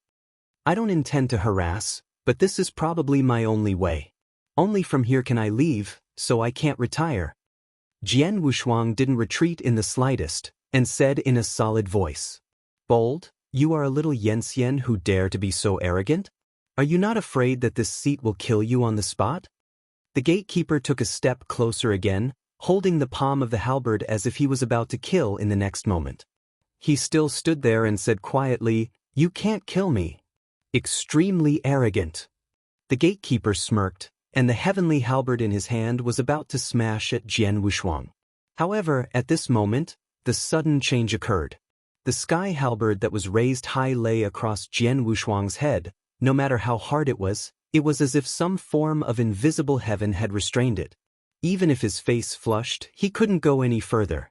I don't intend to harass, but this is probably my only way. Only from here can I leave, so I can't retire." Jian Wushuang didn't retreat in the slightest, and said in a solid voice, "Bold, you are a little Yenxian who dare to be so arrogant? Are you not afraid that this seat will kill you on the spot?" The gatekeeper took a step closer again, holding the palm of the halberd as if he was about to kill in the next moment. He still stood there and said quietly, "You can't kill me." Extremely arrogant. The gatekeeper smirked, and the heavenly halberd in his hand was about to smash at Jian Wushuang. However, at this moment, the sudden change occurred. The sky halberd that was raised high lay across Jian Wushuang's head. No matter how hard it was as if some form of invisible heaven had restrained it. Even if his face flushed, he couldn't go any further.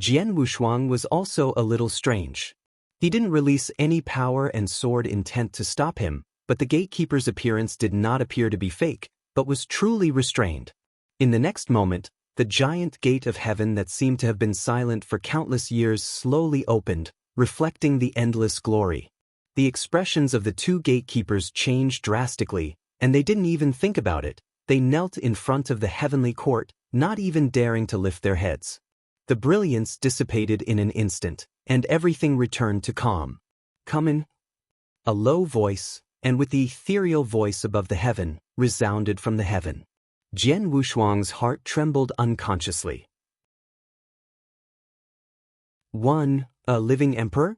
Jian Wushuang was also a little strange. He didn't release any power and sword intent to stop him, but the gatekeeper's appearance did not appear to be fake, but was truly restrained. In the next moment, the giant gate of heaven that seemed to have been silent for countless years slowly opened, reflecting the endless glory. The expressions of the two gatekeepers changed drastically, and they didn't even think about it. They knelt in front of the heavenly court, not even daring to lift their heads. The brilliance dissipated in an instant, and everything returned to calm. "Come in." A low voice, and with the ethereal voice above the heaven, resounded from the heaven. Jian Wushuang's heart trembled unconsciously. A living emperor?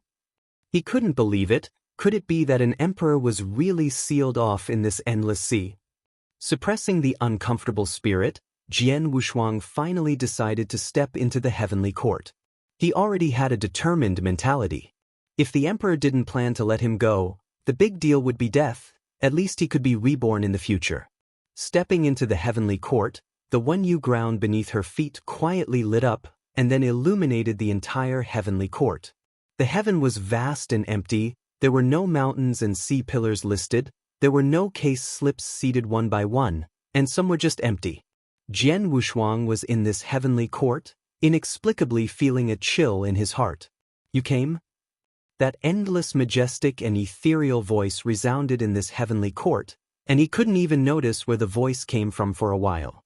He couldn't believe it. Could it be that an emperor was really sealed off in this endless sea? Suppressing the uncomfortable spirit, Jian Wushuang finally decided to step into the heavenly court. He already had a determined mentality. If the emperor didn't plan to let him go, the big deal would be death. At least he could be reborn in the future. Stepping into the heavenly court, the one-yu ground beneath her feet quietly lit up and then illuminated the entire heavenly court. The heaven was vast and empty. There were no mountains and sea pillars listed. There were no case slips seated one by one, and some were just empty. Jian Wushuang was in this heavenly court, inexplicably feeling a chill in his heart. "You came?" That endless, majestic, and ethereal voice resounded in this heavenly court, and he couldn't even notice where the voice came from for a while.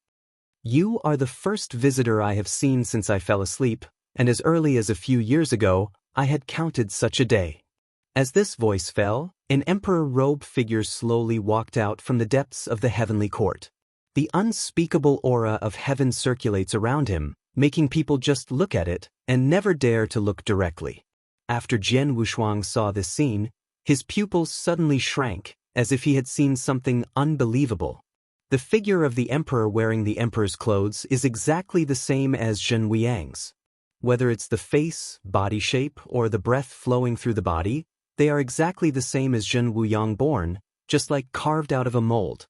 "You are the first visitor I have seen since I fell asleep, and as early as a few years ago, I had counted such a day." As this voice fell, an emperor-robed figure slowly walked out from the depths of the heavenly court. The unspeakable aura of heaven circulates around him, making people just look at it and never dare to look directly. After Jian Wushuang saw this scene, his pupils suddenly shrank, as if he had seen something unbelievable. The figure of the emperor wearing the emperor's clothes is exactly the same as Zhen Wuyang's. Whether it's the face, body shape, or the breath flowing through the body, they are exactly the same as Zhen Wuyang born, just like carved out of a mold.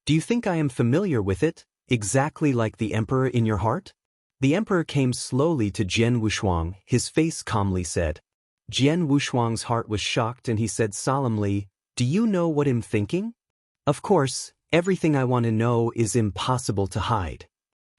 "Do you think I am familiar with it, exactly like the emperor in your heart?" The emperor came slowly to Jian Wushuang, his face calmly said. Jian Wushuang's heart was shocked and he said solemnly, "Do you know what I'm thinking?" "Of course, everything I want to know is impossible to hide."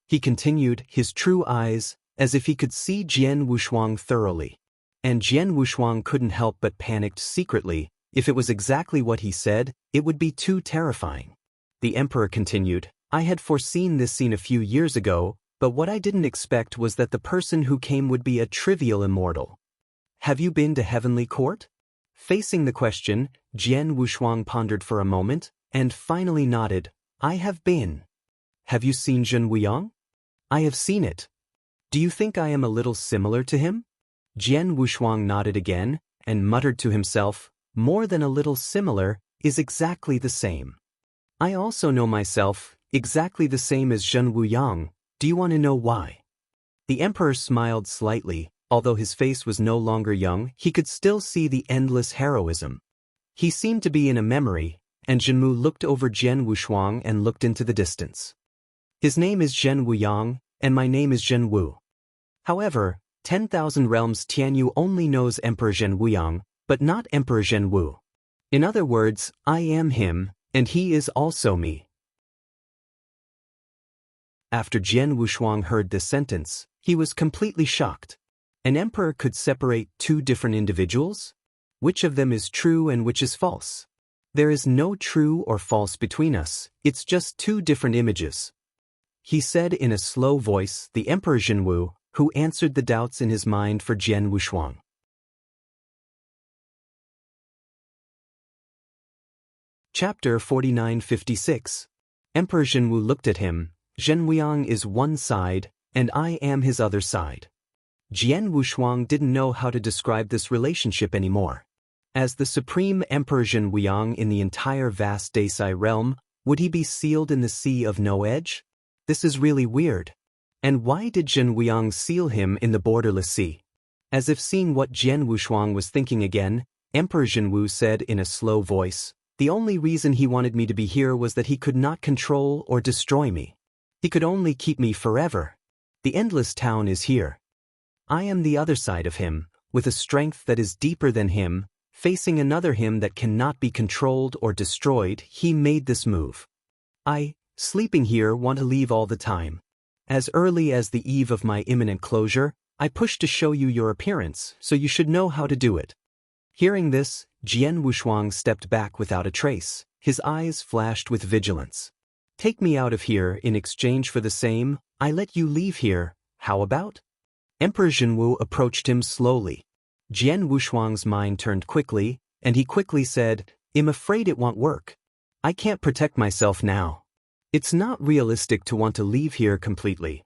He continued, his true eyes, as if he could see Jian Wushuang thoroughly. And Jian Wushuang couldn't help but panicked secretly. If it was exactly what he said, it would be too terrifying. The emperor continued, "I had foreseen this scene a few years ago, but what I didn't expect was that the person who came would be a trivial immortal." "Have you been to heavenly court?" Facing the question, Jian Wushuang pondered for a moment, and finally nodded. "I have been." "Have you seen Zhen Wuyang?" "I have seen it." "Do you think I am a little similar to him?" Jian Wushuang nodded again, and muttered to himself, "More than a little similar, is exactly the same. I also know myself, exactly the same as Zhen Wuyang. Do you want to know why?" The emperor smiled slightly. Although his face was no longer young, he could still see the endless heroism. He seemed to be in a memory, and Zhenmu looked over Jian Wushuang and looked into the distance. His name is Zhen Wuyang, and my name is Zhen Wu. However, 10,000 Realms Tianyu only knows Emperor Zhen Wuyang, but not Emperor Zhen Wu. In other words, I am him, and he is also me. After Jian Wushuang heard this sentence, he was completely shocked. An emperor could separate two different individuals? Which of them is true and which is false? There is no true or false between us, it's just two different images. He said in a slow voice, the Emperor Zhenwu, who answered the doubts in his mind for Jian Wushuang. Chapter 4956. Emperor Zhenwu looked at him. Zhen Wuyang is one side, and I am his other side. Jian Wushuang didn't know how to describe this relationship anymore. As the supreme Emperor Zhen Wuyang in the entire vast Desai realm, would he be sealed in the Sea of No Edge? This is really weird. And why did Zhen Wuyang seal him in the borderless sea? As if seeing what Jian Wushuang was thinking again, Emperor Zhenwu said in a slow voice, the only reason he wanted me to be here was that he could not control or destroy me. He could only keep me forever. The endless town is here. I am the other side of him, with a strength that is deeper than him, facing another him that cannot be controlled or destroyed. He made this move. I, sleeping here, want to leave all the time. As early as the eve of my imminent closure, I push to show you your appearance, so you should know how to do it. Hearing this, Jian Wushuang stepped back without a trace. His eyes flashed with vigilance. Take me out of here in exchange for the same, I let you leave here, how about? Emperor Zhenwu approached him slowly. Jian Wushuang's mind turned quickly, and he quickly said, I'm afraid it won't work. I can't protect myself now. It's not realistic to want to leave here completely.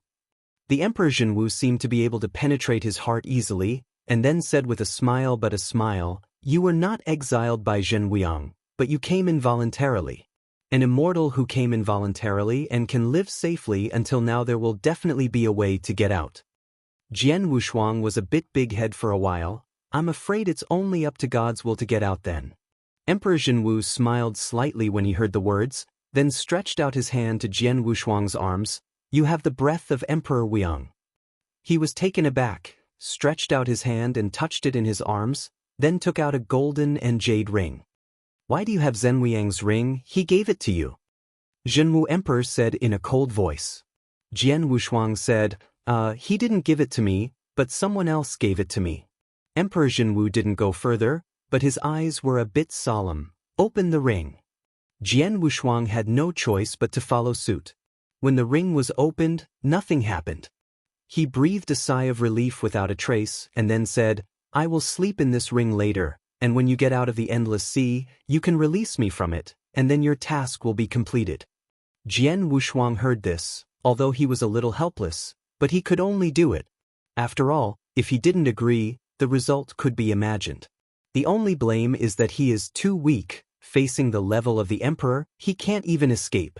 The Emperor Zhenwu seemed to be able to penetrate his heart easily, and then said with a smile but a smile, you were not exiled by Zhen Wuyang, but you came involuntarily. An immortal who came involuntarily and can live safely until now, there will definitely be a way to get out. Jian Wushuang was a bit big-head for a while. I'm afraid it's only up to God's will to get out then. Emperor Zhenwu smiled slightly when he heard the words, then stretched out his hand to Jian Wushuang's arms. You have the breath of Emperor Wuyang. He was taken aback, stretched out his hand and touched it in his arms, then took out a golden and jade ring. Why do you have Zhen Wuyang's ring? He gave it to you. Zhenwu Emperor said in a cold voice. Jian Wushuang said, he didn't give it to me, but someone else gave it to me. Emperor Zhenwu didn't go further, but his eyes were a bit solemn. Open the ring. Jian Wushuang had no choice but to follow suit. When the ring was opened, nothing happened. He breathed a sigh of relief without a trace, and then said, I will sleep in this ring later, and when you get out of the endless sea, you can release me from it, and then your task will be completed. Jian Wushuang heard this, although he was a little helpless, but he could only do it. After all, if he didn't agree, the result could be imagined. The only blame is that he is too weak. Facing the level of the emperor, he can't even escape.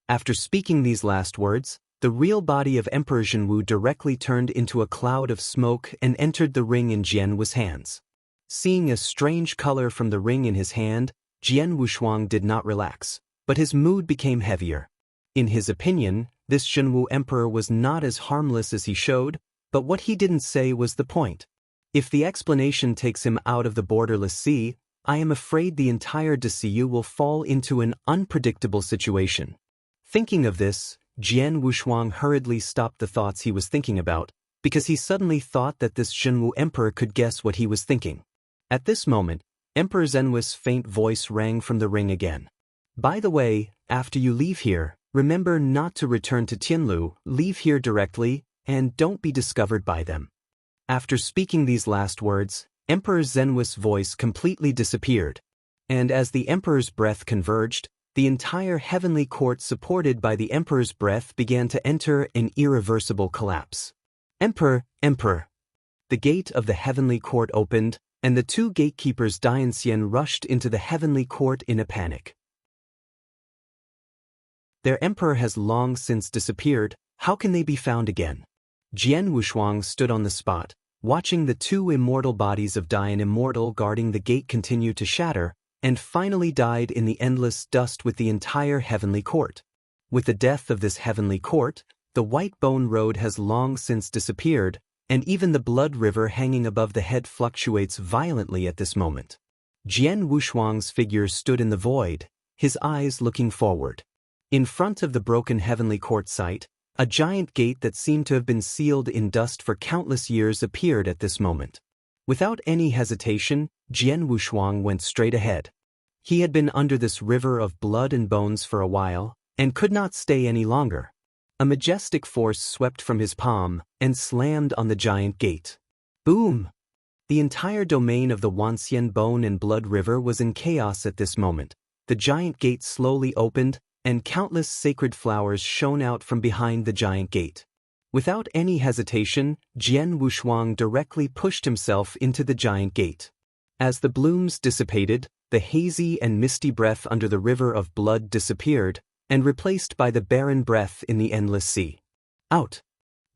After speaking these last words, the real body of Emperor Zhenwu directly turned into a cloud of smoke and entered the ring in Jian Wu's hands. Seeing a strange color from the ring in his hand, Jian Wushuang did not relax, but his mood became heavier. In his opinion, this Zhenwu emperor was not as harmless as he showed, but what he didn't say was the point. If the explanation takes him out of the borderless sea, I am afraid the entire DCU will fall into an unpredictable situation. Thinking of this, Jian Wushuang hurriedly stopped the thoughts he was thinking about, because he suddenly thought that this Zhenwu emperor could guess what he was thinking. At this moment, Emperor Zhenwu's faint voice rang from the ring again. By the way, after you leave here, remember not to return to Tianlu, leave here directly, and don't be discovered by them. After speaking these last words, Emperor Zhenwu's voice completely disappeared, and as the emperor's breath converged, the entire heavenly court supported by the emperor's breath began to enter an irreversible collapse. Emperor! The gate of the heavenly court opened, and the two gatekeepers Dianxian rushed into the heavenly court in a panic. Their emperor has long since disappeared. How can they be found again? Jian Wushuang stood on the spot, watching the two immortal bodies of Dian Immortal guarding the gate continue to shatter, and finally died in the endless dust with the entire heavenly court. With the death of this heavenly court, the White Bone Road has long since disappeared, and even the blood river hanging above the head fluctuates violently at this moment. Jian Wushuang's figure stood in the void, his eyes looking forward. In front of the broken heavenly court site, a giant gate that seemed to have been sealed in dust for countless years appeared at this moment. Without any hesitation, Jian Wushuang went straight ahead. He had been under this river of blood and bones for a while, and could not stay any longer. A majestic force swept from his palm and slammed on the giant gate. Boom! The entire domain of the Wanxian Bone and Blood River was in chaos at this moment. The giant gate slowly opened, and countless sacred flowers shone out from behind the giant gate. Without any hesitation, Jian Wushuang directly pushed himself into the giant gate. As the blooms dissipated, the hazy and misty breath under the river of blood disappeared, and replaced by the barren breath in the endless sea. Out!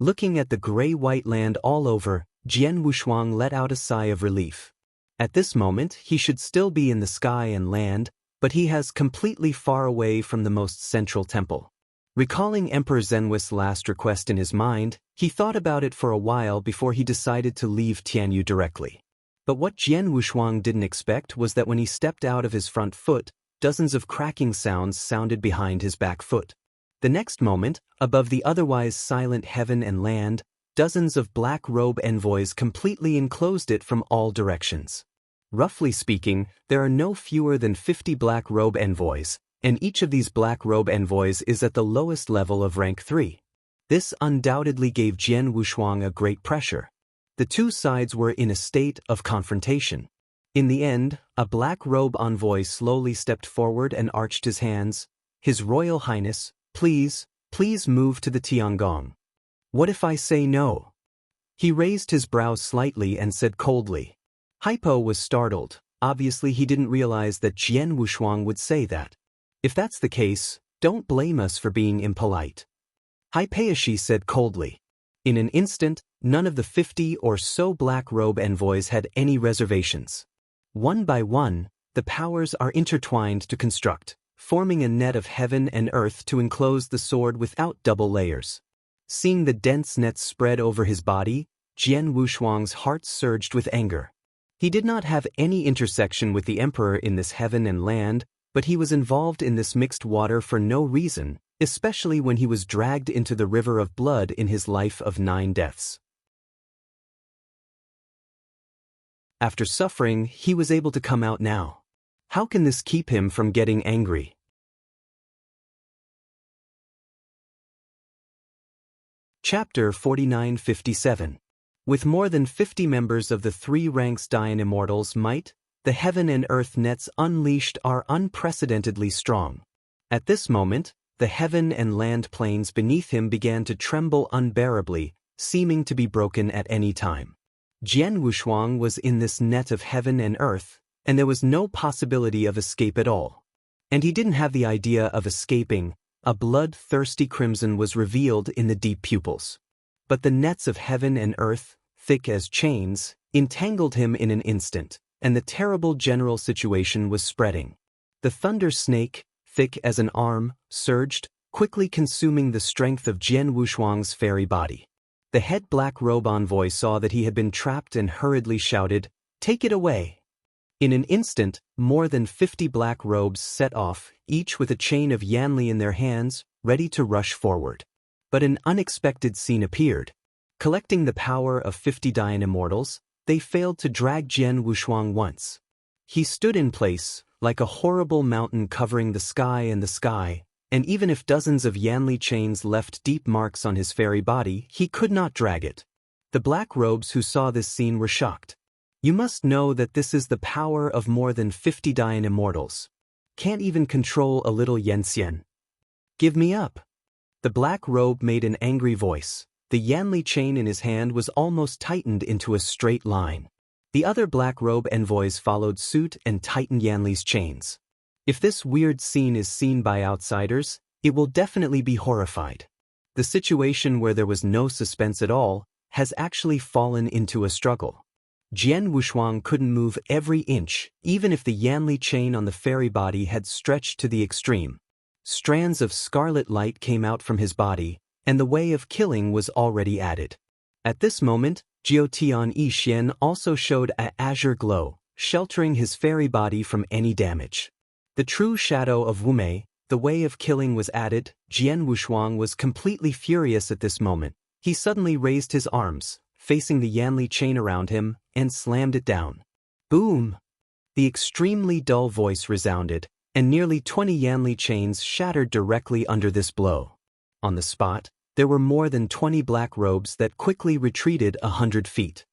Looking at the gray-white land all over, Jian Wushuang let out a sigh of relief. At this moment, he should still be in the sky and land, but he has completely far away from the most central temple. Recalling Emperor Zenwis's last request in his mind, he thought about it for a while before he decided to leave Tianyu directly. But what Jian Wushuang didn't expect was that when he stepped out of his front foot, dozens of cracking sounds sounded behind his back foot. The next moment, above the otherwise silent heaven and land, dozens of black-robe envoys completely enclosed it from all directions. Roughly speaking, there are no fewer than 50 black-robe envoys, and each of these black-robe envoys is at the lowest level of rank 3. This undoubtedly gave Jian Wushuang a great pressure. The two sides were in a state of confrontation. In the end, a black-robe envoy slowly stepped forward and arched his hands. His Royal Highness, please move to the Tiangong. What if I say no? He raised his brows slightly and said coldly. Hypo was startled. Obviously he didn't realize that Jian Wushuang would say that. If that's the case, don't blame us for being impolite. Hypaeshi said coldly. In an instant, none of the 50 or so black-robe envoys had any reservations. One by one, the powers are intertwined to construct, forming a net of heaven and earth to enclose the sword without double layers. Seeing the dense net spread over his body, Jian Wushuang's heart surged with anger. He did not have any intersection with the emperor in this heaven and land, but he was involved in this mixed water for no reason, especially when he was dragged into the river of blood in his life of 9 deaths. After suffering, he was able to come out now. How can this keep him from getting angry? Chapter 4957. With more than 50 members of the 3 ranks Dian Immortals' might, the heaven and earth nets unleashed are unprecedentedly strong. At this moment, the heaven and land planes beneath him began to tremble unbearably, seeming to be broken at any time. Jian Wushuang was in this net of heaven and earth, and there was no possibility of escape at all. And he didn't have the idea of escaping. A blood-thirsty crimson was revealed in the deep pupils. But the nets of heaven and earth, thick as chains, entangled him in an instant, and the terrible general situation was spreading. The thunder snake, thick as an arm, surged, quickly consuming the strength of Jian Wushuang's fairy body. The head black-robe envoy saw that he had been trapped and hurriedly shouted, "Take it away!" In an instant, more than 50 black robes set off, each with a chain of Yanli in their hands, ready to rush forward. But an unexpected scene appeared. Collecting the power of 50 Dian Immortals, they failed to drag Jian Wushuang once. He stood in place, like a horrible mountain covering the sky, and even if dozens of Yanli chains left deep marks on his fairy body, he could not drag it. The black robes who saw this scene were shocked. You must know that this is the power of more than 50 Dian Immortals. Can't even control a little Yanxian. Give me up. The black robe made an angry voice. The Yanli chain in his hand was almost tightened into a straight line. The other black robe envoys followed suit and tightened Yanli's chains. If this weird scene is seen by outsiders, it will definitely be horrified. The situation where there was no suspense at all has actually fallen into a struggle. Jian Wushuang couldn't move every inch, even if the Yanli chain on the fairy body had stretched to the extreme. strands of scarlet light came out from his body, and the way of killing was already added. At this moment, Jiutian Yixian also showed an azure glow, sheltering his fairy body from any damage. The true shadow of Wumei, the way of killing, was added. Jian Wushuang was completely furious at this moment. He suddenly raised his arms, facing the Yanli chain around him, and slammed it down. Boom! The extremely dull voice resounded, and nearly 20 Yanli chains shattered directly under this blow. On the spot, there were more than 20 black robes that quickly retreated 100 feet.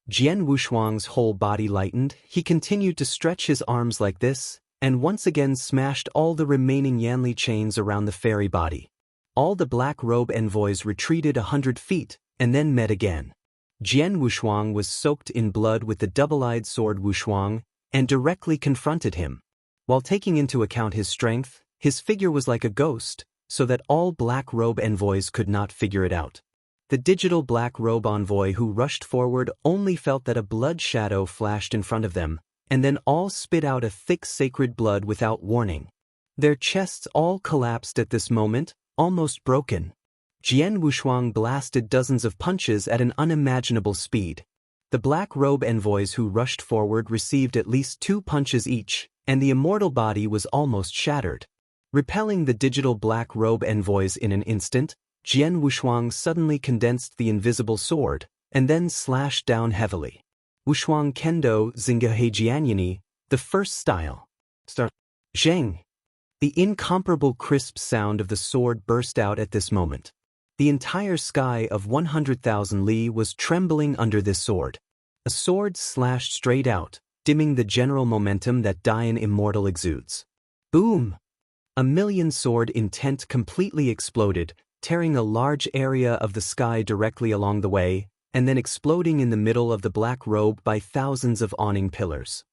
Jian Wushuang's whole body lightened. He continued to stretch his arms like this, and once again smashed all the remaining Yanli chains around the fairy body. All the black robe envoys retreated 100 feet, and then met again. Jian Wushuang was soaked in blood with the double-eyed sword Wushuang, and directly confronted him. While taking into account his strength, his figure was like a ghost, so that all black robe envoys could not figure it out. The digital black robe envoy who rushed forward only felt that a blood shadow flashed in front of them, and then all spit out a thick sacred blood without warning. Their chests all collapsed at this moment, almost broken. Jian Wushuang blasted dozens of punches at an unimaginable speed. The black robe envoys who rushed forward received at least 2 punches each, and the immortal body was almost shattered. Repelling the digital black robe envoys in an instant, Jian Wushuang suddenly condensed the invisible sword, and then slashed down heavily. Wushuang Kendo Zingaheijianyani, the first style. Start. Zheng. The incomparable crisp sound of the sword burst out at this moment. The entire sky of 100,000 li was trembling under this sword. A sword slashed straight out, dimming the general momentum that Dian Immortal exudes. Boom! A million sword intent completely exploded, tearing a large area of the sky directly along the way, and then exploding in the middle of the black robe by thousands of awning pillars.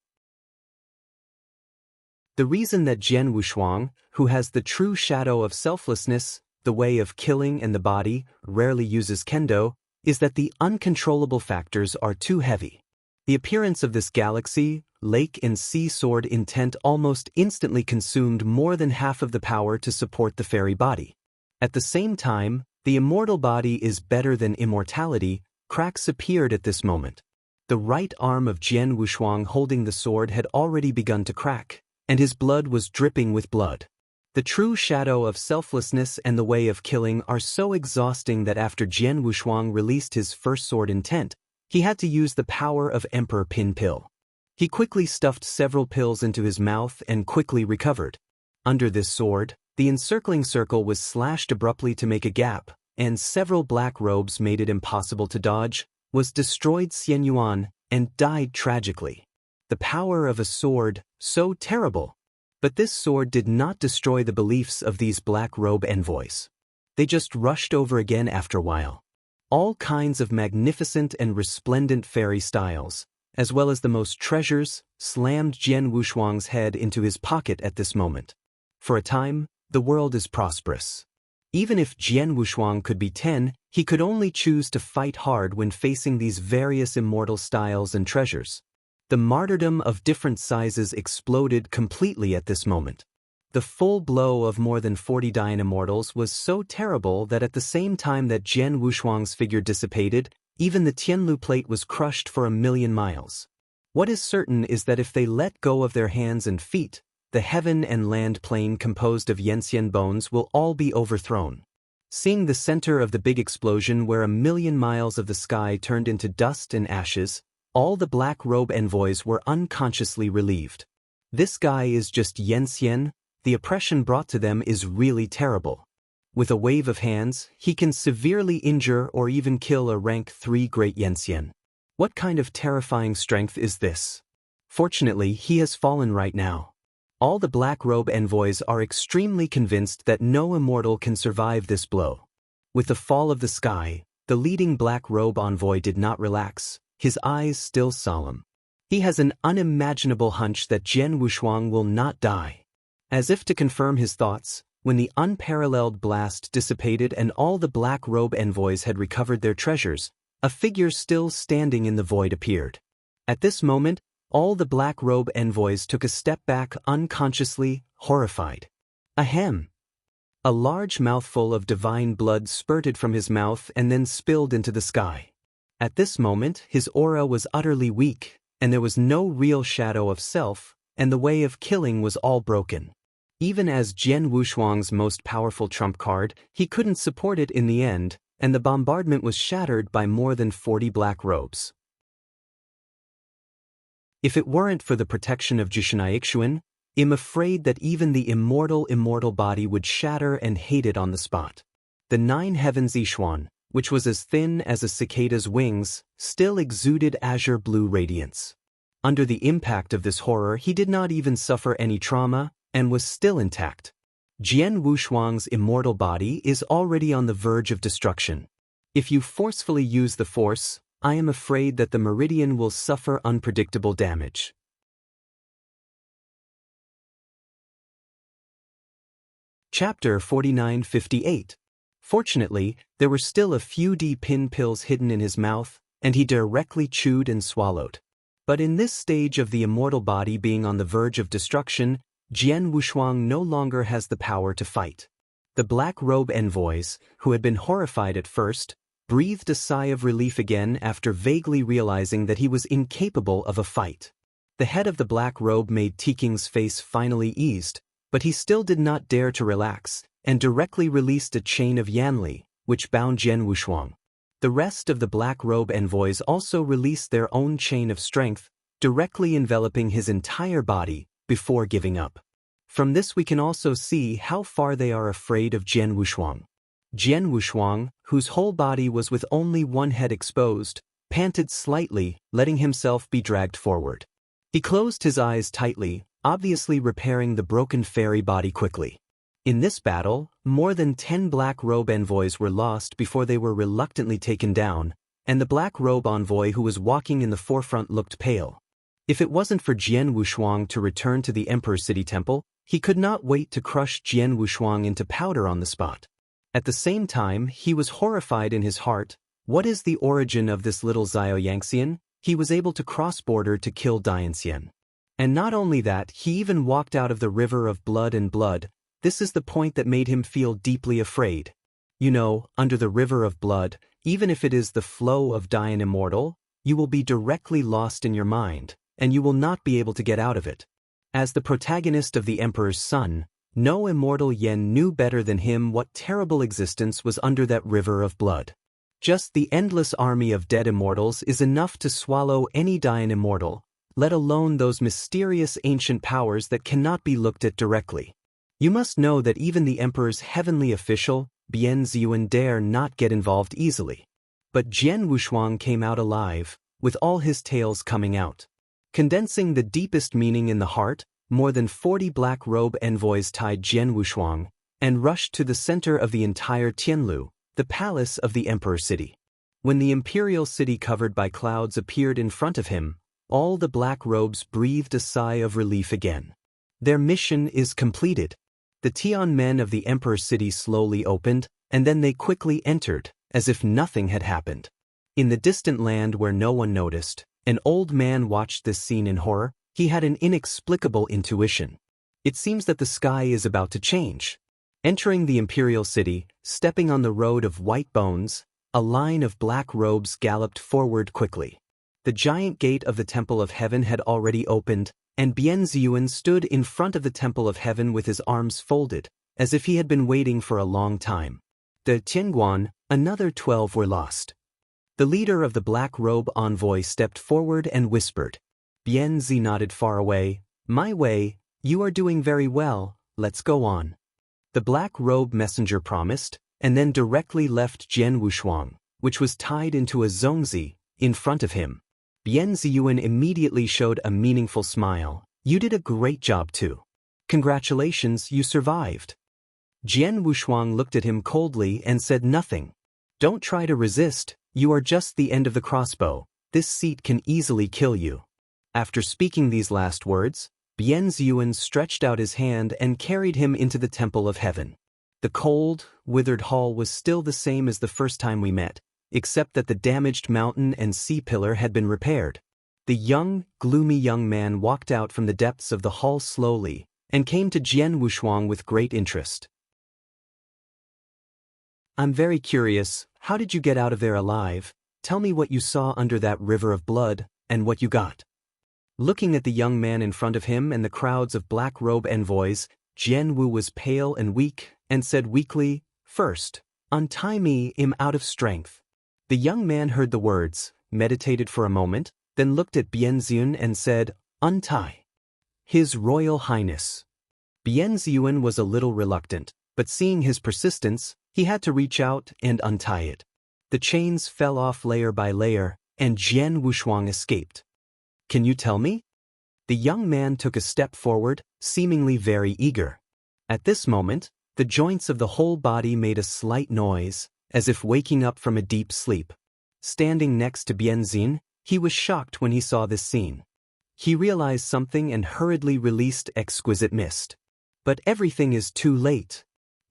The reason that Jian Wushuang, who has the true shadow of selflessness, the way of killing and the body, rarely uses kendo, is that the uncontrollable factors are too heavy. The appearance of this galaxy, lake and sea sword intent almost instantly consumed more than half of the power to support the fairy body. At the same time, the immortal body is better than immortality. Cracks appeared at this moment. The right arm of Jian Wushuang holding the sword had already begun to crack, and his blood was dripping with blood. The true shadow of selflessness and the way of killing are so exhausting that after Jian Wushuang released his first sword intent, he had to use the power of Emperor Pin Pill. He quickly stuffed several pills into his mouth and quickly recovered. Under this sword, the encircling circle was slashed abruptly to make a gap, and several black robes made it impossible to dodge, was destroyed Xian Yuan, and died tragically. The power of a sword, so terrible. But this sword did not destroy the beliefs of these black robe envoys. They just rushed over again after a while. All kinds of magnificent and resplendent fairy styles, as well as the most treasures, slammed Jian Wushuang's head into his pocket at this moment. For a time, the world is prosperous. Even if Jian Wushuang could be 10, he could only choose to fight hard when facing these various immortal styles and treasures. The martyrdom of different sizes exploded completely at this moment. The full blow of more than 40 Dian Immortals was so terrible that at the same time that Jian Wushuang's figure dissipated, even the Tianlu plate was crushed for 1,000,000 miles. What is certain is that if they let go of their hands and feet, the heaven and land plane composed of Yanxian bones will all be overthrown. Seeing the center of the big explosion where 1,000,000 miles of the sky turned into dust and ashes, all the black robe envoys were unconsciously relieved. This guy is just Yanxian. The oppression brought to them is really terrible. With a wave of hands, he can severely injure or even kill a rank 3 great Yanxian. What kind of terrifying strength is this? Fortunately, he has fallen right now. All the black robe envoys are extremely convinced that no immortal can survive this blow. With the fall of the sky, the leading black robe envoy did not relax, his eyes still solemn. He has an unimaginable hunch that Jian Wushuang will not die. As if to confirm his thoughts, when the unparalleled blast dissipated and all the black robe envoys had recovered their treasures, a figure still standing in the void appeared. At this moment, all the black robe envoys took a step back unconsciously, horrified. Ahem! A large mouthful of divine blood spurted from his mouth and then spilled into the sky. At this moment, his aura was utterly weak, and there was no real shadow of self, and the way of killing was all broken. Even as Jian Wushuang's most powerful trump card, he couldn't support it in the end, and the bombardment was shattered by more than 40 black robes. If it weren't for the protection of Jushinaixuan, I'm afraid that even the immortal body would shatter and hate it on the spot. The 9 heavens Yixuan, which was as thin as a cicada's wings, still exuded azure blue radiance. Under the impact of this horror, he did not even suffer any trauma, and was still intact. Jian Wushuang's immortal body is already on the verge of destruction. If you forcefully use the force, I am afraid that the meridian will suffer unpredictable damage. Chapter 4958. Fortunately, there were still a few pin pills hidden in his mouth, and he directly chewed and swallowed. But in this stage of the immortal body being on the verge of destruction, Jian Wushuang no longer has the power to fight. The black robe envoys, who had been horrified at first, breathed a sigh of relief again after vaguely realizing that he was incapable of a fight. The head of the black robe made Tiking's face finally eased, but he still did not dare to relax, and directly released a chain of Yanli, which bound Jian Wushuang. The rest of the black robe envoys also released their own chain of strength, directly enveloping his entire body, before giving up. From this we can also see how far they are afraid of Jian Wushuang. Jian Wushuang, whose whole body was with only one head exposed, panted slightly, letting himself be dragged forward. He closed his eyes tightly, obviously repairing the broken fairy body quickly. In this battle, more than 10 black robe envoys were lost before they were reluctantly taken down, and the black robe envoy who was walking in the forefront looked pale. If it wasn't for Jian Wushuang to return to the Emperor's City Temple, he could not wait to crush Jian Wushuang into powder on the spot. At the same time, he was horrified in his heart. What is the origin of this little Xiao Yangxian? He was able to cross border to kill Dianxian. And not only that, he even walked out of the river of blood and blood. This is the point that made him feel deeply afraid. You know, under the river of blood, even if it is the flow of Dian Immortal, you will be directly lost in your mind, and you will not be able to get out of it. As the protagonist of the Emperor's Son, no immortal Yen knew better than him what terrible existence was under that river of blood. Just the endless army of dead immortals is enough to swallow any Dian Immortal, let alone those mysterious ancient powers that cannot be looked at directly. You must know that even the Emperor's heavenly official, Bian Ziyuan, dare not get involved easily. But Jian Wushuang came out alive, with all his tales coming out. Condensing the deepest meaning in the heart, more than 40 black robe envoys tied Jian Wushuang, and rushed to the center of the entire Tianlu, the palace of the Emperor's city. When the imperial city covered by clouds appeared in front of him, all the black robes breathed a sigh of relief again. Their mission is completed. The Tian men of the Emperor's city slowly opened, and then they quickly entered, as if nothing had happened. In the distant land where no one noticed, an old man watched this scene in horror. He had an inexplicable intuition. It seems that the sky is about to change. Entering the imperial city, stepping on the road of white bones, a line of black robes galloped forward quickly. The giant gate of the Temple of Heaven had already opened, and Bian Ziyuan stood in front of the Temple of Heaven with his arms folded, as if he had been waiting for a long time. The Tianguan, another 12 were lost. The leader of the black robe envoy stepped forward and whispered. Bian Zi nodded far away. My way, you are doing very well, let's go on. The black robe messenger promised, and then directly left Jian Wushuang, which was tied into a zongzi, in front of him. Bian Ziyuan immediately showed a meaningful smile. You did a great job too. Congratulations, you survived. Jian Wushuang looked at him coldly and said nothing. Don't try to resist, you are just the end of the crossbow. This seat can easily kill you. After speaking these last words, Bian Ziyuan stretched out his hand and carried him into the Temple of Heaven. The cold, withered hall was still the same as the first time we met, except that the damaged mountain and sea pillar had been repaired. The young, gloomy young man walked out from the depths of the hall slowly, and came to Jian Wushuang with great interest. I'm very curious, how did you get out of there alive? Tell me what you saw under that river of blood, and what you got. Looking at the young man in front of him and the crowds of black robe envoys, Jianwu was pale and weak, and said weakly, "First, untie me, I'm out of strength." The young man heard the words, meditated for a moment, then looked at Bianzun and said, "Untie." His Royal Highness. Bianzun was a little reluctant, but seeing his persistence, he had to reach out and untie it. The chains fell off layer by layer, and Jian Wushuang escaped. "Can you tell me?" The young man took a step forward, seemingly very eager. At this moment, the joints of the whole body made a slight noise, as if waking up from a deep sleep. Standing next to Bianzin, he was shocked when he saw this scene. He realized something and hurriedly released exquisite mist. But everything is too late.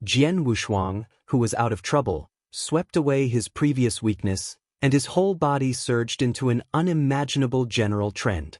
Jian Wushuang, who was out of trouble, swept away his previous weakness, and his whole body surged into an unimaginable general trend.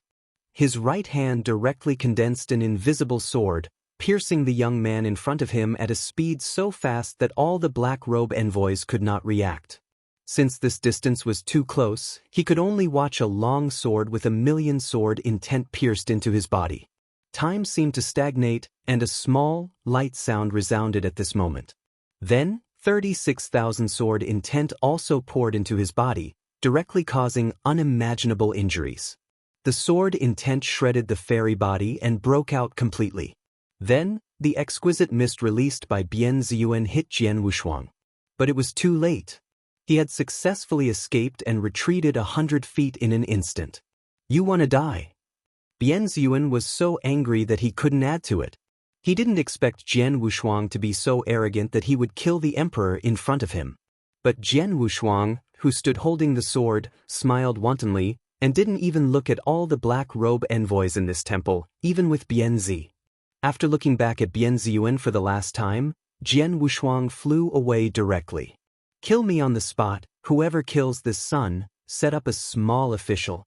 His right hand directly condensed an invisible sword, piercing the young man in front of him at a speed so fast that all the black robe envoys could not react. Since this distance was too close, he could only watch a long sword with 1,000,000 sword intent pierced into his body. Time seemed to stagnate, and a small, light sound resounded at this moment. Then, 36,000 sword intent also poured into his body, directly causing unimaginable injuries. The sword intent shredded the fairy body and broke out completely. Then, the exquisite mist released by Bianziyuan hit Jian Wushuang. But it was too late. He had successfully escaped and retreated 100 feet in an instant. "You wanna die?" Bianziyuan was so angry that he couldn't add to it. He didn't expect Jian Wushuang to be so arrogant that he would kill the emperor in front of him. But Jian Wushuang, who stood holding the sword, smiled wantonly, and didn't even look at all the black robe envoys in this temple, even with Bianzi. After looking back at Bianziyuan for the last time, Jian Wushuang flew away directly. "Kill me on the spot, whoever kills this son," set up a small official.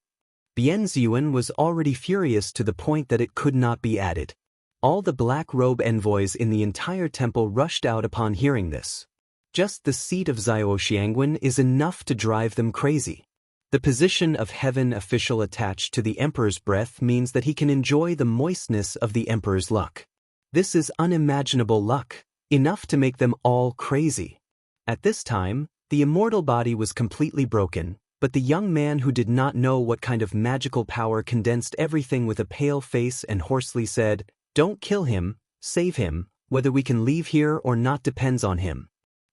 Bianziyuan was already furious to the point that it could not be added. All the black robe envoys in the entire temple rushed out upon hearing this. Just the seat of Xiao Xiangwen is enough to drive them crazy. The position of heaven official attached to the emperor's breath means that he can enjoy the moistness of the emperor's luck. This is unimaginable luck, enough to make them all crazy. At this time, the immortal body was completely broken, but the young man who did not know what kind of magical power condensed everything with a pale face and hoarsely said, "Don't kill him, save him, whether we can leave here or not depends on him."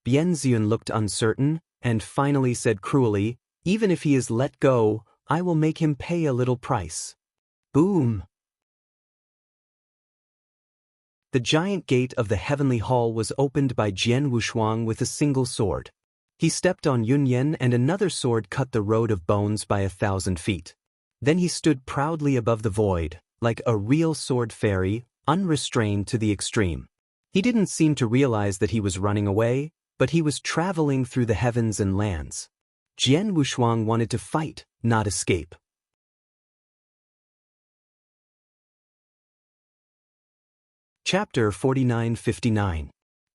Bianziyun looked uncertain, and finally said cruelly, "Even if he is let go, I will make him pay a little price." Boom! The giant gate of the heavenly hall was opened by Jian Wushuang with a single sword. He stepped on Yunyan and another sword cut the road of bones by 1,000 feet. Then he stood proudly above the void, like a real sword fairy, unrestrained to the extreme. He didn't seem to realize that he was running away, but he was traveling through the heavens and lands. Jian Wushuang wanted to fight, not escape. Chapter 49-59.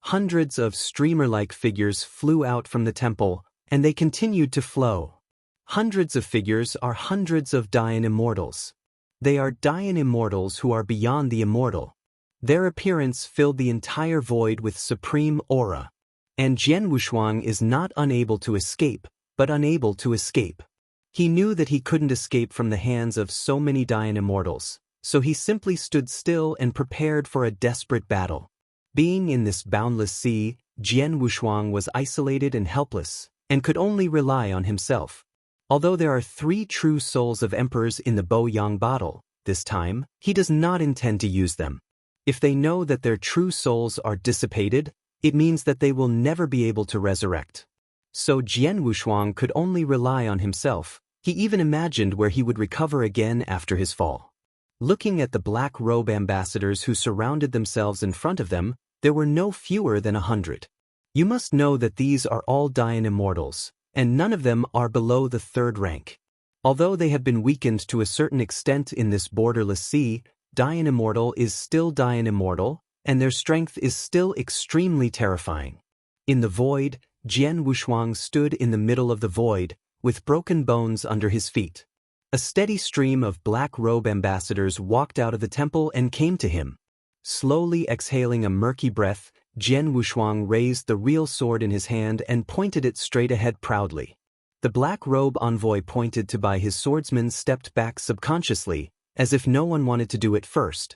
Hundreds of streamer-like figures flew out from the temple, and they continued to flow. Hundreds of figures are hundreds of Dayan immortals. They are Dayan immortals who are beyond the immortal. Their appearance filled the entire void with supreme aura. And Jian Wushuang is not unable to escape, but unable to escape. He knew that he couldn't escape from the hands of so many Dayan immortals, so he simply stood still and prepared for a desperate battle. Being in this boundless sea, Jian Wushuang was isolated and helpless, and could only rely on himself. Although there are 3 true souls of emperors in the Bo-Yang bottle, this time, he does not intend to use them. If they know that their true souls are dissipated, it means that they will never be able to resurrect. So Jian Wushuang could only rely on himself. He even imagined where he would recover again after his fall. Looking at the black robe ambassadors who surrounded themselves in front of them, there were no fewer than 100. You must know that these are all Dayan immortals, and none of them are below the 3rd rank. Although they have been weakened to a certain extent in this borderless sea, Dayan immortal is still Dayan immortal, and their strength is still extremely terrifying. In the void, Jian Wushuang stood in the middle of the void, with broken bones under his feet. A steady stream of black-robe ambassadors walked out of the temple and came to him. Slowly exhaling a murky breath, Jian Wushuang raised the real sword in his hand and pointed it straight ahead proudly. The black-robe envoy pointed to by his swordsman stepped back subconsciously, as if no one wanted to do it first.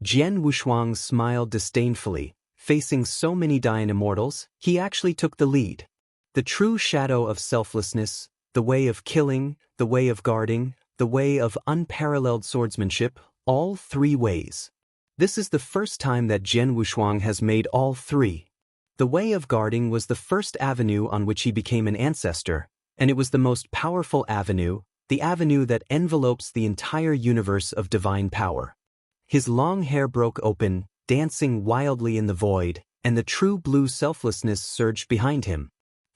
Jian Wushuang smiled disdainfully. Facing so many dying immortals, he actually took the lead. The true shadow of selflessness, the way of killing, the way of guarding, the way of unparalleled swordsmanship, all three ways. This is the first time that Jian Wushuang has made all three. The way of guarding was the first avenue on which he became an ancestor, and it was the most powerful avenue, the avenue that envelopes the entire universe of divine power. His long hair broke open, dancing wildly in the void, and the true blue selflessness surged behind him.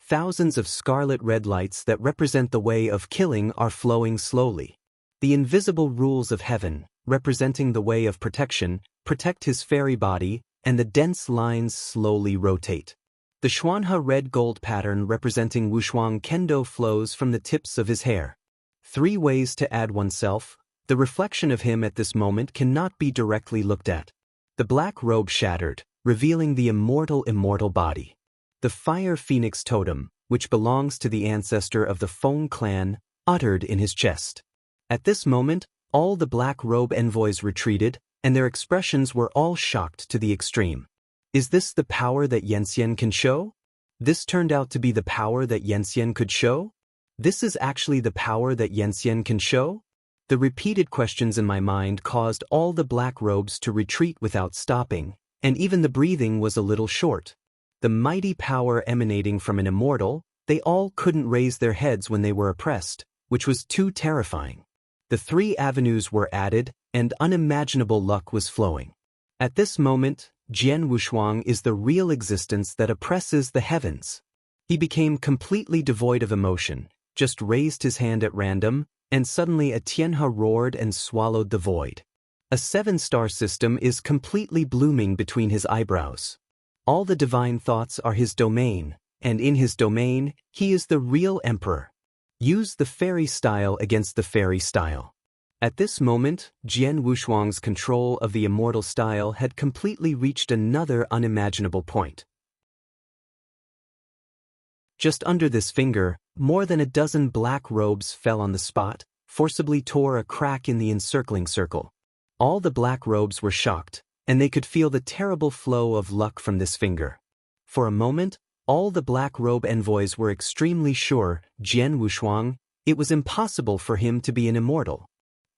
Thousands of scarlet-red lights that represent the way of killing are flowing slowly. The invisible rules of heaven, representing the way of protection, protect his fairy body, and the dense lines slowly rotate. The Xuanhe red-gold pattern representing Wushuang Kendo flows from the tips of his hair. Three ways to add oneself. The reflection of him at this moment cannot be directly looked at. The black robe shattered, revealing the immortal body. The fire phoenix totem, which belongs to the ancestor of the Feng clan, uttered in his chest. At this moment, all the black robe envoys retreated, and their expressions were all shocked to the extreme. Is this the power that Yanxian can show? This turned out to be the power that Yanxian could show? This is actually the power that Yanxian can show? The repeated questions in my mind caused all the black robes to retreat without stopping, and even the breathing was a little short. The mighty power emanating from an immortal, they all couldn't raise their heads when they were oppressed, which was too terrifying. The three avenues were added, and unimaginable luck was flowing. At this moment, Jian Wushuang is the real existence that oppresses the heavens. He became completely devoid of emotion, just raised his hand at random, and suddenly a Tianhe roared and swallowed the void. A 7-star system is completely blooming between his eyebrows. All the divine thoughts are his domain, and in his domain, he is the real emperor. Use the fairy style against the fairy style. At this moment, Jian Wushuang's control of the immortal style had completely reached another unimaginable point. Just under this finger, more than a dozen black robes fell on the spot, forcibly tore a crack in the encircling circle. All the black robes were shocked, and they could feel the terrible flow of luck from this finger. For a moment, all the black robe envoys were extremely sure, Jian Wushuang, it was impossible for him to be an immortal.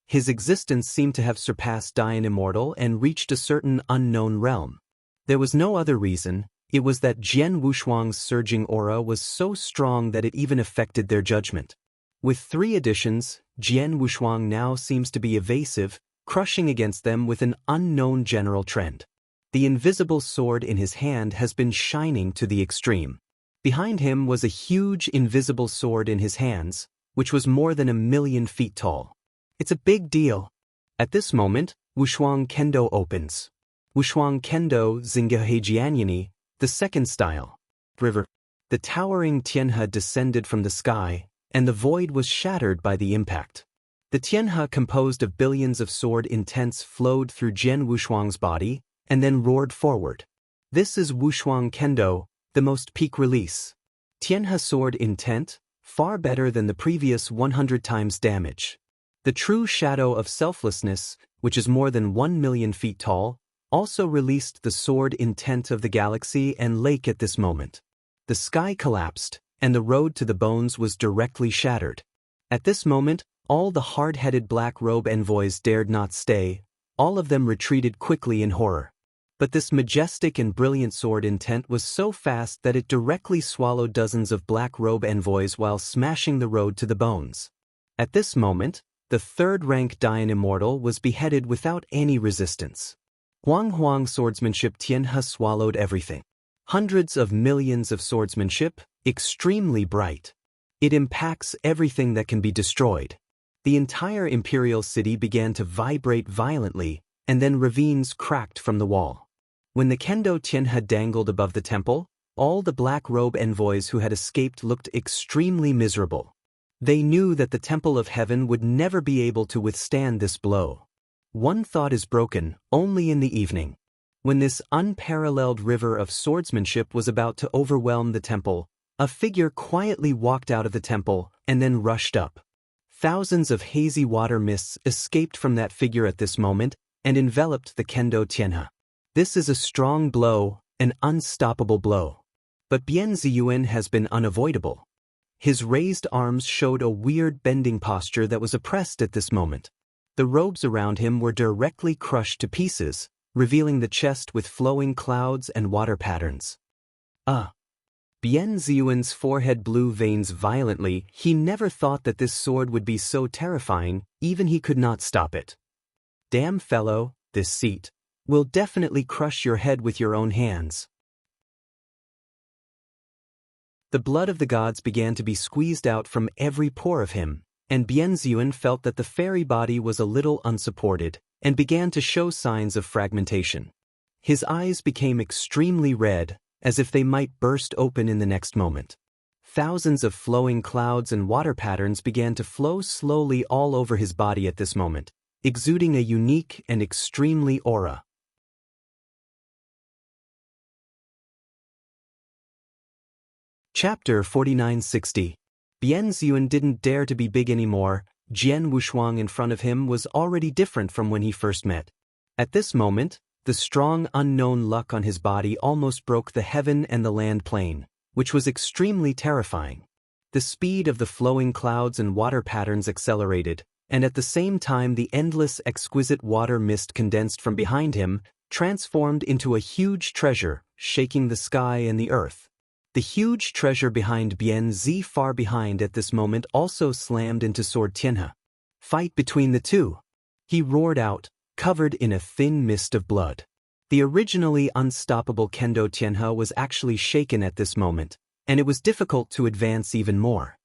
His existence seemed to have surpassed dying immortal and reached a certain unknown realm. There was no other reason. It was that Jian Wushuang's surging aura was so strong that it even affected their judgment. With 3 additions, Jian Wushuang now seems to be evasive, crushing against them with an unknown general trend. The invisible sword in his hand has been shining to the extreme. Behind him was a huge invisible sword in his hands, which was more than 1,000,000 feet tall. It's a big deal. At this moment, Wushuang Kendo opens. Wushuang Kendo Zingeheijianyani, the 2nd style. River. The towering Tianhe descended from the sky, and the void was shattered by the impact. The Tianhe composed of billions of sword intents flowed through Jian Wushuang's body, and then roared forward. This is Wushuang Kendo, the most peak release. Tianhe sword intent, far better than the previous 100 times damage. The true shadow of selflessness, which is more than 1,000,000 feet tall, also released the sword intent of the galaxy and lake at this moment. The sky collapsed, and the road to the bones was directly shattered. At this moment, all the hard-headed black robe envoys dared not stay, all of them retreated quickly in horror. But this majestic and brilliant sword intent was so fast that it directly swallowed dozens of black robe envoys while smashing the road to the bones. At this moment, the 3rd-rank Dian Immortal was beheaded without any resistance. Huang swordsmanship Tianhe swallowed everything. Hundreds of millions of swordsmanship, extremely bright. It impacts everything that can be destroyed. The entire imperial city began to vibrate violently, and then ravines cracked from the wall. When the Kendo Tianhe dangled above the temple, All the black robe envoys who had escaped looked extremely miserable. They knew that the Temple of Heaven would never be able to withstand this blow. One thought is broken only in the evening. When this unparalleled river of swordsmanship was about to overwhelm the temple, a figure quietly walked out of the temple and then rushed up. Thousands of hazy water mists escaped from that figure at this moment and enveloped the Kendo Tianhe. This is a strong blow, an unstoppable blow. But Bian Ziyuan has been unavoidable. His raised arms showed a weird bending posture that was oppressed at this moment. The robes around him were directly crushed to pieces, revealing the chest with flowing clouds and water patterns. Bian Ziyuan's forehead blew veins violently. He never thought that this sword would be so terrifying, even he could not stop it. Damn fellow, this seat will definitely crush your head with your own hands. The blood of the gods began to be squeezed out from every pore of him, and Bian Ziyuan felt that the fairy body was a little unsupported and began to show signs of fragmentation. His eyes became extremely red, as if they might burst open in the next moment. Thousands of flowing clouds and water patterns began to flow slowly all over his body at this moment, exuding a unique and extremely aura. Chapter 4960. Bian Ziyuan didn't dare to be big anymore. Jian Wushuang in front of him was already different from when he first met. At this moment, the strong unknown luck on his body almost broke the heaven and the land plane, which was extremely terrifying. The speed of the flowing clouds and water patterns accelerated, and at the same time the endless exquisite water mist condensed from behind him, transformed into a huge treasure, shaking the sky and the earth. The huge treasure behind Bian Zi far behind at this moment also slammed into Sword Tianhe. Fight between the two. He roared out, covered in a thin mist of blood. The originally unstoppable Kendo Tianhe was actually shaken at this moment, and it was difficult to advance even more.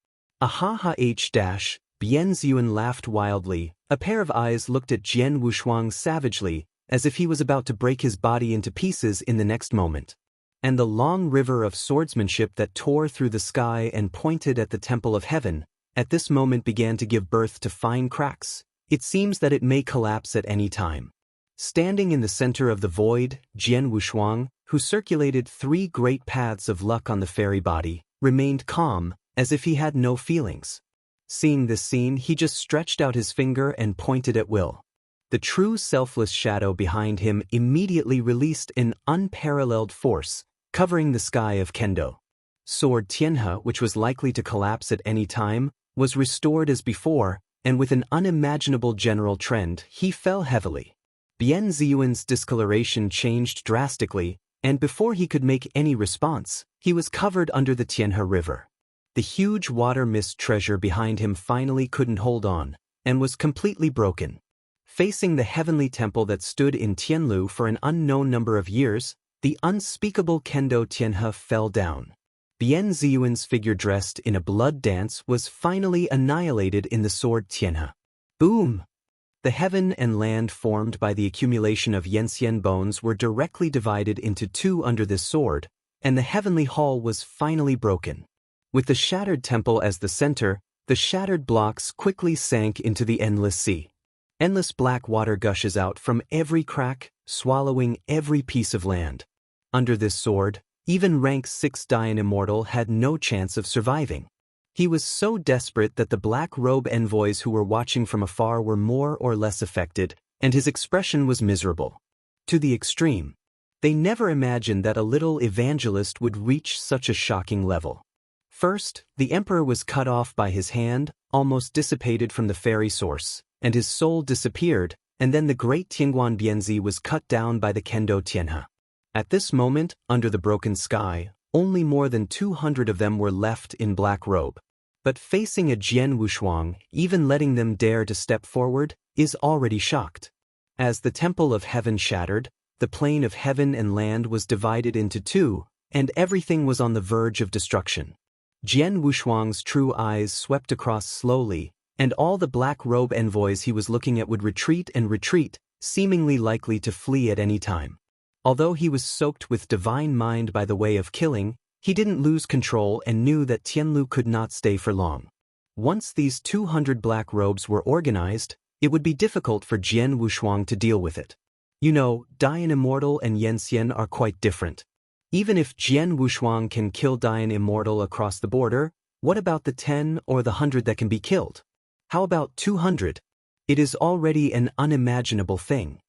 Bian Ziyuan laughed wildly. A pair of eyes looked at Jian Wushuang savagely, as if he was about to break his body into pieces in the next moment. And the long river of swordsmanship that tore through the sky and pointed at the Temple of Heaven, at this moment began to give birth to fine cracks. It seems that it may collapse at any time. Standing in the center of the void, Jian Wushuang, who circulated 3 great paths of luck on the fairy body, remained calm, as if he had no feelings. Seeing this scene, he just stretched out his finger and pointed at will. The true selfless shadow behind him immediately released an unparalleled force, covering the sky of Kendo. Sword Tianhe, which was likely to collapse at any time, was restored as before, and with an unimaginable general trend, he fell heavily. Bian Ziyuan's discoloration changed drastically, and before he could make any response, he was covered under the Tianhe River. The huge water mist treasure behind him finally couldn't hold on, and was completely broken. Facing the heavenly temple that stood in Tianlu for an unknown number of years, the unspeakable Kendo Tianhe fell down. Bian Ziyuan's figure dressed in a blood dance was finally annihilated in the Sword Tianhe. Boom! The heaven and land formed by the accumulation of Yanxian bones were directly divided into 2 under this sword, and the heavenly hall was finally broken. With the shattered temple as the center, the shattered blocks quickly sank into the endless sea. Endless black water gushes out from every crack, swallowing every piece of land. Under this sword, even rank 6 Dayan Immortal had no chance of surviving. He was so desperate that the black robe envoys who were watching from afar were more or less affected, and his expression was miserable. To the extreme. They never imagined that a little evangelist would reach such a shocking level. First, the emperor was cut off by his hand, almost dissipated from the fairy source, and his soul disappeared, and then the great Tianguan Bianzi was cut down by the Kendo Tianhe. At this moment, under the broken sky, only more than 200 of them were left in black robe. But facing a Jian Wushuang, even letting them dare to step forward, is already shocked. As the Temple of Heaven shattered, the plane of heaven and land was divided into 2, and everything was on the verge of destruction. Jian Wushuang's true eyes swept across slowly, and all the black robe envoys he was looking at would retreat and retreat, seemingly likely to flee at any time. Although he was soaked with divine mind by the way of killing, he didn't lose control and knew that Tianlu could not stay for long. Once these 200 black robes were organized, it would be difficult for Jian Wushuang to deal with it. You know, Dian Immortal and Yanxian are quite different. Even if Jian Wushuang can kill Dian Immortal across the border, what about the 10 or the 100 that can be killed? How about 200? It is already an unimaginable thing.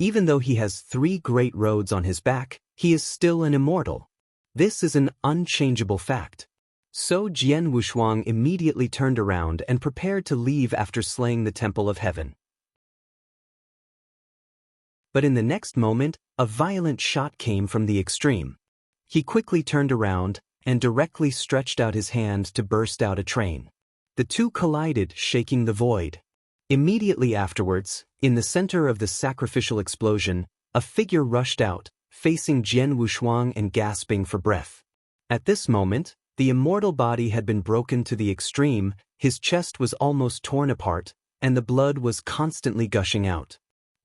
Even though he has 3 great roads on his back, he is still an immortal. This is an unchangeable fact. So Jian Wushuang immediately turned around and prepared to leave after slaying the Temple of Heaven. But in the next moment, a violent shot came from the extreme. He quickly turned around and directly stretched out his hand to burst out a train. The two collided, shaking the void. Immediately afterwards, in the center of the sacrificial explosion, a figure rushed out, facing Jian Wushuang and gasping for breath. At this moment, the immortal body had been broken to the extreme, his chest was almost torn apart, and the blood was constantly gushing out.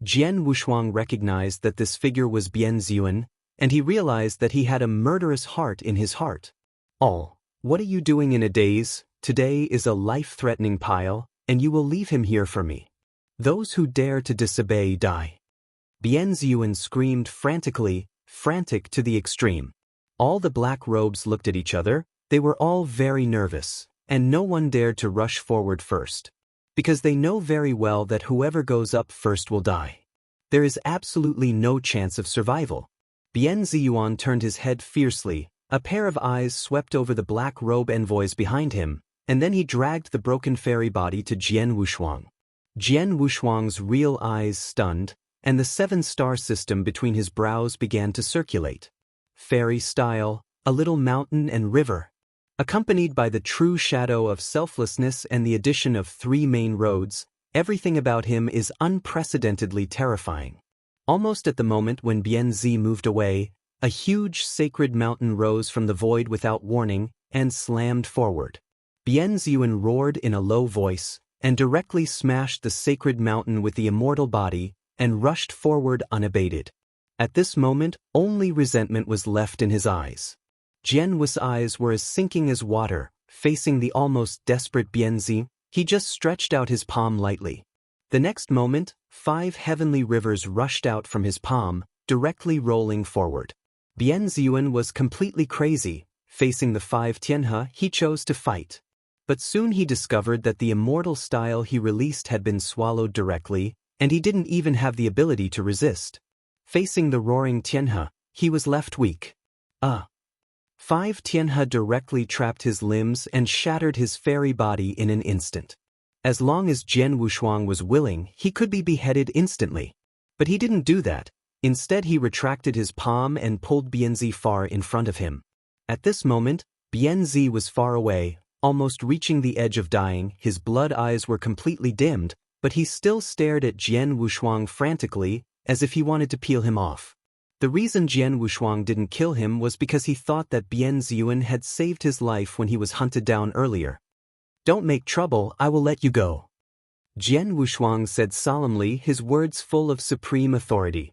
Jian Wushuang recognized that this figure was Bian Ziyuan, and he realized that he had a murderous heart in his heart. What are you doing in a daze? Today is a life-threatening pile, and you will leave him here for me. Those who dare to disobey die. Bian Ziyuan screamed frantically, frantic to the extreme. All the black robes looked at each other, they were all very nervous, and no one dared to rush forward first. Because they know very well that whoever goes up first will die. There is absolutely no chance of survival. Bian Ziyuan turned his head fiercely, a pair of eyes swept over the black robe envoys behind him, and then he dragged the broken fairy body to Jian Wushuang. Jian Wushuang's real eyes stunned, and the 7-star system between his brows began to circulate. Fairy style, a little mountain and river. Accompanied by the true shadow of selflessness and the addition of 3 main roads, everything about him is unprecedentedly terrifying. Almost at the moment when Bian Zi moved away, a huge sacred mountain rose from the void without warning and slammed forward. Bian Ziyuan roared in a low voice and directly smashed the sacred mountain with the immortal body and rushed forward unabated. At this moment, only resentment was left in his eyes. Jian Wu's eyes were as sinking as water. Facing the almost desperate Bian Zi, he just stretched out his palm lightly. The next moment, 5 heavenly rivers rushed out from his palm, directly rolling forward. Bian Ziyuan was completely crazy. Facing the 5 Tianhe, he chose to fight. But soon he discovered that the immortal style he released had been swallowed directly, and he didn't even have the ability to resist. Facing the roaring Tianhe, he was left weak. 5 Tianhe directly trapped his limbs and shattered his fairy body in an instant. As long as Jian Wushuang was willing, he could be beheaded instantly. But he didn't do that. Instead, he retracted his palm and pulled Bian Zi far in front of him. At this moment, Bian Zi was far away, almost reaching the edge of dying. His blood eyes were completely dimmed, but he still stared at Jian Wushuang frantically, as if he wanted to peel him off. The reason Jian Wushuang didn't kill him was because he thought that Bian Ziyuan had saved his life when he was hunted down earlier. "Don't make trouble, I will let you go," Jian Wushuang said solemnly, his words full of supreme authority.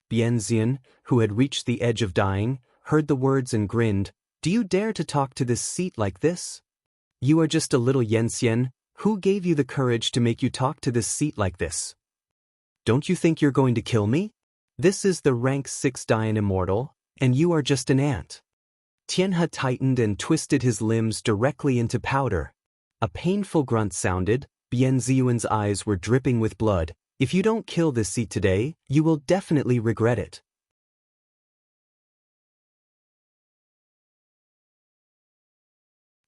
Bian Ziyuan, who had reached the edge of dying, heard the words and grinned. "Do you dare to talk to this seat like this? You are just a little Yanxian. Who gave you the courage to make you talk to this seat like this? Don't you think you're going to kill me? This is the rank 6 Dian Immortal, and you are just an ant." Tianhe tightened and twisted his limbs directly into powder. A painful grunt sounded. Bian Ziyuan's eyes were dripping with blood. "If you don't kill this seat today, you will definitely regret it."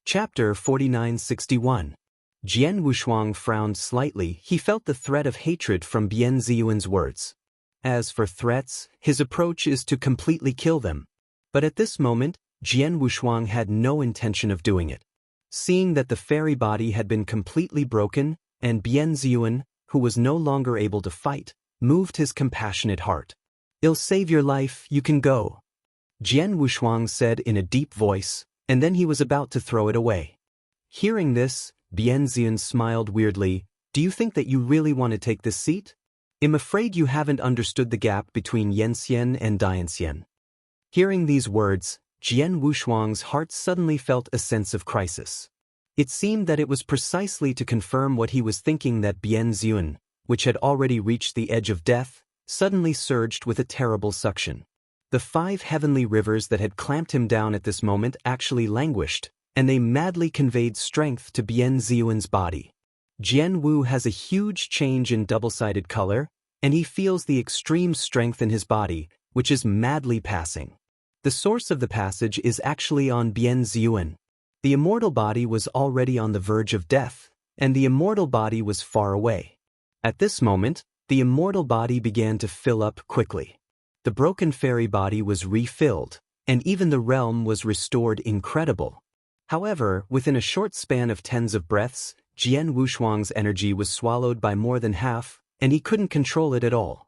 Chapter 4961. Jian Wushuang frowned slightly. He felt the threat of hatred from Bian Ziyuan's words. As for threats, his approach is to completely kill them. But at this moment, Jian Wushuang had no intention of doing it. Seeing that the fairy body had been completely broken, and Bian Ziyuan, who was no longer able to fight, moved his compassionate heart. "I'll save your life, you can go," Jian Wushuang said in a deep voice, and then he was about to throw it away. Hearing this, Bian Ziyuan smiled weirdly. "Do you think that you really want to take this seat? I'm afraid you haven't understood the gap between Yanxian and Dianxian. Hearing these words, Jian Wushuang's heart suddenly felt a sense of crisis. It seemed that it was precisely to confirm what he was thinking that Bian Ziyun, which had already reached the edge of death, suddenly surged with a terrible suction. The 5 heavenly rivers that had clamped him down at this moment actually languished, and they madly conveyed strength to Bian Ziyun's body. Jian Wu has a huge change in double-sided color, and he feels the extreme strength in his body, which is madly passing. The source of the passage is actually on Bian Ziyun. The immortal body was already on the verge of death, and the immortal body was far away. At this moment, the immortal body began to fill up quickly. The broken fairy body was refilled, and even the realm was restored incredible. However, within a short span of tens of breaths, Jian Wushuang's energy was swallowed by more than half, and he couldn't control it at all.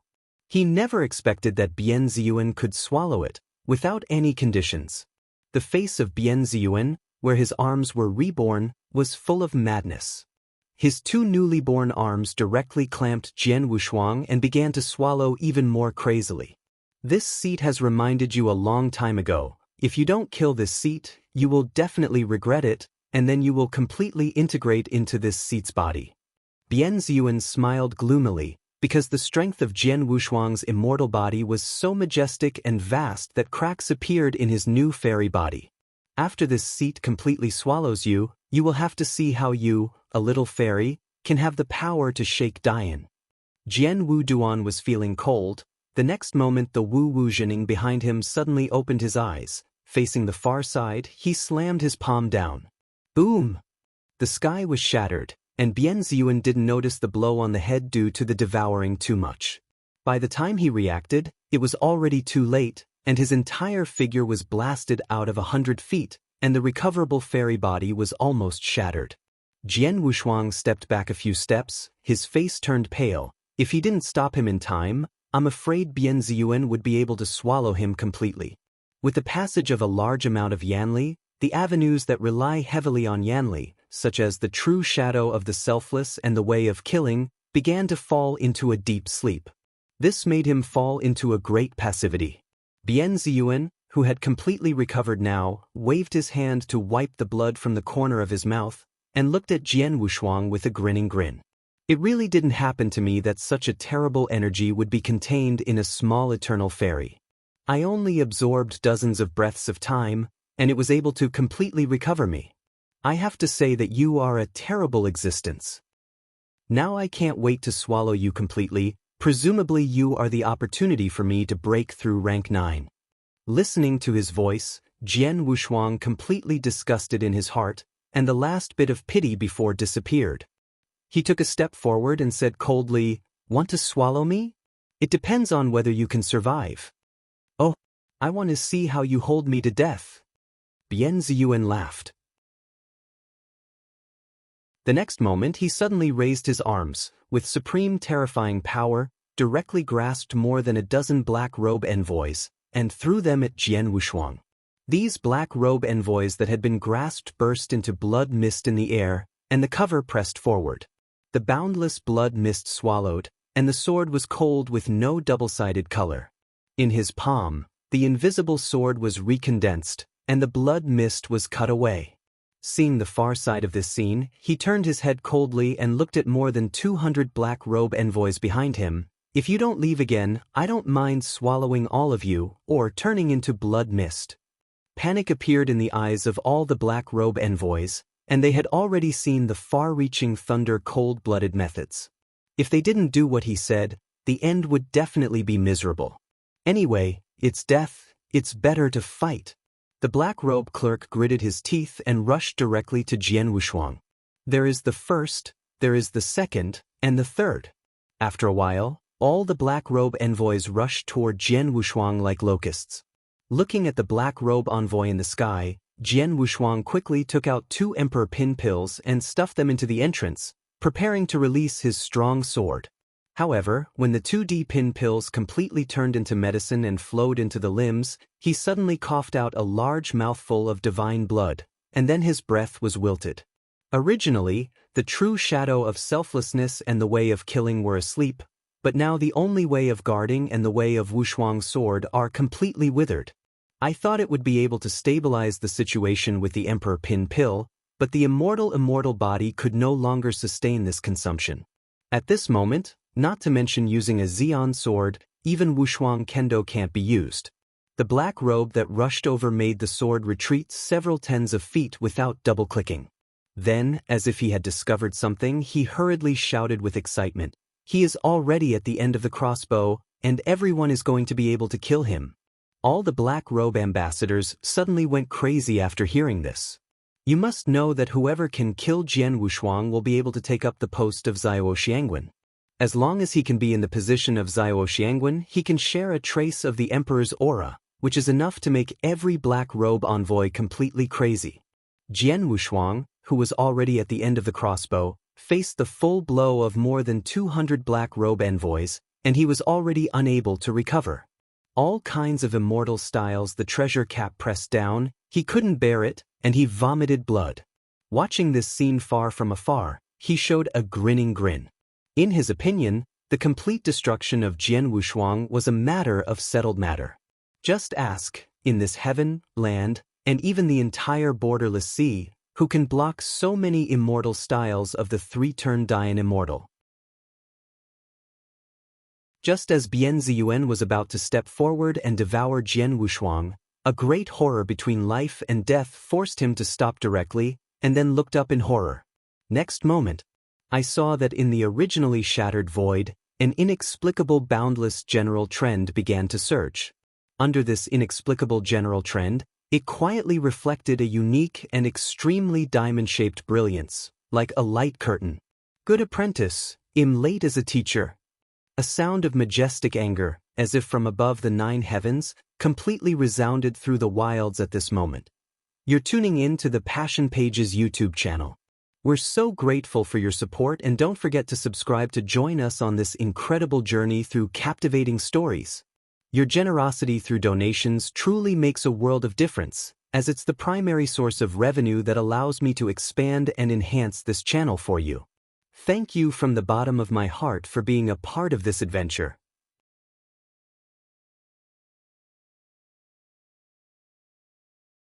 He never expected that Bian Ziyun could swallow it, without any conditions. The face of Bian Ziyun, where his arms were reborn, was full of madness. His 2 newly born arms directly clamped Jian Wushuang and began to swallow even more crazily. This seat has reminded you a long time ago. If you don't kill this seat, you will definitely regret it, and then you will completely integrate into this seat's body. Bian Ziyun smiled gloomily, because the strength of Jian Wushuang's immortal body was so majestic and vast that cracks appeared in his new fairy body. After this seat completely swallows you, you will have to see how you, a little fairy, can have the power to shake Dian. Jian Wu Duan was feeling cold. The next moment the Wu Wuzhening behind him suddenly opened his eyes. Facing the far side, he slammed his palm down. Boom! The sky was shattered, and Bian Ziyun didn't notice the blow on the head due to the devouring too much. By the time he reacted, it was already too late, and his entire figure was blasted out of 100 feet, and the recoverable fairy body was almost shattered. Jian Wushuang stepped back a few steps, his face turned pale. If he didn't stop him in time, I'm afraid Bian Ziyun would be able to swallow him completely. With the passage of a large amount of Yanli, the avenues that rely heavily on Yanli, such as the true shadow of the selfless and the way of killing, began to fall into a deep sleep. This made him fall into a great passivity. Bian Ziyun, who had completely recovered now, waved his hand to wipe the blood from the corner of his mouth, and looked at Jian Wushuang with a grinning grin. It really didn't happen to me that such a terrible energy would be contained in a small eternal fairy. I only absorbed dozens of breaths of time, and it was able to completely recover me. I have to say that you are a terrible existence. Now I can't wait to swallow you completely. Presumably you are the opportunity for me to break through rank 9. Listening to his voice, Jian Wushuang completely disgusted in his heart, and the last bit of pity before disappeared. He took a step forward and said coldly, "Want to swallow me? It depends on whether you can survive." "Oh, I want to see how you hold me to death." Bian Ziyun laughed. The next moment he suddenly raised his arms, with supreme terrifying power, directly grasped more than a dozen black robe envoys, and threw them at Jian Wushuang. These black robe envoys that had been grasped burst into blood mist in the air, and the cover pressed forward. The boundless blood mist swallowed, and the sword was cold with no double-sided color. In his palm, the invisible sword was recondensed, and the blood mist was cut away. Seeing the far side of this scene, he turned his head coldly and looked at more than 200 black robe envoys behind him. "If you don't leave again, I don't mind swallowing all of you, or turning into blood mist." Panic appeared in the eyes of all the black robe envoys, and they had already seen the far-reaching thunder cold-blooded methods. If they didn't do what he said, the end would definitely be miserable. Anyway, it's death, it's better to fight. The black robe clerk gritted his teeth and rushed directly to Jian Wushuang. There is the first, there is the second, and the third. After a while, all the black robe envoys rushed toward Jian Wushuang like locusts. Looking at the black robe envoy in the sky, Jian Wushuang quickly took out 2 emperor pin pills and stuffed them into the entrance, preparing to release his strong sword. However, when the 2D pin pills completely turned into medicine and flowed into the limbs, he suddenly coughed out a large mouthful of divine blood, and then his breath was wilted. Originally, the true shadow of selflessness and the way of killing were asleep, But now the only way of guarding and the way of Wushuang's sword are completely withered. I thought it would be able to stabilize the situation with the Emperor Pin Pill, but the immortal body could no longer sustain this consumption. At this moment, not to mention using a Xian sword, even Wushuang Kendo can't be used. The black robe that rushed over made the sword retreat several tens of feet without double-clicking. Then, as if he had discovered something, he hurriedly shouted with excitement, "He is already at the end of the crossbow, and everyone is going to be able to kill him." All the black robe ambassadors suddenly went crazy after hearing this. You must know that whoever can kill Jian Wushuang will be able to take up the post of Zhao Xiangwen. As long as he can be in the position of Zhao Xiangwen, he can share a trace of the Emperor's aura, which is enough to make every black robe envoy completely crazy. Jian Wushuang, who was already at the end of the crossbow, faced the full blow of more than 200 black robe envoys, and he was already unable to recover. All kinds of immortal styles the treasure cap pressed down, he couldn't bear it, and he vomited blood. Watching this scene far from afar, he showed a grinning grin. In his opinion, the complete destruction of Jian Wushuang was a matter of settled matter. Just ask, in this heaven, land, and even the entire borderless sea, who can block so many immortal styles of the three-turn Dian immortal. Just as Bian Ziyuan was about to step forward and devour Jian Wushuang, a great horror between life and death forced him to stop directly, and then looked up in horror. Next moment, I saw that in the originally shattered void, an inexplicable boundless general trend began to surge. Under this inexplicable general trend, it quietly reflected a unique and extremely diamond-shaped brilliance, like a light curtain. Good apprentice, am late as a teacher. A sound of majestic anger, as if from above the 9 heavens, completely resounded through the wilds at this moment. You're tuning in to the Passion Pages YouTube channel. We're so grateful for your support, and don't forget to subscribe to join us on this incredible journey through captivating stories. Your generosity through donations truly makes a world of difference, as it's the primary source of revenue that allows me to expand and enhance this channel for you. Thank you from the bottom of my heart for being a part of this adventure.